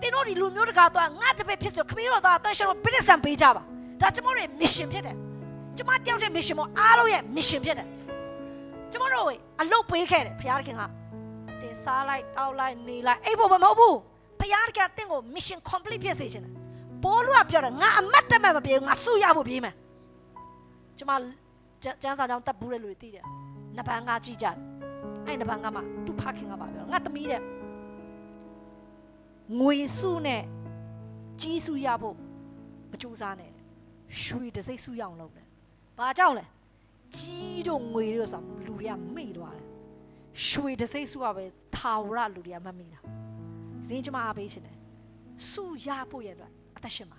တင်တို့ဒီလူမျိုးတကာတော့ငါတပည့်ဖြစ်ဆိုခမီးတို့တော့တက်ရှော့ business ဆန်ပေးကြပါဒါကျမတို့ရဲ့ mission ဖြစ်တယ်ကျမတယောက်ရဲ့ mission မအားလုံးရဲ့ mission ဖြစ်တယ်ကျမတို့အလုပ်ပေးခဲ့တယ်ဖျားခင်ကတင်စားလိုက်တောက်လိုက်နေလိုက်အဲ့ဘမဟုတ်ဘူးဖျားခင်ကတင့်ကို mission complete ဖြစ်စေချင်တယ်ဘောလူကပြောတယ်ငါအမတ်တမဲ့မပြေငါစုရဖို့ပြေးမယ်ကျမကျန်းစာကြောင့်တက်ဘူးတဲ့လူတွေသိတယ်နဘန်ကကြည့်ကြတယ်အဲ့နဘန်ကမှသူ့ဖခင်ကပါပြောငါသမီးတဲ့ငွေစုနဲ့ကြီးစုရဖို့မကြိုးစားနဲ့ရွှေတစိမ့်စုရအောင်လုပ်တယ်ဘာကြောင့်လဲကြီးတို့ငွေတို့ဆိုလူတွေကမိသွားတယ်ရွှေတစိမ့်စုကပဲထာဝရလူတွေကမမိတာရင်းကျမအားပေးချင်တယ်စုရဖို့ရတော့အသက်ရှင်မှာ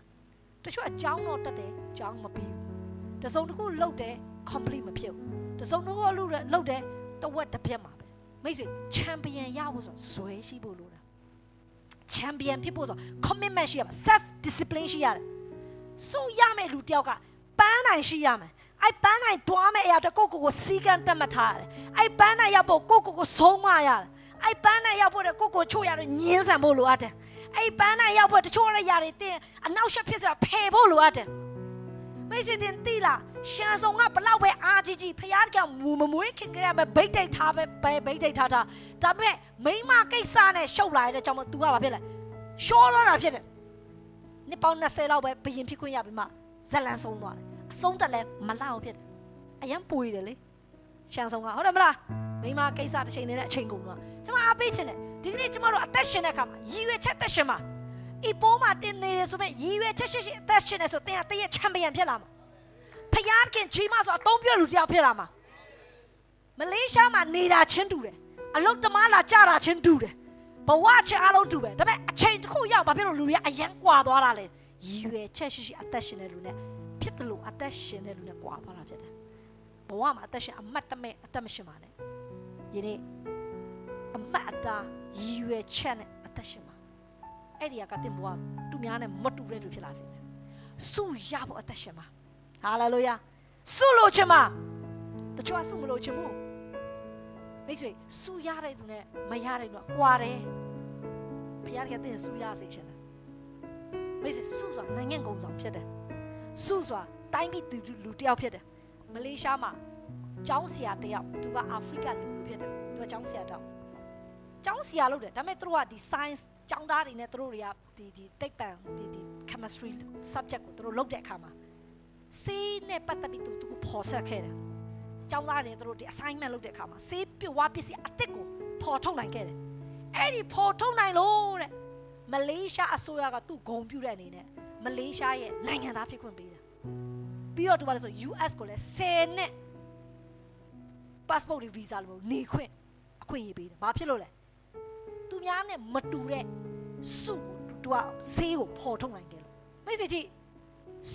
တချို့အကြောင်းတော့တက်တယ်အကြောင်းမပြီးဘူးတစုံတစ်ခုလှုပ်တယ် complete မဖြစ်ဘူးတစုံတစ်ခုလှုပ်တယ်တဝက်တစ်ပြက်မှာပဲမိတ်ဆွေ champion ရဖို့ဆိုဇွဲရှိဖို့လိုတာ champion ဖြစ်ဖို့ဆို commitment ရှိရမှာ self discipline ရှိရတယ်စုရမယ့်လူတယောက်ကပန်းနိုင်ရှိရမယ်အဲ့ပန်းနိုင်တွားမယ့်အရာတကိုစီကံတက်မှတ်ထားရတယ်အဲ့ပန်းနိုင်ရောက်ဖို့ကိုဆုံးမရတယ်အဲ့ပန်းနိုင်ရောက်ဖို့ကိုချို့ရတယ်ညင်းဆန်ဖို့လိုအပ်တယ်အဲ့ပန်းနိုင်ရောက်ဖို့တချို့ရရတွေတင်းအနောက်ရှက်ဖြစ်စရာဖယ်ဖို့လိုအပ်တယ်မိတ်ဆွေတင်သိလားရှာဆောင်ကဘလောက်ပဲအာကြီးဖျားကမမွေးခင်ကြရမယ်ဘိတ်တိတ်ထားပဲဘိတ်တိတ်ထားဒါပေမဲ့မိမကိစ္စနဲ့ရှုပ်လာတဲ့ကြောင့်မ तू ကဘာဖြစ်လဲရှောတော့တာဖြစ်တယ်နှစ်ပေါင်း20လောက်ပဲဘယင်ဖြစ်ခွင့်ရပြီးမှဇလန်ဆုံးသွားတယ်အဆုံးတက်လဲမလောက်ဖြစ်တယ်အရန်ပွေတယ်လေရှန်ဆောင်ကဟုတ်တယ်မလားမိမကိစ္စတစ်ချိန်နဲ့အချိန်ကုန်သွားကျွန်မအားပေးချင်တယ်ဒီကနေ့ကျွန်မတို့အသက်ရှင်တဲ့အခါမှာရည်ရွယ်ချက်သက်ရှင်မှာဤပိုးမှာတင်နေတယ်ဆိုမဲ့ရည်ရွယ်ချက်ရှိအသက်ရှင်နေဆိုတင်ရတဲ့ချန်ပီယံဖြစ်လာမှာဖျားခင်ကြီးမဆိုအသုံးပြလူတယောက်ဖြစ်လာမှာမလေးရှားမှာနေတာချင်းတူတယ်အလုတ်တမားလာကြတာချင်းတူတယ်ဘဝချင်းအားလုံးတူပဲဒါပေမဲ့အချိန်တစ်ခုရောက်ဘာဖြစ်လို့လူတွေကအရန်ကွာသွားတာလဲရည်ရွယ်ချက်ရှိအသက်ရှင်တဲ့လူနဲ့ဖြစ်တယ်လို့အသက်ရှင်တဲ့လူနဲ့ကွာသွားတာဖြစ်တယ်ဘဝမှာအသက်ရှင်အမတ်တမဲ့အသက်မရှင်ပါနဲ့ယနေ့အမတ်အတာရည်ရွယ်ချက်နဲ့အသက်ရှင်ပါအဲ့ဒီကတင်ဘဝသူများနဲ့မတူတဲ့လူဖြစ်လာစေမယ်စုရဖို့အသက်ရှင်ပါဟာလေလုယာစုလို့ချင်ပါတချို့စုမလို့ချင်ဘူးမိတ်ဆွေစုရတဲ့လူနဲ့မရတဲ့လူကကွာတယ်ဘုရားကတင်စုရစေချင်တယ်မိတ်ဆွေစုဆိုတာနိုင်ငံကုန်ဆောင်ဖြစ်တယ်စုဆိုတာတိုင်းပြည်လူတယောက်ဖြစ်တယ်မလေးရှားမှာကျောင်းဆရာတယောက်သူကအာဖရိကလူမျိုးဖြစ်တယ်သူကကျောင်းဆရာတော့ကျောင်းဆရာလုပ်တယ်ဒါပေမဲ့သူတို့ကဒီ science ကျောင်းသားတွေနဲ့သူတို့တွေကဒီသိပ္ပံဒီ chemistry subject ကိုသူတို့လုပ်တဲ့အခါမှာဆေးနဲ့ပတ်သက်ပြီးသူဖော်ဆက်ခဲ့တယ်ကျောင်းသားတွေသူတို့ဒီ assignment လုပ်တဲ့အခါမှာဆေးပြဝပစ္စည်းအသစ်ကိုဖော်ထုတ်နိုင်ခဲ့တယ်အဲ့ဒီဖော်ထုတ်နိုင်လို့တဲ့မလေးရှားအစိုးရကသူ့ဂုဏ်ပြုတဲ့အနေနဲ့မလေးရှားရဲ့နိုင်ငံသားဖြစ်ခွင့်ပေးတယ်ပြီးတော့သူကလည်းဆို US ကိုလည်း10နှစ် passport visa လို့နေခွင့်အခွင့်အရေးပေးတယ်ဘာဖြစ်လို့လဲသူများနဲ့မတူတဲ့စုသူကဆေးကိုဖော်ထုတ်နိုင်ခဲ့လို့မိတ်ဆွေကြီး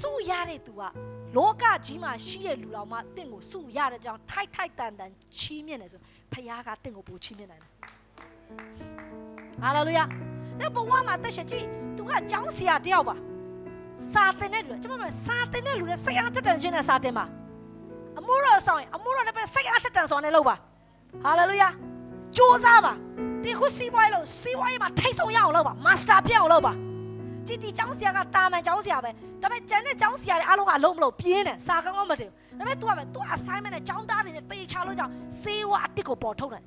စုရတဲ့သူကလောကကြီးမှာရှိတဲ့လူတော်မှတင့်ကိုစုရတဲ့ကြောင့်ထိုက်တန်ချီးမြှင့်တယ်ဆိုဖခင်ကတင့်ကိုပို့ချီးမြှင့်နိုင်တယ်ဟာလေလုယာအဲ့ဘဝမှာတက်ရှိကြည့်သူကကျောင်းဆရာတယောက်ပါစာတင်တဲ့လူကျွန်မစာတင်တဲ့လူနဲ့စိတ်အားထက်တန်ခြင်းနဲ့စာတင်ပါအမှုတော်ဆောင်ရင်အမှုတော်နဲ့ပဲစိတ်အားထက်တန်ဆောင်နဲ့လုပ်ပါဟာလေလုယာကြိုးစားပါဒီခုစီးပွားရေးလို့စီးပွားရေးမှာထိတ်ဆုံးရအောင်လုပ်ပါမာစတာပြအောင်လုပ်ပါကြည်ဒီကျောင်းဆရာကတာမန်ကျောင်းဆရာပဲဒါပေမဲ့ကျန်တဲ့ကျောင်းဆရာတွေအားလုံးကအလုံးမလို့ပြင်းတယ်စာကောင်းမတင်ဒါပေမဲ့ तू ကပဲ तू assignment နဲ့ကျောင်းသားတွေနဲ့တေချလို့ကြောင့်စေဝါအတစ်ကိုပေါ်ထုတ်တယ်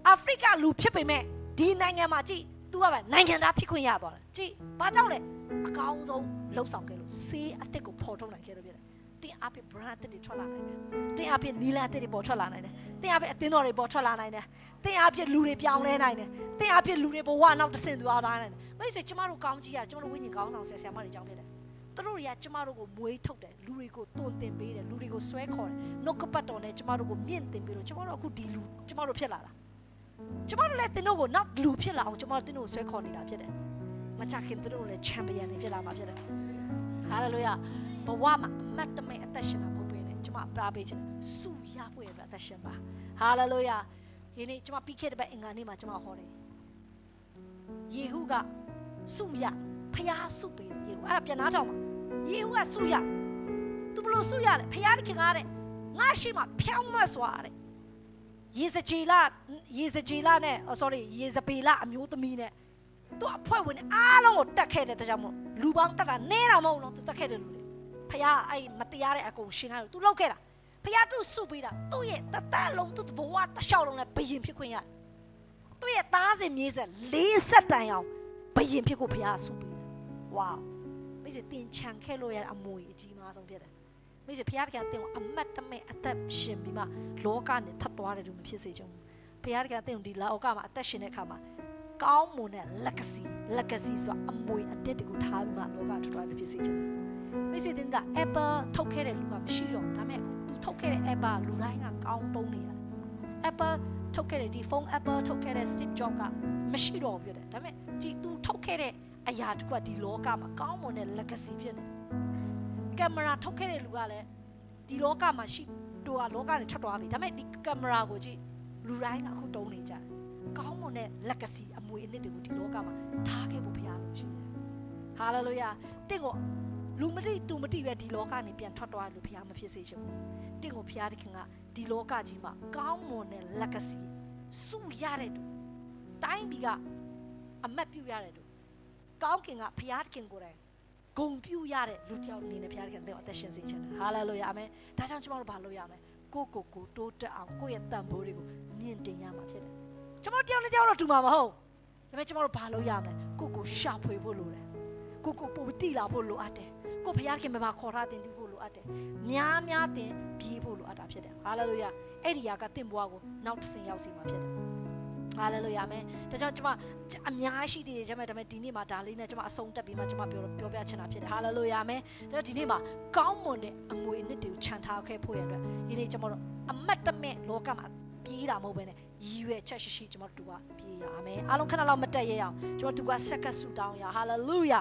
အာဖရိကလူဖြစ်ပေမဲ့ဒီနိုင်ငံမှာကြည် तू ကပဲနိုင်ငံသားဖြစ်ခွင့်ရသွားတယ်ကြည်ဘာကြောင့်လဲအကောင်းဆုံးလှုပ်ဆောင်ခဲ့လို့စေးအတစ်ကိုပေါ်ထုတ်နိုင်ခဲ့လို့ပြတယ်တင်အပြ brand တွေထွက်လာနိုင်တယ်တင်အပြနီလာတွေပေါ်ထွက်လာနိုင်တယ်တင်အပြအသင်းတော်တွေပေါ်ထွက်လာနိုင်တယ်တင်အပြလူတွေပြောင်းလဲနိုင်တယ်တင်အပြလူတွေဘဝနောက်တစ်ဆင့်သွားနိုင်တယ်မိတ်ဆွေကျမတို့ကောင်းကြီးရကျမတို့ဝိညာဉ်ကောင်းဆောင်ဆရာမတွေကြောင်းဖြစ်တယ်သူတို့တွေကကျမတို့ကိုမွေးထုတ်တယ်လူတွေကိုသွန်သင်ပေးတယ်လူတွေကို ကိုဆွဲခေါ်တယ်နှုတ်ကပတ်တော်နဲ့ကျမတို့ကိုမြင့်တင်ပြီးတော့ကျမတို့အခုဒီလူကျမတို့ဖြစ်လာတာကျမတို့လည်းသင်တို့ကိုနောက်လူဖြစ်လာအောင်ကျမတို့သင်တို့ကိုဆွဲခေါ်နေတာဖြစ်တယ်မချခင်သင်တို့လည်းချန်ပီယံတွေဖြစ်လာမှာဖြစ်တယ်ဟာလေလုယာဘဝမှာအမတ်တမဲ့အသက်ရှင်တာမဟုတ်ဘဲနဲ့ကျမပါပေးခြင်းစုရဖို့ရတဲ့အသက်ရှင်ပါဟာလေလုယာဒီနေ့ကျမပြီးခဲ့တဲ့ဘက်အင်္ဂါနေ့မှာကျမဟောတယ်ယေဟုကစုရဖျားစုပေးတယ်ယေဟုအဲ့ဒါပြန်နားထောင်ပါယေဟုကစုရသူဘလို့စုရတယ်ဖျားတခင်ကားတဲ့ငါရှိမှဖြောင်းမစွာတဲ့ယေဇကျေလနဲ့ sorry ယေဇပေလအမျိုးသမီးနဲ့သူအဖွဲ့ဝင်အားလုံးကိုတက်ခဲ့တဲ့တကြောင်မို့လူပေါင်းတက်ကနဲတာမဟုတ်လို့သူတက်ခဲ့တယ်လူတွေဖျားအဲ့မတရားတဲ့အကုန်ရှင်းလိုက်လို့သူလောက်ခဲ့တာဖျားသူစုပေးတာသူ့ရဲ့တသက်လုံးသူ့ဘဝတစ်လျှောက်လုံးနဲ့ဘယင်ဖြစ်ခွင့်ရတယ်သူ့ရဲ့သားစဉ်မြေးဆက်40တန်အောင်ဘယင်ဖြစ်ကိုဖျားစုပေးတယ်ဝါမိစေတင်ချန်ခဲ့လို့ရတဲ့အမွေအကြီးမားဆုံးဖြစ်တယ်မိစေဖျားတကယ်တင်အမတ်တမဲ့အသက်ရှင်ပြီးမှလောကနဲ့ထပ်သွားတယ်လို့မဖြစ်စေချင်ဘူးဖျားတကယ်တင်ဒီလောကမှာအသက်ရှင်တဲ့အခါမှာကောင်းမွန်တဲ့ legacy ဆိုတာအမွေအနှစ်တကူထားပြီးမှလောကထပ်သွားတယ်ဖြစ်စေချင်တယ်မိစေတင်က Apple ထုတ်ခဲ့တဲ့လူကမရှိတော့ဒါပေမဲ့သူထုတ်ခဲ့တဲ့ Apple လူတိုင်းကကောင်းတုံးနေရတယ် Apple ထုတ်ခဲ့တဲ့ဒီဖုန်း Apple ထုတ်ခဲ့တဲ့ Steve Jobs ကမရှိတော့ဘူးပြတယ်ဒါပေမဲ့ဒီသူထုတ်ခဲ့တဲ့အရာတခုကဒီလောကမှာကောင်းမွန်တဲ့ legacy ဖြစ်နေကင်မရာထုတ်ခဲ့တဲ့လူကလည်းဒီလောကမှာရှိတော့လောကနဲ့ထွက်သွားပြီဒါပေမဲ့ဒီကင်မရာကိုကြည့်လူတိုင်းကအခုတုံးနေကြတယ်ကောင်းမွန်တဲ့ legacy အမွေအနှစ်တွေကိုဒီလောကမှာထားခဲ့ဖို့ဖရားလို့ရှိတယ်ဟာလေလုယာတင့်ကိုလူမတိတူမတိပဲဒီလောကနေပြန်ထွက်သွားလို့ဖရားမဖြစ်စေချင်ဘူးတင့်ကိုဖရားတခင်ကဒီလောကကြီးမှာကောင်းမွန်တဲ့ legacy စုရတဲ့သူတိုင်းပြည်ကအမတ်ပြုရတဲ့သူကောင်းကင်ကဖရားတခင်ကိုယ်တိုင်ဂုဏ်ပြုရတဲ့လူတစ်ယောက်အနေနဲ့ဖရားတခင်တဲ့အသက်ရှင်စေချင်တယ်ဟာလေလုယာအာမင်ဒါကြောင့်ကျွန်တော်တို့ဘာလုပ်ရမလဲကိုတိုးတက်အောင်ကိုယ့်ရဲ့တန်ဖိုးတွေကိုမြင့်တင်ရမှာဖြစ်တယ်ကျွန်တော်တယောက်နဲ့တယောက်တော့တူမှာမဟုတ်ဒါပေမဲ့ကျွန်တော်တို့ဘာလုပ်ရမလဲကိုရှာဖွေဖို့လိုတယ်ကိုပိုတိလာဖို့လိုအပ်တယ်ကိုဖရားခင်ဘယ်မှာခေါ်ထားတင်ပြီးဖို့လိုအပ်တယ်များတင်ပြေးဖို့လိုအပ်တာဖြစ်တယ်ဟာလေလုယာအဲ့ဒီကတင့်ဘွားကိုနောက်တစ်ဆင့်ရောက်စေမှာဖြစ်တယ်ဟာလေလုယာအာမင်ဒါကြောင့်ကျွန်မအများရှိသေးတယ်ကျွန်မဒါပေမဲ့ဒီနေ့မှာဒါလေးနဲ့ကျွန်မအဆုံးတက်ပြီးမှကျွန်မပြောပြချင်တာဖြစ်တယ်ဟာလေလုယာအာမင်ဒါကြောင့်ဒီနေ့မှာကောင်းမွန်တဲ့အမွေအနှစ်တွေကိုခြံထားခဲ့ဖို့ရတဲ့ဒီနေ့ကျွန်တော်တို့အမတ်တမဲ့လောကမှာပြေးတာမဟုတ်ဘဲနဲ့ရည်ရွယ်ချက်ရှိကျွန်တော်တို့ကပြေးရအာမင်အားလုံးခဏလောက်မတက်ရအောင်ကျွန်တော်တို့ကဆက်ကဆူတောင်းရဟာလေလုယာ